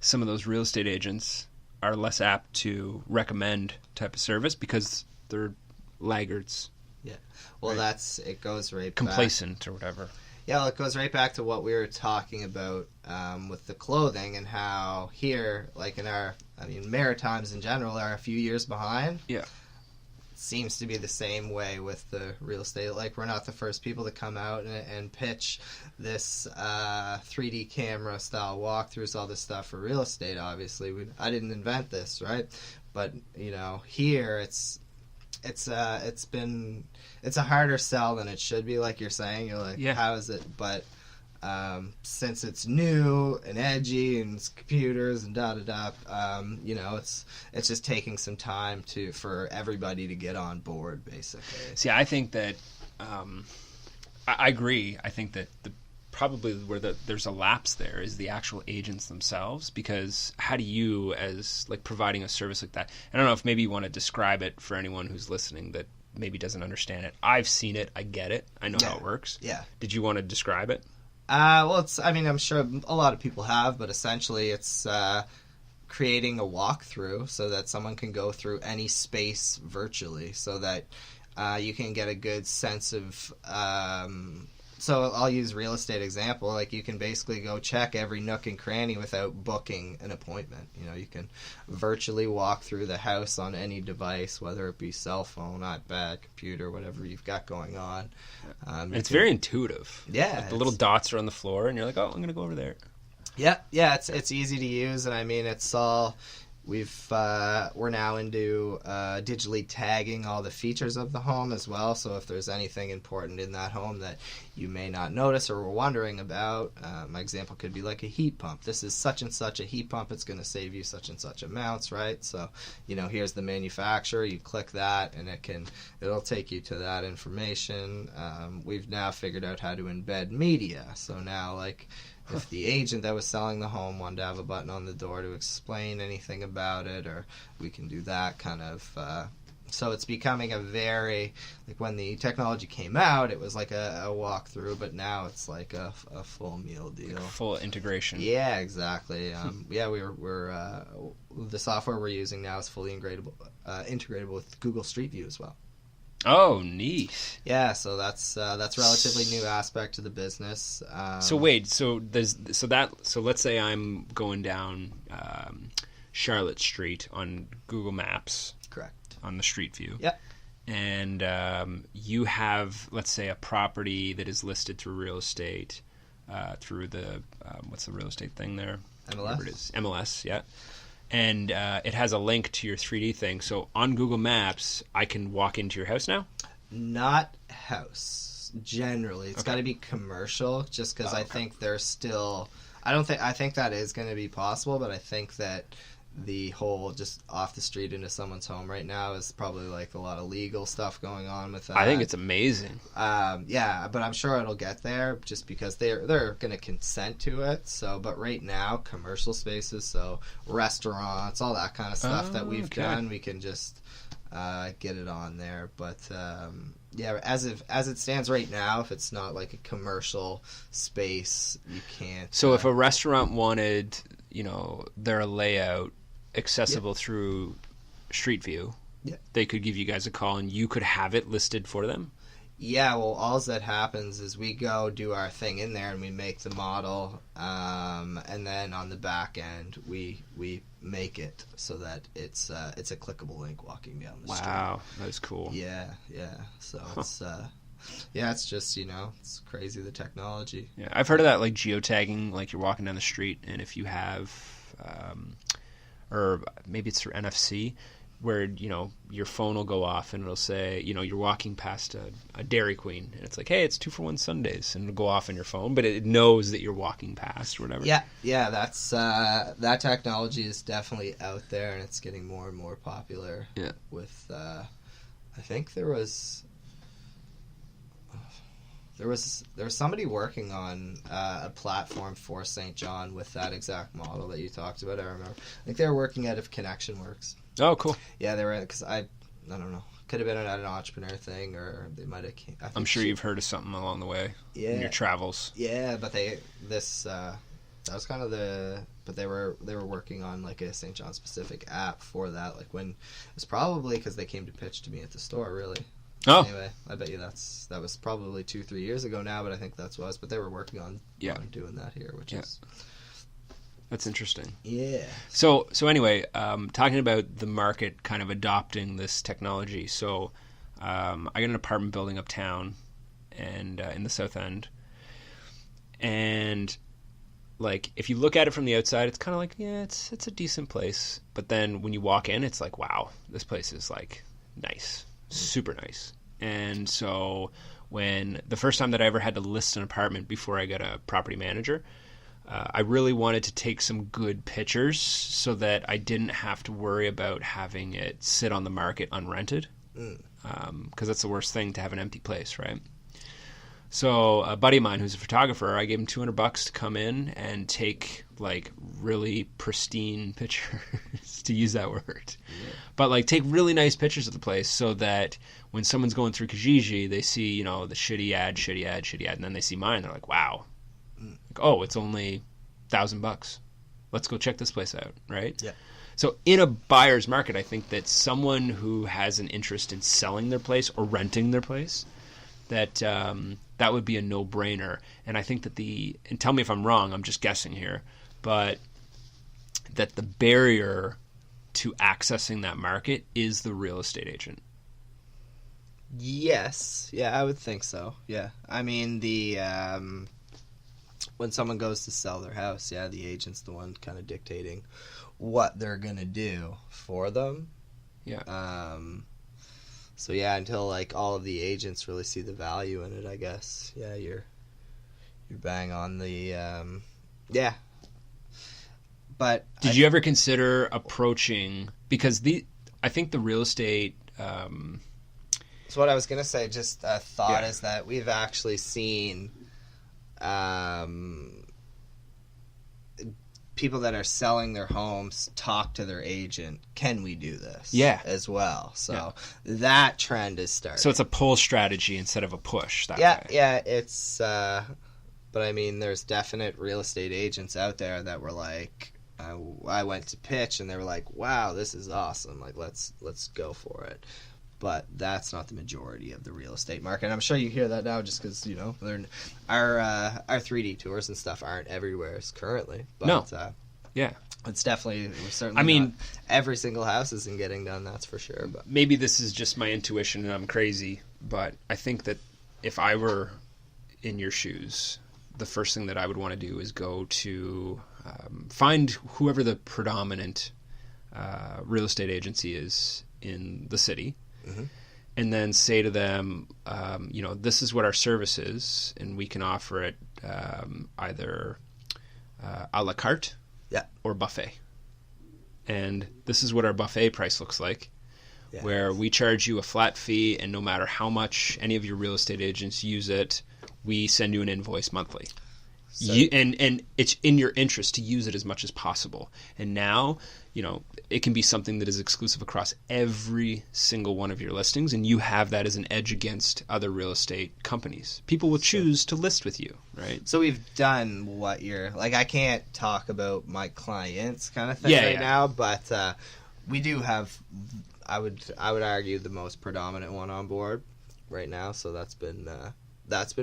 some of those real estate agents are less apt to recommend type of service because they're laggards. Yeah. Well, it goes right complacent back. Or whatever. Yeah, well, it goes right back to what we were talking about with the clothing, and how here, like Maritimes in general are a few years behind. Yeah. Seems to be the same way with the real estate. Like, we're not the first people to come out and pitch this 3D camera style walkthroughs, all this stuff for real estate. Obviously, I didn't invent this, right? But you know, here it's a harder sell than it should be. Like you're saying, you're like, how is it? But since it's new and edgy and it's computers and you know, it's just taking some time for everybody to get on board, basically. See, I think that I agree. I think that probably where there's a lapse there is the actual agents themselves, because how do you, as like providing a service like that, I don't know if maybe you want to describe it for anyone who's listening that maybe doesn't understand it. I've seen it, I get it, I know how it works. Yeah. Did you want to describe it? Well, I'm sure a lot of people have, but essentially it's creating a walkthrough so that someone can go through any space virtually, so that you can get a good sense of. So I'll use real estate example. Like, you can basically go check every nook and cranny without booking an appointment. You know, you can virtually walk through the house on any device, whether it be cell phone, iPad, computer, whatever you've got going on. And it's very intuitive. Yeah, like the little dots are on the floor, and you're like, oh, I'm going to go over there. Yeah, it's easy to use, and I mean, it's all. We're now into digitally tagging all the features of the home as well. So if there's anything important in that home that you may not notice or were wondering about, my example could be like a heat pump. This is such and such a heat pump. It's going to save you such and such amounts, right? So, here's the manufacturer. You click that, and it'll take you to that information. We've now figured out how to embed media. So now, like, if the agent that was selling the home wanted to have a button on the door to explain anything about it, or we can do that kind of. So it's becoming a very, like, when the technology came out, it was like a walkthrough, but now it's like a full meal deal. Like full integration. Yeah, exactly. We're the software we're using now is fully integratable with Google Street View as well. Oh, neat. Yeah, so that's a relatively new aspect to the business. So wait, so let's say I'm going down Charlotte Street on Google Maps. Correct. On the Street View. Yep. And you have, let's say, a property that is listed through real estate, through the what's the real estate thing there? MLS. Whatever it is. MLS, yeah. And it has a link to your 3D thing. So on Google Maps, I can walk into your house now? Not house. Generally, it's got to be commercial. Just because I think there's still. I think that is going to be possible, but I think that the whole just off the street into someone's home right now is probably like a lot of legal stuff going on with that. I think it's amazing. Yeah, but I'm sure it'll get there just because they're going to consent to it. So, but right now, commercial spaces, so restaurants, all that kind of stuff that we've done, we can just get it on there. But yeah, as it stands right now, if it's not like a commercial space, you can't. So if a restaurant wanted, their layout accessible through Street View, they could give you guys a call and you could have it listed for them? Yeah, well, all that happens is we go do our thing in there and we make the model, and then on the back end we make it so that it's a clickable link walking down the street. Wow, that is cool. Yeah. So it's it's just it's crazy, the technology. Yeah, I've heard of that, like geotagging, like you're walking down the street and if you have, or maybe it's through NFC, where your phone will go off and it'll say you're walking past a Dairy Queen and it's like, hey, it's 2-for-1 Sundays, and it'll go off on your phone, but it knows that you're walking past or whatever. Yeah, that's that technology is definitely out there and it's getting more and more popular. Yeah. With I think there was somebody working on a platform for St. John with that exact model that you talked about. I remember. I think they were working out of ConnectionWorks. Oh, cool. Yeah, they were, because I don't know. Could have been at an entrepreneur thing, or they might have. I'm sure you've heard of something along the way in your travels. Yeah, but that was kind of but they were working on like a St. John specific app for that. Like when it was probably because they came to pitch to me at the store, really. Oh. Anyway, I bet you that was probably 2-3 years ago now, but I think that's was. But they were working on doing that here, which is. That's interesting. Yeah. So anyway, talking about the market kind of adopting this technology. So I got an apartment building uptown, and in the South End, and like if you look at it from the outside, it's kind of like it's a decent place, but then when you walk in, it's like, wow, this place is like nice, super nice. And so when the first time that I ever had to list an apartment before I got a property manager. I really wanted to take some good pictures so that I didn't have to worry about having it sit on the market unrented, because that's the worst thing, to have an empty place, right? So a buddy of mine who's a photographer, I gave him $200 to come in and take like really pristine pictures, to use that word. But like take really nice pictures of the place so that when someone's going through Kijiji, they see, you know, the shitty ad, and then they see mine, they're like, wow. Like, oh, it's only $1,000. Let's go check this place out, right? Yeah. So in a buyer's market, I think that someone who has an interest in selling their place or renting their place, that that would be a no-brainer. And I think that and tell me if I'm wrong, I'm just guessing here, but that the barrier to accessing that market is the real estate agent. Yes. Yeah, I would think so. Yeah. I mean, when someone goes to sell their house, yeah, the agent's the one kind of dictating what they're going to do for them. Yeah. So yeah, until like all of the agents really see the value in it, I guess. Yeah, you're bang on the yeah. But did you ever consider approaching, because I think the real estate so what I was gonna say, just a thought, is that we've actually seen people that are selling their homes talk to their agent, can we do this? Yeah. As well. So that trend is starting. So it's a pull strategy instead of a push that yeah, way. Yeah, it's but I mean there's definite real estate agents out there that were like, I went to pitch and they were like, wow, this is awesome, like let's go for it. But that's not the majority of the real estate market. And I'm sure you hear that now just because, you know, our 3D tours and stuff aren't everywhere currently. But, no. Yeah. It's definitely, certainly I mean, not every single house isn't getting done, that's for sure. But maybe this is just my intuition and I'm crazy, but I think that if I were in your shoes, the first thing that I would want to do is go to find whoever the predominant real estate agency is in the city. Mm-hmm. And then say to them, you know, this is what our service is, and we can offer it either a la carte or buffet. And this is what our buffet price looks like, where we charge you a flat fee, and no matter how much any of your real estate agents use it, we send you an invoice monthly. So, and it's in your interest to use it as much as possible. And now, you know, it can be something that is exclusive across every single one of your listings, and you have that as an edge against other real estate companies. People will choose to list with you, right? So we've done what you're like. I can't talk about my clients kind of thing now, but we do have. I would argue the most predominant one on board right now. So that's been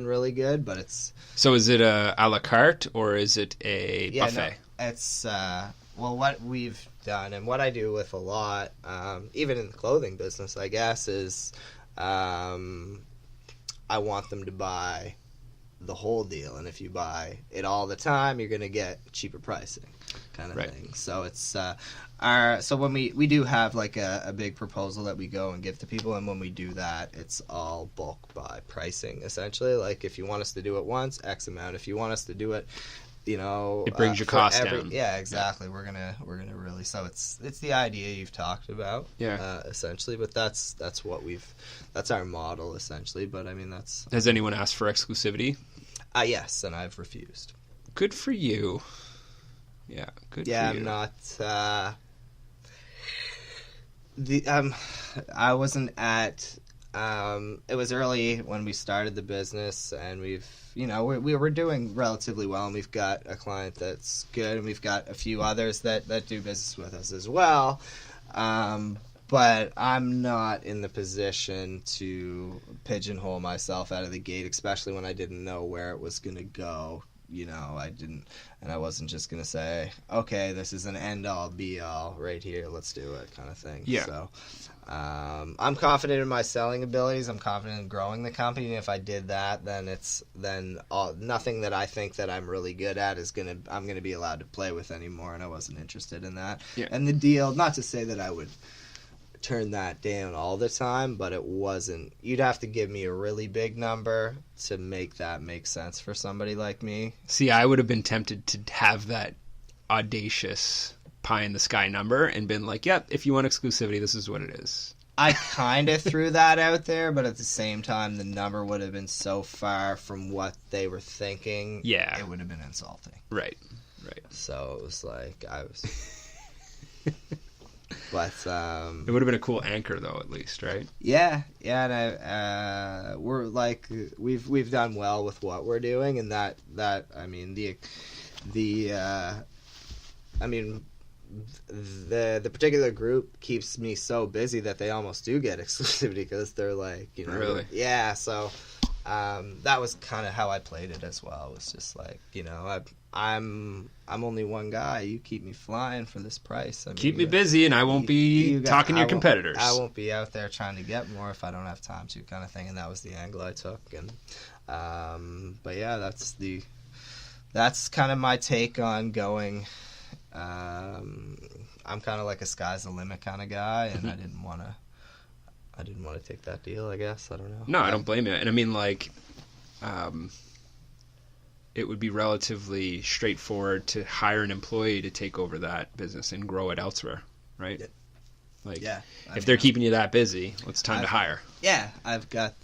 really good, but it's... So is it a la carte or is it a buffet? No, it's, well, what we've done and what I do with a lot, even in the clothing business, I guess, is I want them to buy the whole deal. And if you buy it all the time, you're going to get cheaper pricing kind of thing. So it's... so when we do have like a big proposal that we go and give to people, and when we do that, it's all bulk buy pricing essentially. Like if you want us to do it once, X amount. If you want us to do it, you know, it brings your cost down. Yeah, exactly. Yeah. We're gonna really. So it's the idea you've talked about. Yeah. Essentially, but that's that's our model essentially. But I mean that's. Has anyone asked for exclusivity? Yes, and I've refused. Good for you. Yeah, good for you. Yeah, I'm not. I wasn't at. It was early when we started the business, and we were doing relatively well, and we've got a client that's good, and we've got a few others that do business with us as well. But I'm not in the position to pigeonhole myself out of the gate, especially when I didn't know where it was going to go. You know, I wasn't just going to say, okay, this is an end-all, be-all right here, let's do it kind of thing. Yeah. So I'm confident in my selling abilities. I'm confident in growing the company. And if I did that, then nothing that I think that I'm really good at I'm going to be allowed to play with anymore, and I wasn't interested in that. Yeah. And the deal, not to say that I would turn that down all the time, but it wasn't. You'd have to give me a really big number to make that make sense for somebody like me. See, I would have been tempted to have that audacious pie in the sky number and been like, yep, if you want exclusivity, this is what it is. I kind of threw that out there, but at the same time, the number would have been so far from what they were thinking. Yeah. It would have been insulting. Right. So it was like, but It would have been a cool anchor, though, at least, right? yeah, and we're like, we've done well with what we're doing, and that I mean the particular group keeps me so busy that they almost do get exclusivity because they're like, you know, Really? yeah. So that was kind of how I played it as well. It was just like, you know, I'm only one guy. You keep me flying for this price. I mean, Keep me busy, and I won't be talking to your competitors. I won't be out there trying to get more if I don't have time to, kind of thing. And that was the angle I took. And but yeah, that's kind of my take on going. I'm kind of like a sky's the limit kind of guy, and I didn't want to take that deal. I guess I don't know. No, I don't blame you. And I mean, like, it would be relatively straightforward to hire an employee to take over that business and grow it elsewhere, right? Yeah. Like, Yeah, if they're keeping you that busy, well, it's time to hire. Yeah, I've got.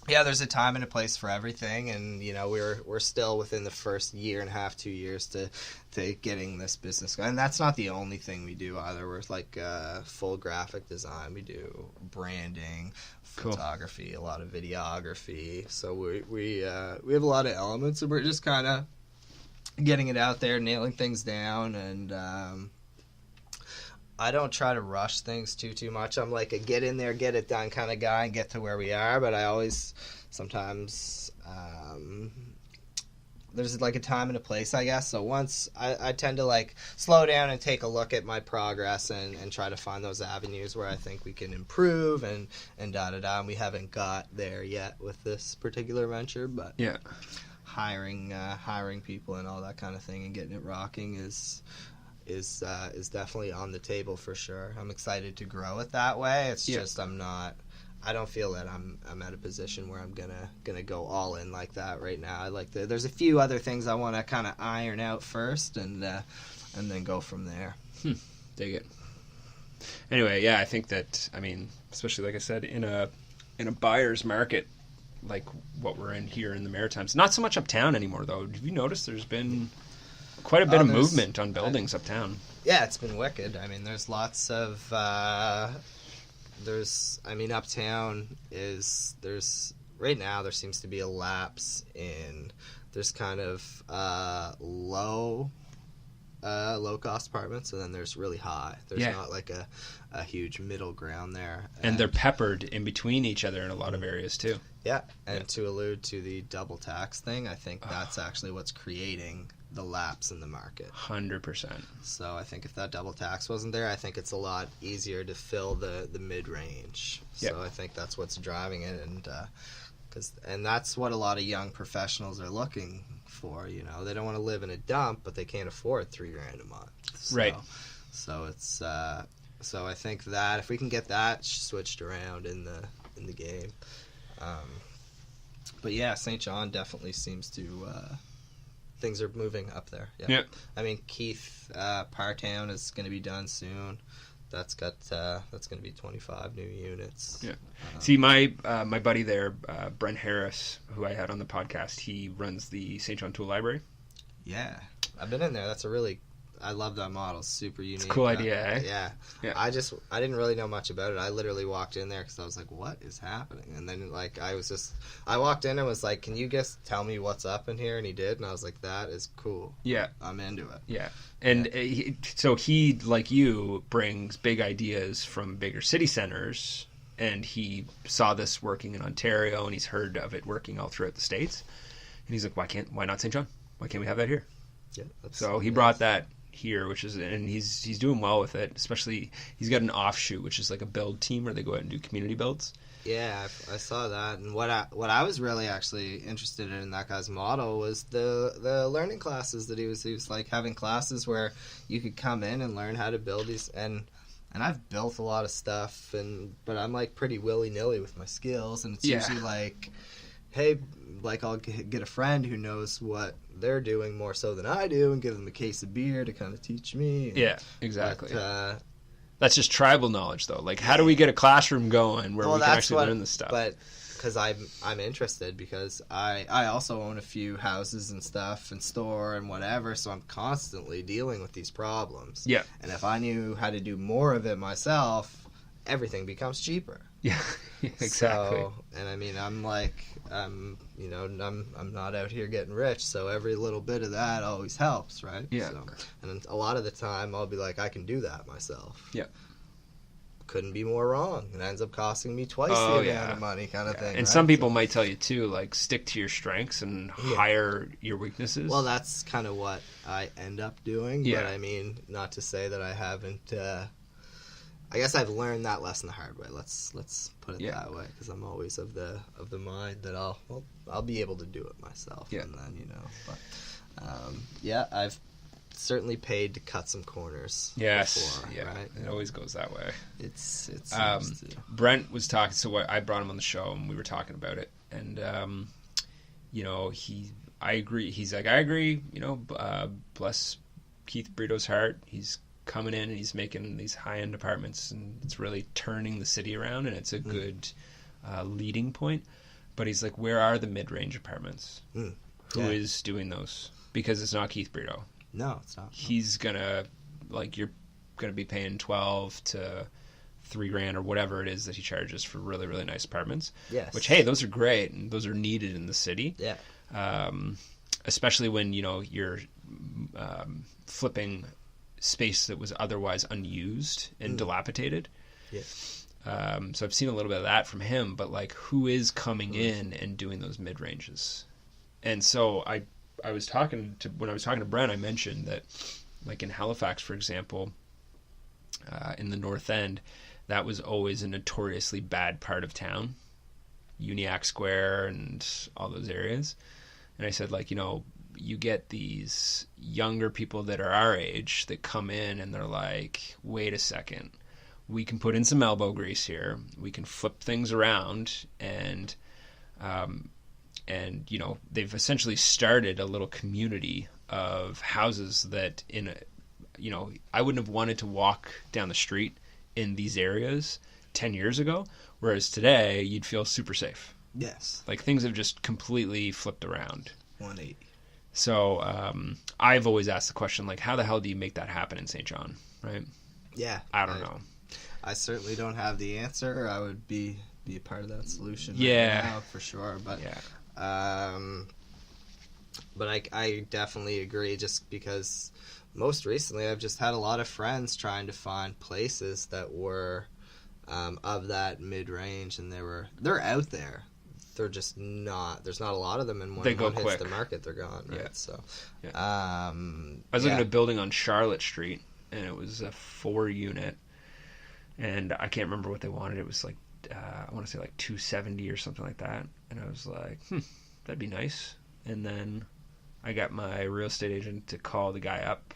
There's a time and a place for everything, and you know we're still within the first year and a half, 2 years to getting this business going. And that's not the only thing we do either. We're like full graphic design. We do branding, Cool. photography, a lot of videography. So we have a lot of elements, and we're just kind of getting it out there, nailing things down, and I don't try to rush things too much. I'm like a get in there, get it done kind of guy and get to where we are. But I always, sometimes, there's like a time and a place, I guess. So once I tend to like slow down and take a look at my progress and try to find those avenues where I think we can improve and da-da-da. And we haven't got there yet with this particular venture, but Yeah. hiring people and all that kind of thing and getting it rocking is definitely on the table for sure. I'm excited to grow it that way. It's just I don't feel that I'm at a position where I'm gonna go all in like that right now. There's a few other things I want to kind of iron out first and then go from there. Dig it. Anyway, yeah, I think that, I mean, especially like I said, in a buyer's market like what we're in here in the Maritimes, not so much uptown anymore though. Have you noticed there's been quite a bit of movement on buildings uptown? Yeah, it's been wicked. I mean, there's lots of uptown there's right now there seems to be a lapse in, there's kind of low cost apartments, and then there's really high. There's not like a huge middle ground there. And they're peppered in between each other in a lot of areas too. Yeah, and to allude to the double tax thing, I think that's actually what's creating the lapse in the market. 100%. So I think if that double tax wasn't there, I think it's a lot easier to fill the mid-range. So I think that's what's driving it, and that's what a lot of young professionals are looking for. You know, they don't want to live in a dump, but they can't afford $3,000 a month. So, right. So it's so I think that if we can get that switched around in the game. But yeah, St. John definitely seems to things are moving up there. Yeah. I mean, Keith Partown is going to be done soon. That's going to be 25 new units. Yeah. See, my buddy there, Brent Harris, who I had on the podcast, he runs the St. John Tool Library. Yeah, I've been in there. I love that model. Super unique. It's a cool idea, eh? Yeah. I didn't really know much about it. I literally walked in there because I was like, what is happening? And then like I walked in and was like, can you just tell me what's up in here? And he did, and I was like, that is cool. Yeah. I'm into it. Yeah. And so he, like you, brings big ideas from bigger city centers, and he saw this working in Ontario, and he's heard of it working all throughout the States. And he's like, why not St. John? Why can't we have that here? Yeah. So he brought that here, and he's doing well with it. Especially, he's got an offshoot, which is like a build team where they go out and do community builds. Yeah, I saw that, and what I was really actually interested in that guy's model was the learning classes that he was like having classes where you could come in and learn how to build these, and I've built a lot of stuff, but I'm like pretty willy-nilly with my skills, and it's usually like, hey, like I'll get a friend who knows what they're doing more so than I do and give them a case of beer to kind of teach me. Yeah, exactly. That's just tribal knowledge, though. Like, how do we get a classroom going where we can actually learn this stuff? But because I'm interested, because I also own a few houses and stuff and store and whatever, so I'm constantly dealing with these problems. Yeah. And if I knew how to do more of it myself, everything becomes cheaper. Yeah, exactly. So, and I mean, I'm like, I'm not out here getting rich, so every little bit of that always helps, right? Yeah. So, and a lot of the time, I'll be like, I can do that myself. Yeah. Couldn't be more wrong. It ends up costing me twice Oh, the yeah. amount of money, kind of thing. And right? some people might tell you, too, like, stick to your strengths and hire your weaknesses. Well, that's kind of what I end up doing. Yeah. But I mean, not to say that I haven't. I guess I've learned that lesson the hard way. Let's put it that way, because I'm always of the mind that I'll be able to do it myself. Yeah. And then but I've certainly paid to cut some corners. Yes, before, yeah, right? it always goes that way. It seems to. Brent was talking, so I brought him on the show and we were talking about it, and I agree. He's like, I agree. Bless Keith Brito's heart. He's coming in and he's making these high-end apartments, and it's really turning the city around, and it's a good leading point. But he's like, where are the mid-range apartments? Who is doing those? Because it's not Keith Brito. No, it's not. He's gonna, like, you're gonna be paying $12,000 to $3,000 or whatever it is that he charges for really, really nice apartments. Yes. Which, hey, those are great, and those are needed in the city. Yeah. Especially when you're flipping space that was otherwise unused and dilapidated. Yeah. So I've seen a little bit of that from him, but like, who is coming in and doing those mid ranges? And so when I was talking to Brent, I mentioned that, like in Halifax, for example, in the North End, that was always a notoriously bad part of town, Uniacke Square and all those areas. And I said, like, you get these younger people that are our age that come in and they're like, wait a second, we can put in some elbow grease here, we can flip things around, and they've essentially started a little community of houses that I wouldn't have wanted to walk down the street in these areas 10 years ago, whereas today you'd feel super safe. Yes. Like, things have just completely flipped around. 180. So I've always asked the question, like, how the hell do you make that happen in St. John, right? Yeah. I don't know. I certainly don't have the answer. I would be a part of that solution right now, for sure. But but I definitely agree, just because most recently I've just had a lot of friends trying to find places that were of that mid-range, and they're out there. They're just not. There's not a lot of them, and when They go one hits quick. the market, they're gone. Right. Yeah. So, Yeah. I I was looking at a building on Charlotte Street, and it was a 4-unit, and I can't remember what they wanted. It was like, I want to say like $270 or something like that. And I was like, that'd be nice. And then I got my real estate agent to call the guy up,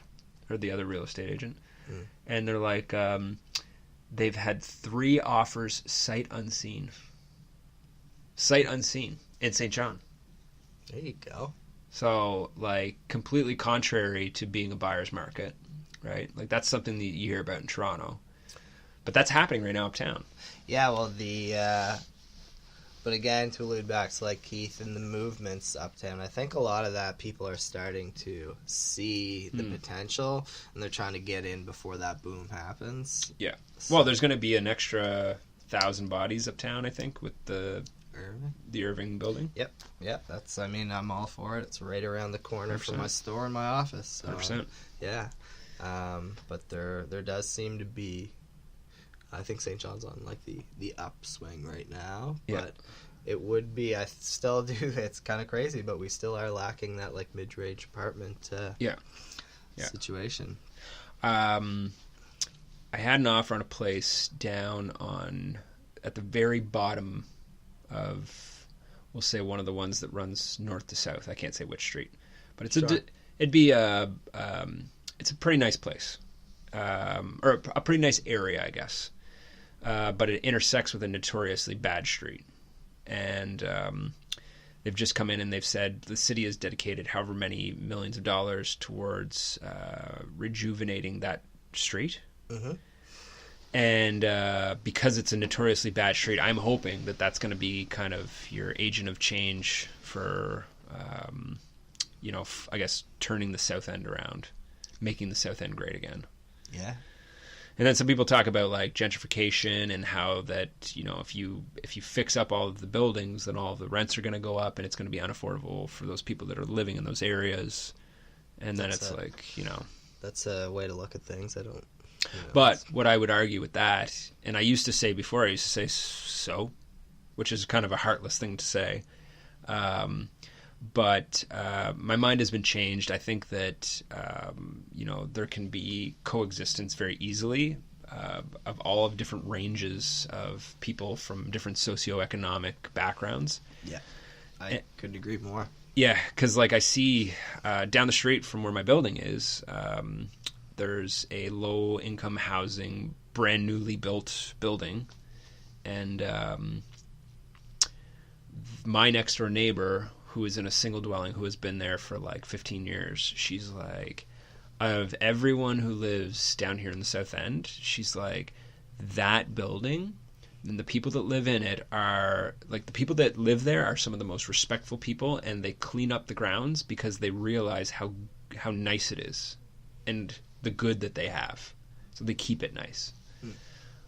or the other real estate agent, and they're like, they've had 3 offers sight unseen in St. John. There you go. So, like, completely contrary to being a buyer's market, right? Like, that's something that you hear about in Toronto. But that's happening right now uptown. Yeah, well, but again, to allude back to, like, Keith and the movements uptown, I think a lot of that people are starting to see the potential, and they're trying to get in before that boom happens. Yeah. Well, there's going to be an extra 1,000 bodies uptown, I think, with the Irving building. Yep. I'm all for it. It's right around the corner 100%. From my store and my office. So, 100%. Yeah. But there does seem to be, I think St. John's on like the upswing right now. Yeah. But it would be, I still do, it's kind of crazy, but we still are lacking that like mid-range apartment situation. I had an offer on a place down at the very bottom of, we'll say, one of the ones that runs north to south. I can't say which street, but it's it's a pretty nice place, or a pretty nice area, I guess. But it intersects with a notoriously bad street, and they've just come in and they've said the city has dedicated however many millions of dollars towards rejuvenating that street. And because it's a notoriously bad street, I'm hoping that that's going to be kind of your agent of change for, I guess, turning the South End around, making the South End great again. Yeah. And then some people talk about like gentrification and how that, if you fix up all of the buildings, then all of the rents are going to go up and it's going to be unaffordable for those people that are living in those areas. And then it's like, That's a way to look at things. I don't. But what I would argue with that, and I used to say before, I used to say so, which is kind of a heartless thing to say. But my mind has been changed. I think that, there can be coexistence very easily of all of different ranges of people from different socioeconomic backgrounds. Yeah, I couldn't agree more. Yeah, because like I see down the street from where my building is, there's a low-income housing, brand newly built building, and my next-door neighbor, who is in a single dwelling, who has been there for like 15 years, she's like, of everyone who lives down here in the South End, she's like, that building and the people that live in it are, like, the people that live there are some of the most respectful people, and they clean up the grounds because they realize how nice it is and the good that they have. So they keep it nice.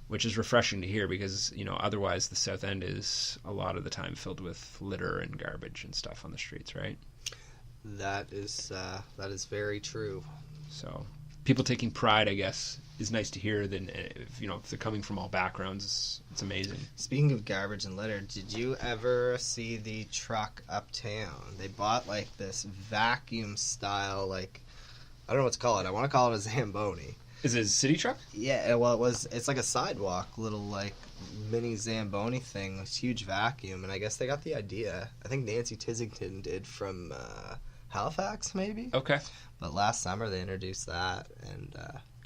Which is refreshing to hear because, otherwise the South End is a lot of the time filled with litter and garbage and stuff on the streets, right? That is very true. So people taking pride, I guess, is nice to hear. Then, if they're coming from all backgrounds, it's amazing. Speaking of garbage and litter, did you ever see the truck uptown? They bought like this vacuum style, like, I don't know what to call it. I want to call it a Zamboni. Is it a city truck? Yeah, well, it's like a sidewalk, little like mini Zamboni thing, this huge vacuum, and I guess they got the idea. I think Nancy Tissington did from Halifax, maybe. Okay. But last summer they introduced that, and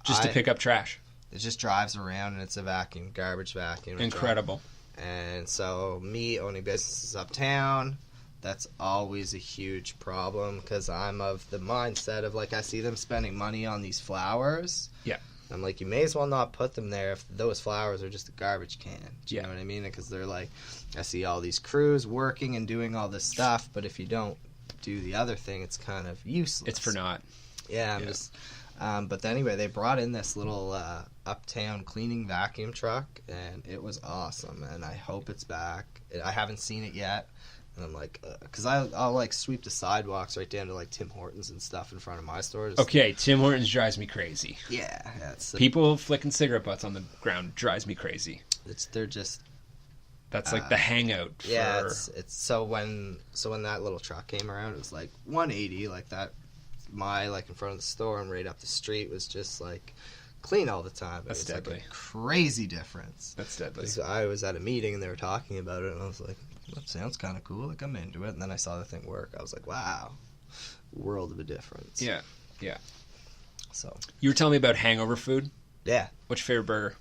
just to pick up trash. It just drives around and it's a vacuum, garbage vacuum. Incredible. And so me owning businesses uptown, that's always a huge problem because I'm of the mindset of like I see them spending money on these flowers. Yeah. I'm like, you may as well not put them there if those flowers are just a garbage can. Do you Yeah. know what I mean? Because they're like, I see all these crews working and doing all this stuff, but if you don't do the other thing, it's kind of useless. It's for naught. Yeah, I'm just. But anyway, they brought in this little uptown cleaning vacuum truck, and it was awesome. And I hope it's back. I haven't seen it yet. And I'm like, because I'll like sweep the sidewalks right down to like Tim Hortons and stuff in front of my stores. Okay, Tim Hortons drives me crazy. Yeah, it's People flicking cigarette butts on the ground drives me crazy. they're just That's like the hangout. For... yeah. It's so when that little truck came around, it was like 180 like that. My like in front of the store and right up the street was just like clean all the time. That's it was deadly. Like a crazy difference. That's deadly. So I was at a meeting and they were talking about it, and I was like, that sounds kind of cool. Like, I'm into it. And then I saw the thing work. I was like, wow, world of a difference. Yeah, yeah. So You were telling me about hangover food. yeah, What's your favorite burger?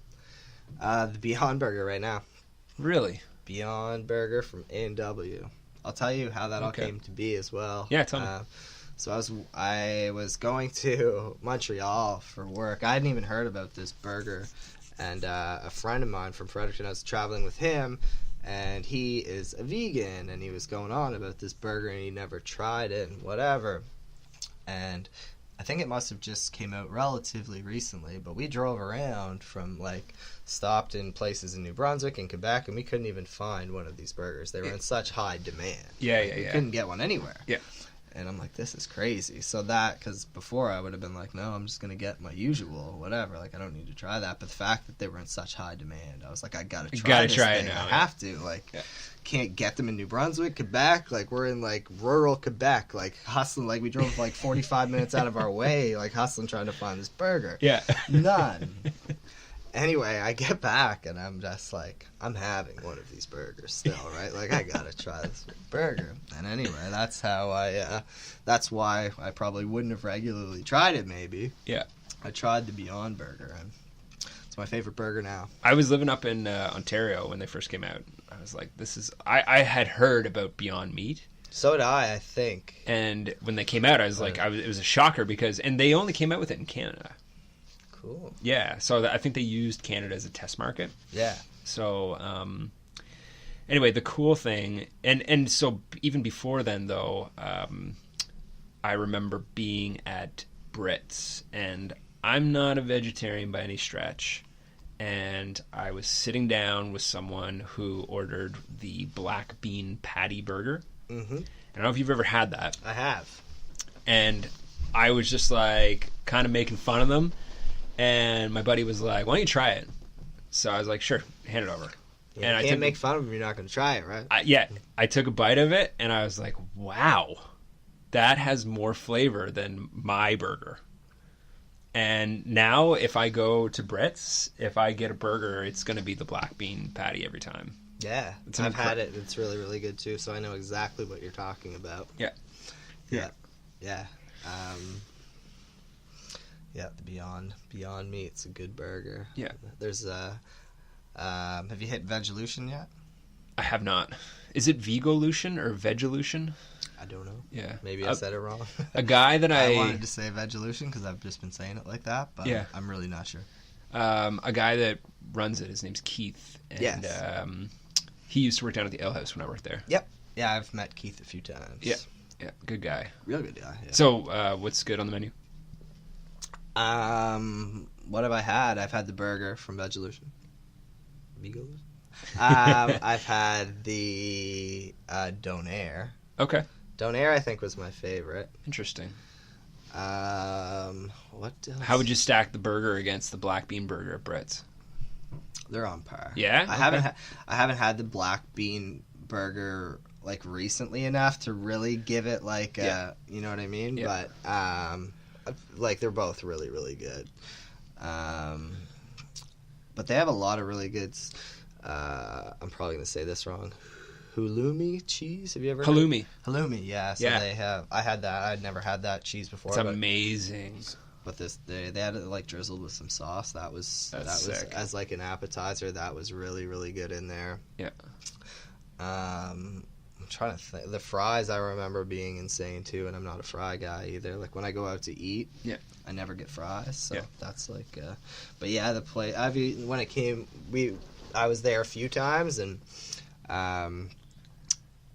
the Beyond Burger right now. Really? Beyond Burger from A&W. I'll tell you how that all Okay. came to be as well. Yeah, tell me. So I was going to Montreal for work. I hadn't even heard about this burger, and a friend of mine from Fredericton, I was traveling with him, and he is a vegan, and he was going on about this burger, and he never tried it, and whatever. And I think it must have just came out relatively recently, but we drove around from, like, stopped in places in New Brunswick and Quebec, and we couldn't even find one of these burgers. They were in such high demand. Yeah, We couldn't get one anywhere. Yeah. And I'm like, this is crazy. So that, because before I would have been like, no, I'm just going to get my usual, whatever. Like, I don't need to try that. But the fact that they were in such high demand, I was like, I got to try this try it thing. now, I yeah. have to. Like, Yeah. can't get them in New Brunswick, Quebec. Like, we're in, like, rural Quebec. Like, hustling. Like, we drove, like, 45 minutes out of our way, like, hustling trying to find this burger. Yeah. None. Anyway, I get back, and I'm just like, I'm having one of these burgers still, right? Like, I gotta try this burger. And anyway, that's how that's why I probably wouldn't have regularly tried it, maybe. Yeah. I tried the Beyond Burger, and it's my favorite burger now. I was living up in Ontario when they first came out. I was like, this is... I had heard about Beyond Meat. So did I think. And when they came out, I was like, it was a shocker because... And they only came out with it in Canada. Cool. Yeah, so I think they used Canada as a test market. Yeah. So anyway, the cool thing, and so even before then though, I remember being at Brits, and I'm not a vegetarian by any stretch, and I was sitting down with someone who ordered the black bean patty burger. Mm-hmm. I don't know if you've ever had that. I have. And I was just like kind of making fun of them, and my buddy was like, why don't you try it? So I was like, sure, hand it over. Yeah, and you I can't took make fun of them. You're not going to try it, right? I took a bite of it, and I was like, wow, that has more flavor than my burger. And now if I go to Brits, if I get a burger, it's going to be the black bean patty every time. Yeah, I've had it. It's really, really good too. So I know exactly what you're talking about. Yeah. Yeah. Yeah. The Beyond Meat's a good burger. Yeah. There's have you hit Vegelution yet? I have not. Is it Vigolution or Vegelution? I don't know. Yeah. Maybe I said it wrong. A guy that I wanted to say Vegelution because I've just been saying it like that, but yeah. I'm really not sure. A guy that runs it, his name's Keith. And, yes. He used to work down at the Ale House when I worked there. Yep. Yeah, I've met Keith a few times. Yeah. Yeah, good guy. Real good guy. Yeah. So, what's good on the menu? What have I had? I've had the burger from Vegelution. I've had the Donair. Okay. Donair, I think, was my favorite. Interesting. What else? How would you stack the burger against the black bean burger at Brett's? They're on par. Yeah? I haven't had the black bean burger like recently enough to really give it like you know what I mean? Yeah. But like they're both really, really good. But they have a lot of really good I'm probably gonna say this wrong. Halloumi cheese. Have you ever Halloumi? Halloumi, yeah. So they have. I had that. I'd never had that cheese before. It's amazing. But they had it like drizzled with some sauce. That was sick. As like an appetizer. That was really, really good in there. Yeah. I'm trying to think. The fries I remember being insane too, and I'm not a fry guy either. Like when I go out to eat, I never get fries. So that's like. But yeah, the plate. When it came, I was there a few times, and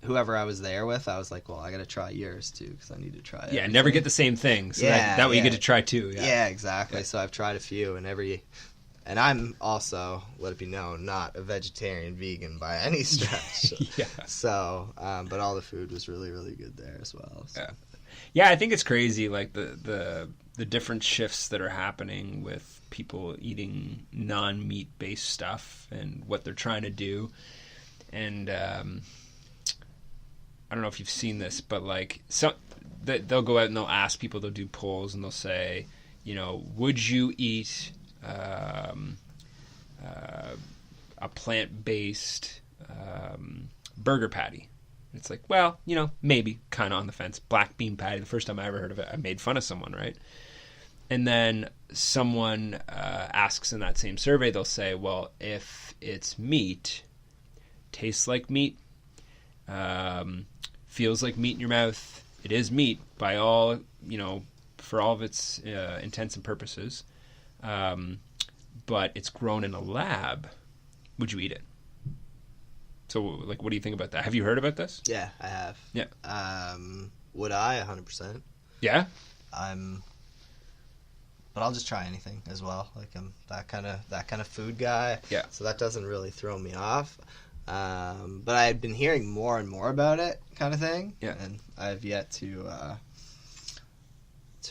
whoever I was there with, I was like, well, I got to try yours too because I need to try it. Yeah, never get the same thing. So that way you get to try two. Yeah, exactly. Yeah. So I've tried a few, and I'm also, let it be known, not a vegetarian vegan by any stretch. So, but all the food was really, really good there as well. So. Yeah, I think it's crazy, like the different shifts that are happening with people eating non-meat based stuff and what they're trying to do. And I don't know if you've seen this, but like they'll go out and they'll ask people, they'll do polls and they'll say, you know, would you eat a plant-based burger patty? And it's like, well, you know, maybe, kind of on the fence. Black bean patty, the first time I ever heard of it, I made fun of someone, right? And then someone asks in that same survey, they'll say, well, if it's meat, tastes like meat, feels like meat in your mouth, it is meat by all, you know, for all of its intents and purposes, but it's grown in a lab, would you eat it? So, like, what do you think about that? Have you heard about this? Yeah, I have. Yeah. Would I? 100%. Yeah? But I'll just try anything as well. Like, I'm that kind of food guy. Yeah. So that doesn't really throw me off. But I had been hearing more and more about it, kind of thing. Yeah. And I've yet to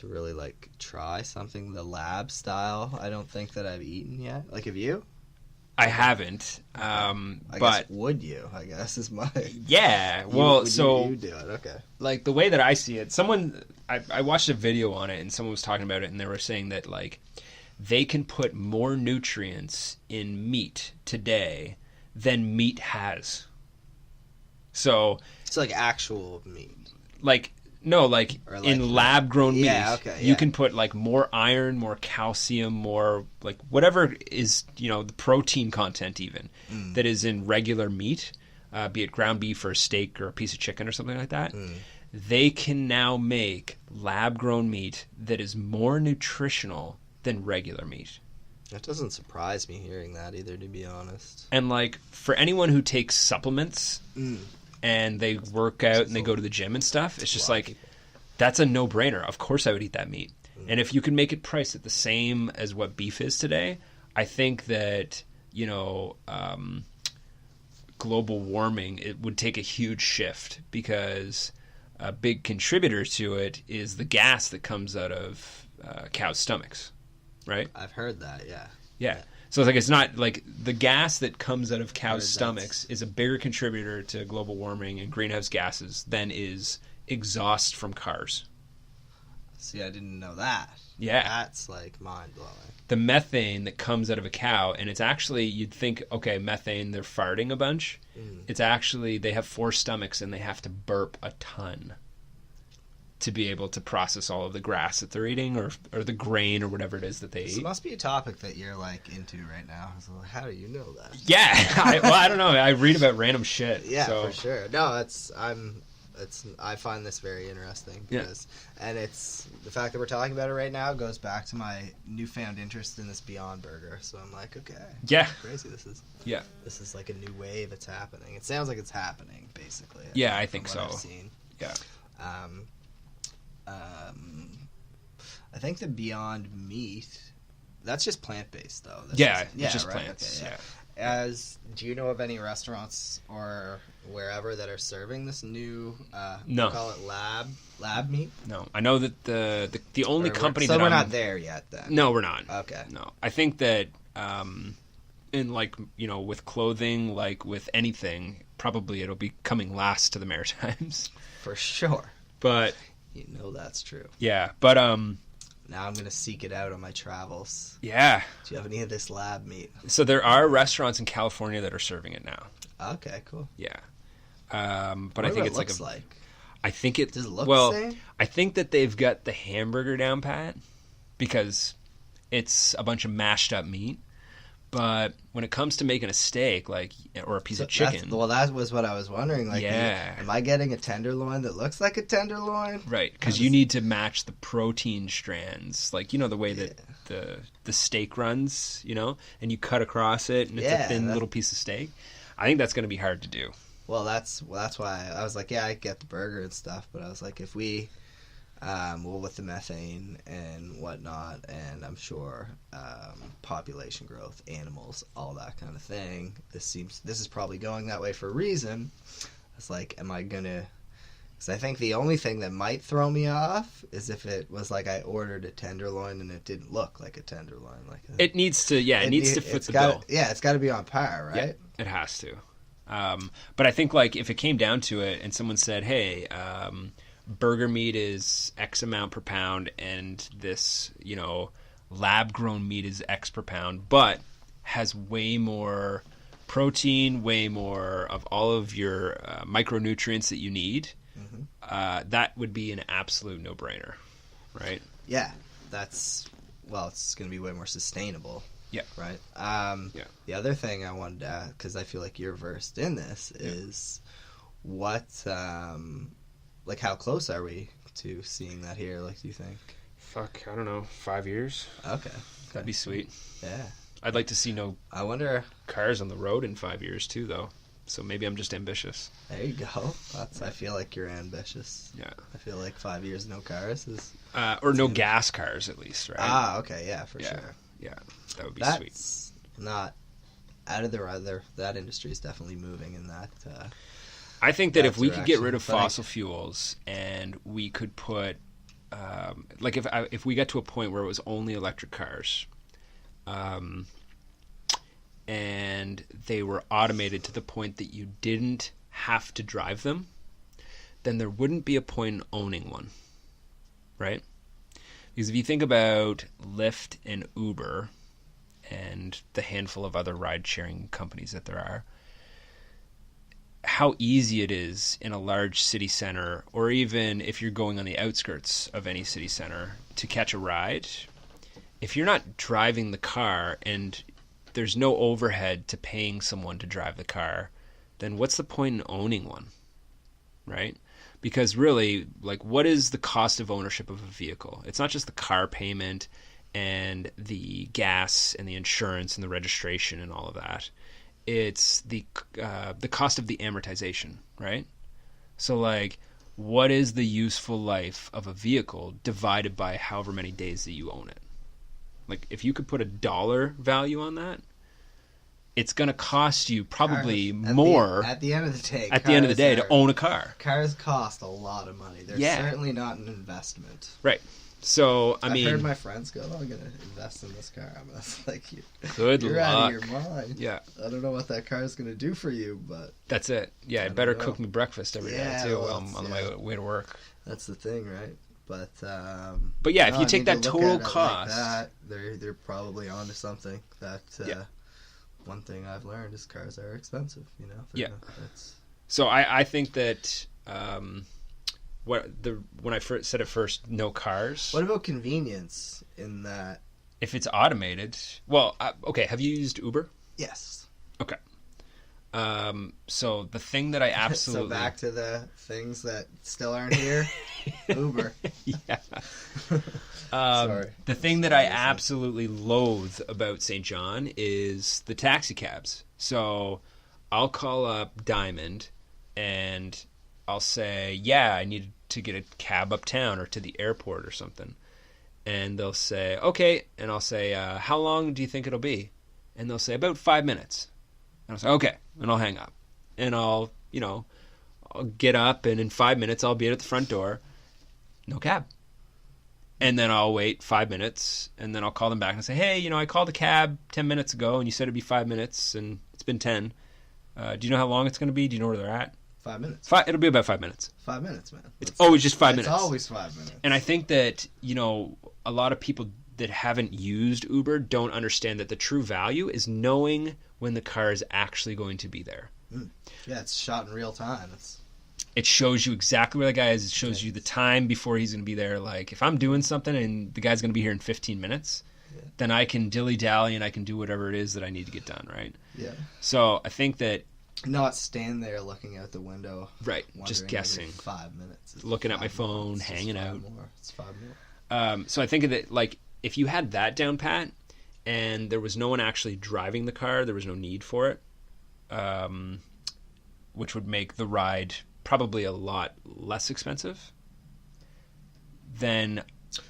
really like try something the lab style. I don't think that I've eaten yet. Like, have you? I haven't. I guess, would you? I guess is my. Yeah. Well, you do it. Okay. Like the way that I see it, I watched a video on it and someone was talking about it and they were saying that like they can put more nutrients in meat today than meat has. So it's like actual meat. Like no, like in lab grown meat, you can put like more iron, more calcium, more like whatever is, you know, the protein content even that is in regular meat, be it ground beef or a steak or a piece of chicken or something like that. They can now make lab grown meat that is more nutritional than regular meat. That doesn't surprise me hearing that either, to be honest. And like for anyone who takes supplements and they work out and they go to the gym and stuff, it's just like that's a no-brainer. Of course I would eat that meat. And if you can make it priced at the same as what beef is today, I think that, you know, global warming, it would take a huge shift, because a big contributor to it is the gas that comes out of cows' stomachs, right? I've heard that, yeah. Yeah. So it's like, it's not like the gas that comes out of cows' stomachs is a bigger contributor to global warming and greenhouse gases than is exhaust from cars. See, I didn't know that. Yeah. That's like mind-blowing. The methane that comes out of a cow, and it's actually, you'd think, okay, methane, they're farting a bunch. It's actually, they have 4 stomachs and they have to burp a ton to be able to process all of the grass that they're eating, or the grain or whatever it is that they This eat. must be a topic that you're like into right now. So how do you know that? Yeah. I don't know. I read about random shit. Yeah, so. for sure. No, I find this very interesting because, and it's the fact that we're talking about it right now goes back to my newfound interest in this Beyond Burger. So I'm like, okay, Yeah. crazy. This is like a new wave that's happening. It sounds like it's happening, basically. Yeah, I think from what so. I've seen. Yeah. I think the Beyond Meat, that's just plant based though. That's Yeah, it's just right, plants. okay, yeah. Do you know of any restaurants or wherever that are serving this new No. we call it lab meat? No, I know that the only company so that we're I'm not there yet then. No, we're not. Okay. No, I think that in like, you know, with clothing, like with anything, probably it'll be coming last to the Maritimes. For sure. But You know that's true. yeah, but Now I'm going to seek it out on my travels. yeah. Do you have any of this lab meat? So there are restaurants in California that are serving it now. Okay, cool. Yeah. But I What think it it's looks like like. I think it Does it look well, the same? I think that they've got the hamburger down pat because it's a bunch of mashed up meat. But when it comes to making a steak, like, or a piece of chicken, That was what I was wondering. Like, Yeah. am I getting a tenderloin that looks like a tenderloin? right? Because you need to match the protein strands, like, you know, the way that the steak runs, you know, and you cut across it, and it's a thin little piece of steak. I think that's going to be hard to do. Well, that's why I was like, yeah, I get the burger and stuff, but I was like, if we, with the methane and whatnot, and I'm sure population growth, animals, all that kind of thing, this is probably going that way for a reason. It's like, am I gonna? Because I think the only thing that might throw me off is if it was like I ordered a tenderloin and it didn't look like a tenderloin. Like It needs to, it needs to fit the bill. Yeah, it's got to be on par, right? Yeah, it has to. But I think, like, if it came down to it and someone said, hey, burger meat is X amount per pound and this, you know, lab-grown meat is X per pound, but has way more protein, way more of all of your micronutrients that you need, that would be an absolute no-brainer, right? Yeah, it's going to be way more sustainable. Yeah. Right. Yeah. The other thing I wanted to ask, because I feel like you're versed in this, is what, like, how close are we to seeing that here? Like, do you think? Fuck, I don't know, 5 years? Okay. That'd be sweet. Yeah. I'd like to see no I wonder. cars on the road in 5 years too, though. So maybe I'm just ambitious. There you go. I feel like you're ambitious. Yeah. I feel like 5 years no cars is. Or no gas cars, at least, right? Ah, okay, yeah, for yeah. sure. Yeah, that would be sweet. That's not out of the other. That industry is definitely moving in that. I think that that if we could get direction, rid of but I- fossil fuels and we could put, like, if we got to a point where it was only electric cars, and they were automated to the point that you didn't have to drive them, then there wouldn't be a point in owning one, right? Because if you think about Lyft and Uber and the handful of other ride-sharing companies that there are, how easy it is in a large city center, or even if you're going on the outskirts of any city center, to catch a ride. If you're not driving the car and there's no overhead to paying someone to drive the car, then what's the point in owning one, right? Because really, like, what is the cost of ownership of a vehicle? It's not just the car payment and the gas and the insurance and the registration and all of that. It's the cost of the amortization, right? So like, what is the useful life of a vehicle divided by however many days that you own it? Like, if you could put a dollar value on that, it's going to cost you probably more at the end of the day. To own a car. Cars cost a lot of money. They're certainly not an investment. Right. So I've heard my friends go, "Oh, I'm going to invest in this car." I'm like, "Good you're luck. out of your mind." Yeah. I don't know what that car is going to do for you, but that's it. Yeah, it better cook me breakfast every day too while I'm on my way to work. That's the thing, right? But yeah, if you take that total cost, like that, they're probably onto something. That one thing I've learned is cars are expensive. You know. So I think that when I first said it first, no cars. What about convenience in that? If it's automated, well, okay. Have you used Uber? Yes. Okay. So the thing that I absolutely... So back to the things that still aren't here. Uber. Yeah. Sorry. The thing that I absolutely loathe about St. John is the taxi cabs. So I'll call up Diamond and I'll say, yeah, I need to get a cab uptown or to the airport or something. And they'll say, okay. And I'll say, how long do you think it'll be? And they'll say, about 5 minutes. And I'll say, okay. And I'll hang up. And I'll get up, and in 5 minutes I'll be at the front door. No cab. And then I'll wait 5 minutes, and then I'll call them back and say, hey, I called a cab 10 minutes ago, and you said it'd be 5 minutes, and it's been 10. Do you know how long it's going to be? Do you know where they're at? 5 minutes. It'll be about 5 minutes. 5 minutes, man. It's always just 5 minutes. It's always 5 minutes. And I think that, a lot of people that haven't used Uber don't understand that the true value is knowing when the car is actually going to be there. Yeah, it's shot in real time. It shows you exactly where the guy is. It shows you the time before he's going to be there. Like, if I'm doing something and the guy's going to be here in 15 minutes, then I can dilly-dally and I can do whatever it is that I need to get done, right? Yeah. So I think that... Not stand there looking out the window. Right, just guessing. 5 minutes. Looking at my phone, hanging out. It's 5 more. So I think that, like, if you had that down pat and there was no one actually driving the car, there was no need for it, which would make the ride probably a lot less expensive, then...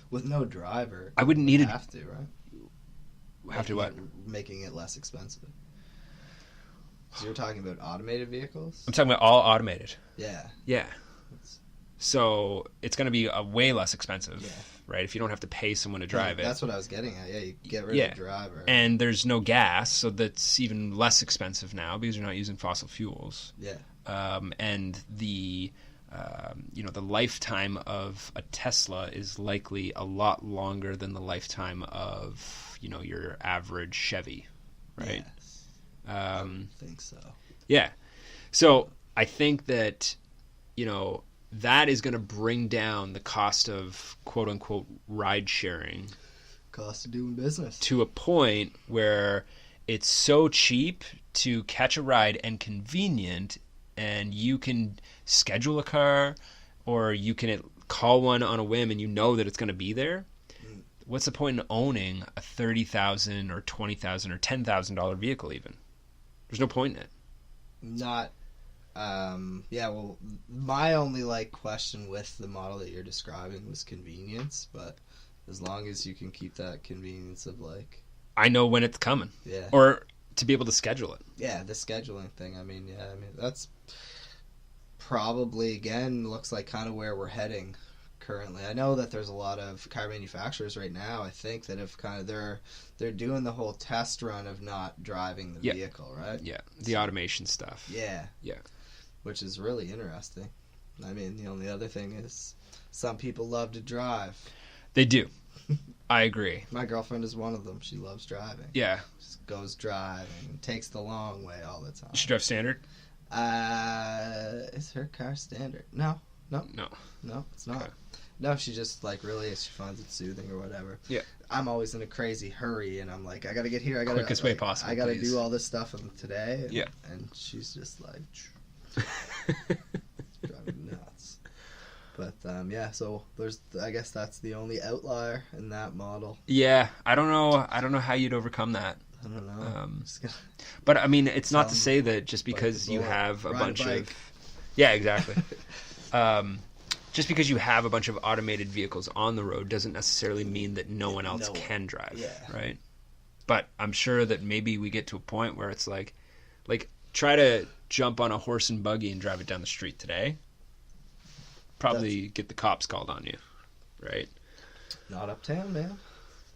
With no driver, I wouldn't need it. Have to, right? Have to what? Making it less expensive. So you're talking about automated vehicles? I'm talking about all automated. Yeah. Yeah. So it's going to be way less expensive, right? If you don't have to pay someone to drive it. That's what I was getting at. Yeah, you get rid of the driver. And there's no gas, so that's even less expensive now because you're not using fossil fuels. Yeah. And the the lifetime of a Tesla is likely a lot longer than the lifetime of your average Chevy, right? Yes. I think so. Yeah. So I think that that is going to bring down the cost of quote unquote ride sharing. Cost of doing business. To a point where it's so cheap to catch a ride and convenient, and you can schedule a car or you can call one on a whim and you know that it's going to be there. What's the point in owning a $30,000 or $20,000 or $10,000 vehicle even? There's no point in it. Not... well, my only question with the model that you're describing was convenience, but as long as you can keep that convenience of I know when it's coming. Yeah. Or to be able to schedule it. Yeah, the scheduling thing. I mean, that's probably, again, looks like kind of where we're heading currently. I know that there's a lot of car manufacturers right now, I think, that have they're doing the whole test run of not driving the vehicle, right? Yeah, the automation stuff. Yeah. Yeah. Which is really interesting. I mean, the only other thing is some people love to drive. They do. I agree. My girlfriend is one of them. She loves driving. Yeah. Just goes driving. Takes the long way all the time. She drives standard? Is her car standard? No, it's not. Okay. No, she just she finds it soothing or whatever. Yeah. I'm always in a crazy hurry, and I'm like, I gotta get here. Quickest way possible. I gotta do all this stuff today. And, and she's just like, driving nuts. But yeah, so I guess that's the only outlier in that model. Yeah, I don't know how you'd overcome that. I don't know. Just gonna But I mean, it's not to Tell 'em say that just bite because the you bullet, have a ride bunch bike. of yeah, exactly. Just because you have a bunch of automated vehicles on the road doesn't necessarily mean that no one else No one. can drive, Yeah. right? But I'm sure that maybe we get to a point where it's like try to jump on a horse and buggy and drive it down the street today. Probably get the cops called on you, right? Not uptown, man.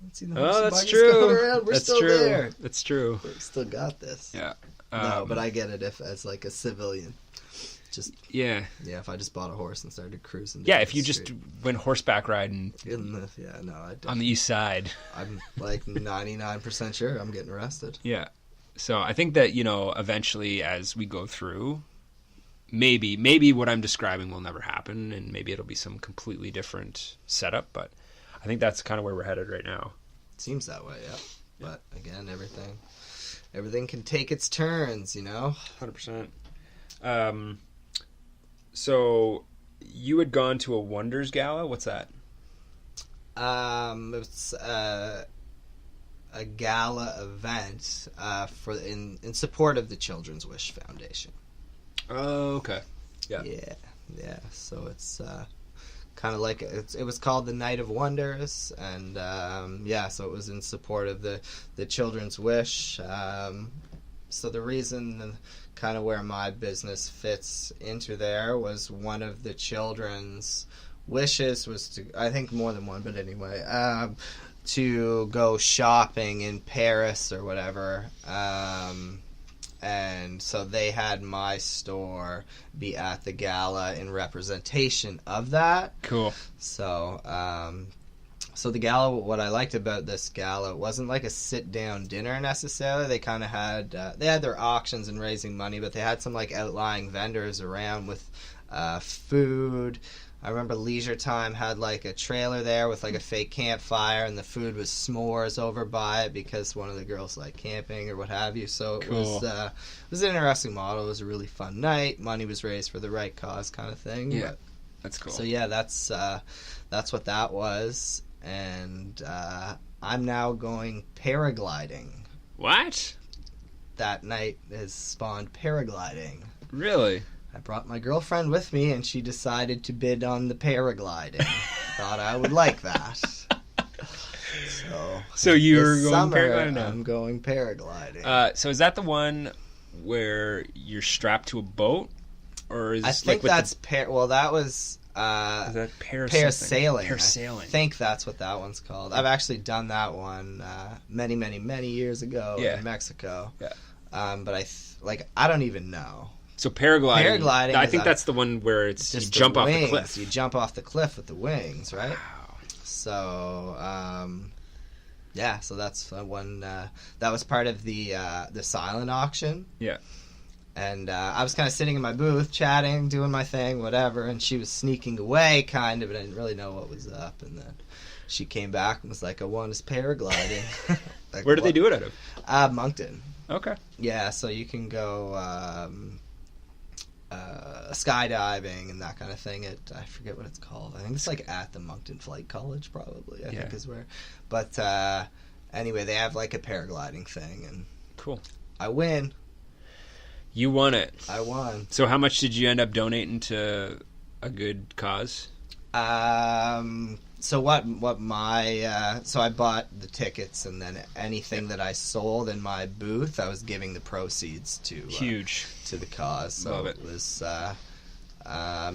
Let's see the Oh, that's buggies going true. around. We're That's still true. there. That's true. We still got this. Yeah. No, but I get it if as like a civilian. Just yeah. yeah, if I just bought a horse and started cruising. Yeah, down if the you just street. went horseback riding on the east side. I'm like 99% sure I'm getting arrested. Yeah. So I think that, eventually as we go through, maybe what I'm describing will never happen and maybe it'll be some completely different setup, but I think that's kind of where we're headed right now. Seems that way, yeah. But again, everything can take its turns, 100%. So you had gone to a Wonders Gala. What's that? It's a gala event in support of the Children's Wish Foundation. Oh, okay. Yeah. Yeah. So it's kind of like it was called the Night of Wonders, and so it was in support of the Children's Wish. So the reason, kind of where my business fits into there, was one of the children's wishes was to, I think more than one, but anyway, to go shopping in Paris or whatever. And so they had my store be at the gala in representation of that. Cool. So, so the gala, what I liked about this gala, it wasn't like a sit-down dinner necessarily. They kind of had, they had their auctions and raising money, but they had some like outlying vendors around with food. I remember Leisure Time had like a trailer there with like a fake campfire, and the food was s'mores over by it because one of the girls liked camping or what have you. So it Cool. was an interesting model. It was a really fun night. Money was raised for the right cause, kind of thing. Yeah. But, That's cool. so yeah, that's what that was, and I'm now going paragliding. What? That night has spawned paragliding. Really? I brought my girlfriend with me, and she decided to bid on the paragliding. Thought I would like that. So you're this going summer, paragliding now? I'm going paragliding. So is that the one where you're strapped to a boat, or is I think with that's well, that was is that parasailing. Parasailing. I think that's what that one's called. I've actually done that one many, many, many years ago in Mexico. Yeah. But I don't even know. So paragliding. Paragliding I is think a- that's the one where it's you Just jump off the wings. cliff. You jump off the cliff with the wings, right? Wow. So, so that's one. That was part of the silent auction. Yeah. And I was kind of sitting in my booth, chatting, doing my thing, whatever, and she was sneaking away, kind of, but I didn't really know what was up. And then she came back and was like, "I want us paragliding." Like, Where did they what? do it out of? Moncton. Okay. Yeah, so you can go skydiving and that kind of thing at, I forget what it's called. I think it's like at the Moncton Flight College, probably, I think is where. But anyway, they have like a paragliding thing, and Cool. I win. You won it. I won. So how much did you end up donating to a good cause? So what my so I bought the tickets, and then anything that I sold in my booth, I was giving the proceeds to Huge. to the cause. So Love it. It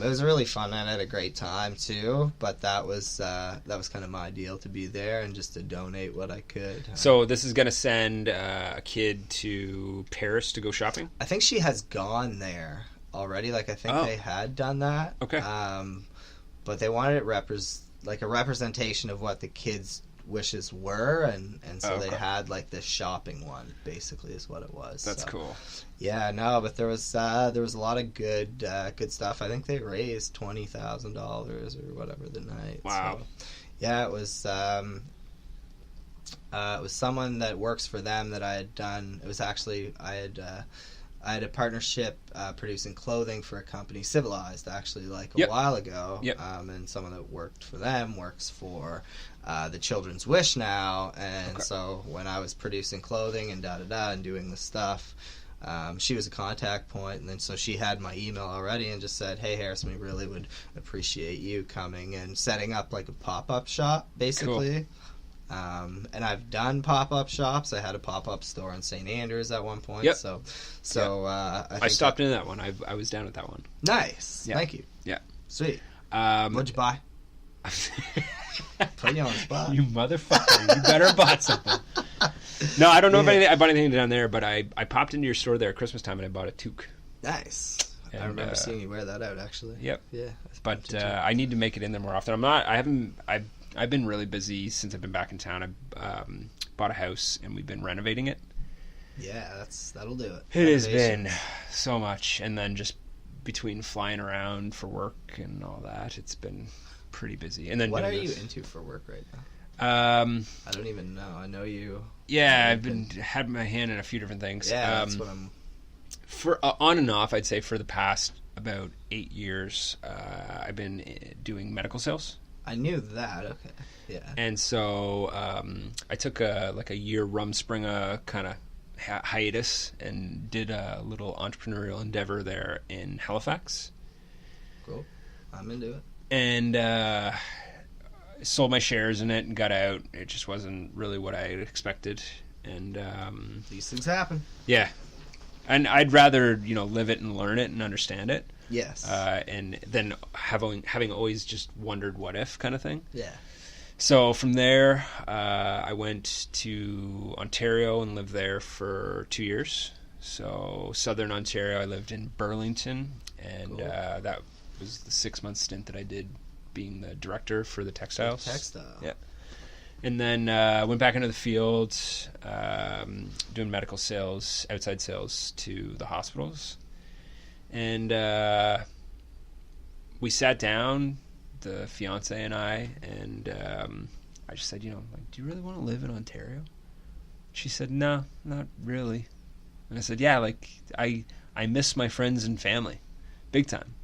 was really fun. I had a great time too. But that was kind of my deal, to be there and just to donate what I could. So this is going to send a kid to Paris to go shopping? I think she has gone there already. Like I think they had done that. Okay. But they wanted it like a representation of what the kids' wishes were, and so they had like this shopping one, basically, is what it was. That's cool. Yeah, no, but there was a lot of good stuff. I think they raised $20,000 or whatever the night. Wow. So, yeah, it was someone that works for them that I had done. It was actually I had I had a partnership producing clothing for a company, Civilized, actually, like a Yep. while ago. Yep. And someone that worked for them works for the Children's Wish now. And Okay. so when I was producing clothing and and doing the stuff, she was a contact point. And then so she had my email already and just said, hey, Harrison, we really would appreciate you coming and setting up like a pop-up shop, basically. And I've done pop-up shops. I had a pop-up store in St. Andrews at one point. Yep. I I think stopped into that one. I was down with that one. Nice. Yeah. Thank you. Yeah. Sweet. Um, What'd you buy? Put you on the spot. You motherfucker! You better have bought something. No, I don't know if Yeah. I bought anything down there, but I popped into your store there at Christmas time and I bought a toque. Nice. I And, remember seeing you wear that out, actually. Yep. Yeah. But I need to make it in there more often. I've been really busy since I've been back in town. I bought a house and we've been renovating it. Yeah, that'll do it. It has been Renovations. so much, and then just between flying around for work and all that, it's been pretty busy. And then What are doing you this. into for work right now? I don't even know. I know you. Yeah, I've had my hand in a few different things. Yeah, that's what I'm. For on and off, I'd say for the past about 8 years, I've been doing medical sales. I knew that. Okay. Yeah. And so I took a year Rumspringa kind of hiatus and did a little entrepreneurial endeavor there in Halifax. Cool. I'm into it. And sold my shares in it and got out. It just wasn't really what I had expected. And These things happen. yeah. And I'd rather, live it and learn it and understand it. Yes. And then having always just wondered what if kind of thing. Yeah. So from there, I went to Ontario and lived there for 2 years. So Southern Ontario, I lived in Burlington, and Cool. that was the 6-month stint that I did being the director for the textiles. Textile. Yeah. And then went back into the field, doing medical sales, outside sales to the hospitals. And we sat down, the fiance and I, and I just said, do you really want to live in Ontario? She said, no, not really. And I said, yeah, I miss my friends and family, big time.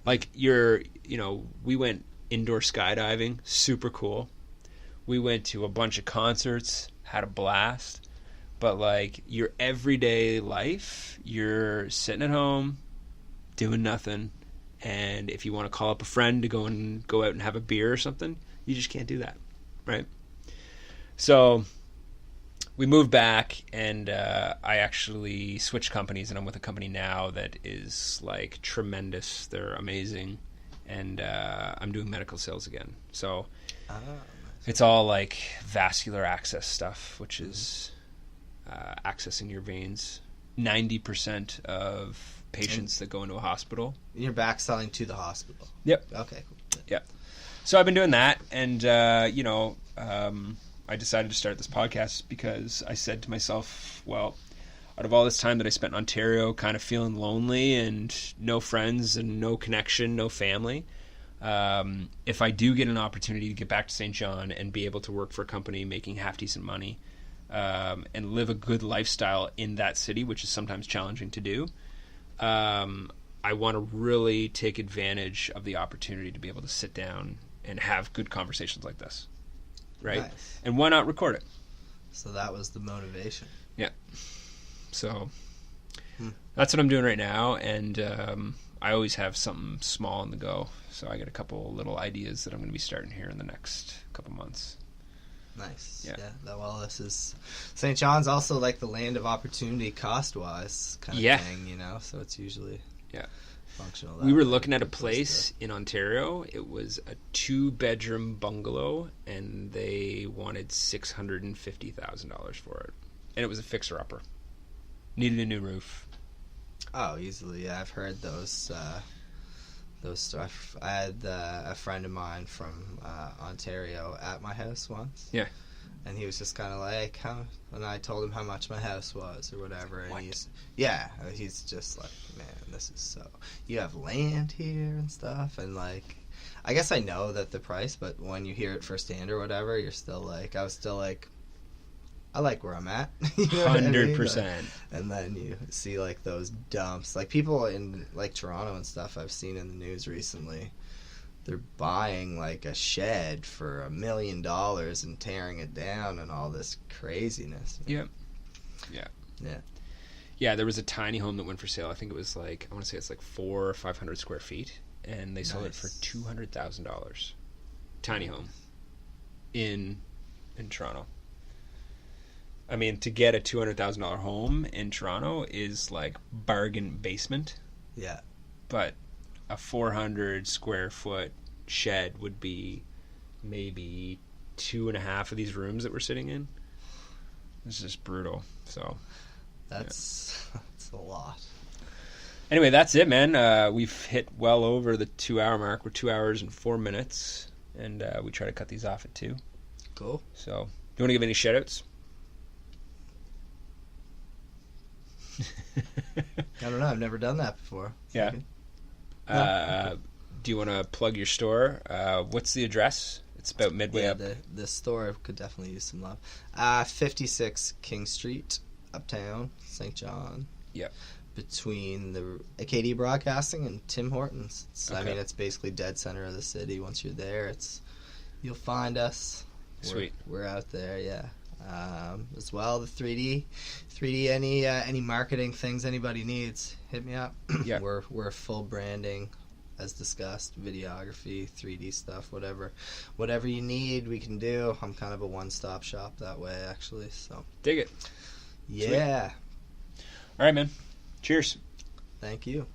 We went indoor skydiving, super cool. We went to a bunch of concerts, had a blast. But your everyday life, you're sitting at home, doing nothing, and if you want to call up a friend to go out and have a beer or something, you just can't do that, right? So we moved back, and I actually switched companies, and I'm with a company now that is tremendous. They're amazing, and I'm doing medical sales again. So it's all vascular access stuff, which is accessing your veins. 90% of patients that go into a hospital. You're back selling to the hospital. Yep. Okay, cool. Yep. So I've been doing that, and I decided to start this podcast because I said to myself, well, out of all this time that I spent in Ontario kind of feeling lonely and no friends and no connection, no family, if I do get an opportunity to get back to St. John and be able to work for a company making half-decent money and live a good lifestyle in that city, which is sometimes challenging to do, I want to really take advantage of the opportunity to be able to sit down and have good conversations like this, right? Nice. And why not record it? So that was the motivation. Yeah. So that's what I'm doing right now, and I always have something small on the go. So I got a couple little ideas that I'm going to be starting here in the next couple months. Nice. Yeah. Well, this is St. John's also the land of opportunity cost-wise kind of Yeah. thing, So it's usually functional. We were looking at a place in Ontario. It was a 2-bedroom bungalow, and they wanted $650,000 for it, and it was a fixer-upper. Needed a new roof. Oh, easily. Yeah, I've heard those. Those stuff. I had a friend of mine from Ontario at my house once. Yeah. And he was just kind of like, how? And I told him how much my house was or whatever. And What? he's just like, man, this is so. You have land here and stuff, and I guess I know that the price, but when you hear it firsthand or whatever, you're still I was still I like where I'm at. You know what I mean? 100%. And then you see like those dumps, like people in like Toronto and stuff. I've seen in the news recently. They're buying like a shed for $1 million and tearing it down and all this craziness. Yep. Yeah. Yeah. Yeah, there was a tiny home that went for sale. I think it was like, I want to say it's like 400 or 500 square feet, and they sold it for $200,000. Tiny home in Toronto. I mean, to get a $200,000 home in Toronto is like bargain basement, Yeah. but a 400 square foot shed would be maybe 2.5 of these rooms that we're sitting in. It's just brutal. So That's a lot. anyway, that's it, man. We've hit well over the 2-hour mark. We're 2 hours and 4 minutes, and we try to cut these off at 2. Cool. So, do you want to give any shout outs? I don't know. I've never done that before. Yeah. Do you want to plug your store? What's the address? It's about midway up. The store could definitely use some love. 56 King Street, Uptown, St. John. Yep. Between the Acadia Broadcasting and Tim Hortons. I Okay. mean, it's basically dead center of the city. Once you're there, you'll find us. Sweet. We're out there, yeah. As well, the 3D, any marketing things anybody needs, hit me up. Yeah. We're full branding, as discussed, videography, 3D stuff, whatever you need, we can do. I'm kind of a one-stop shop that way, actually. So Dig it. yeah, All right, man. Cheers. thank you.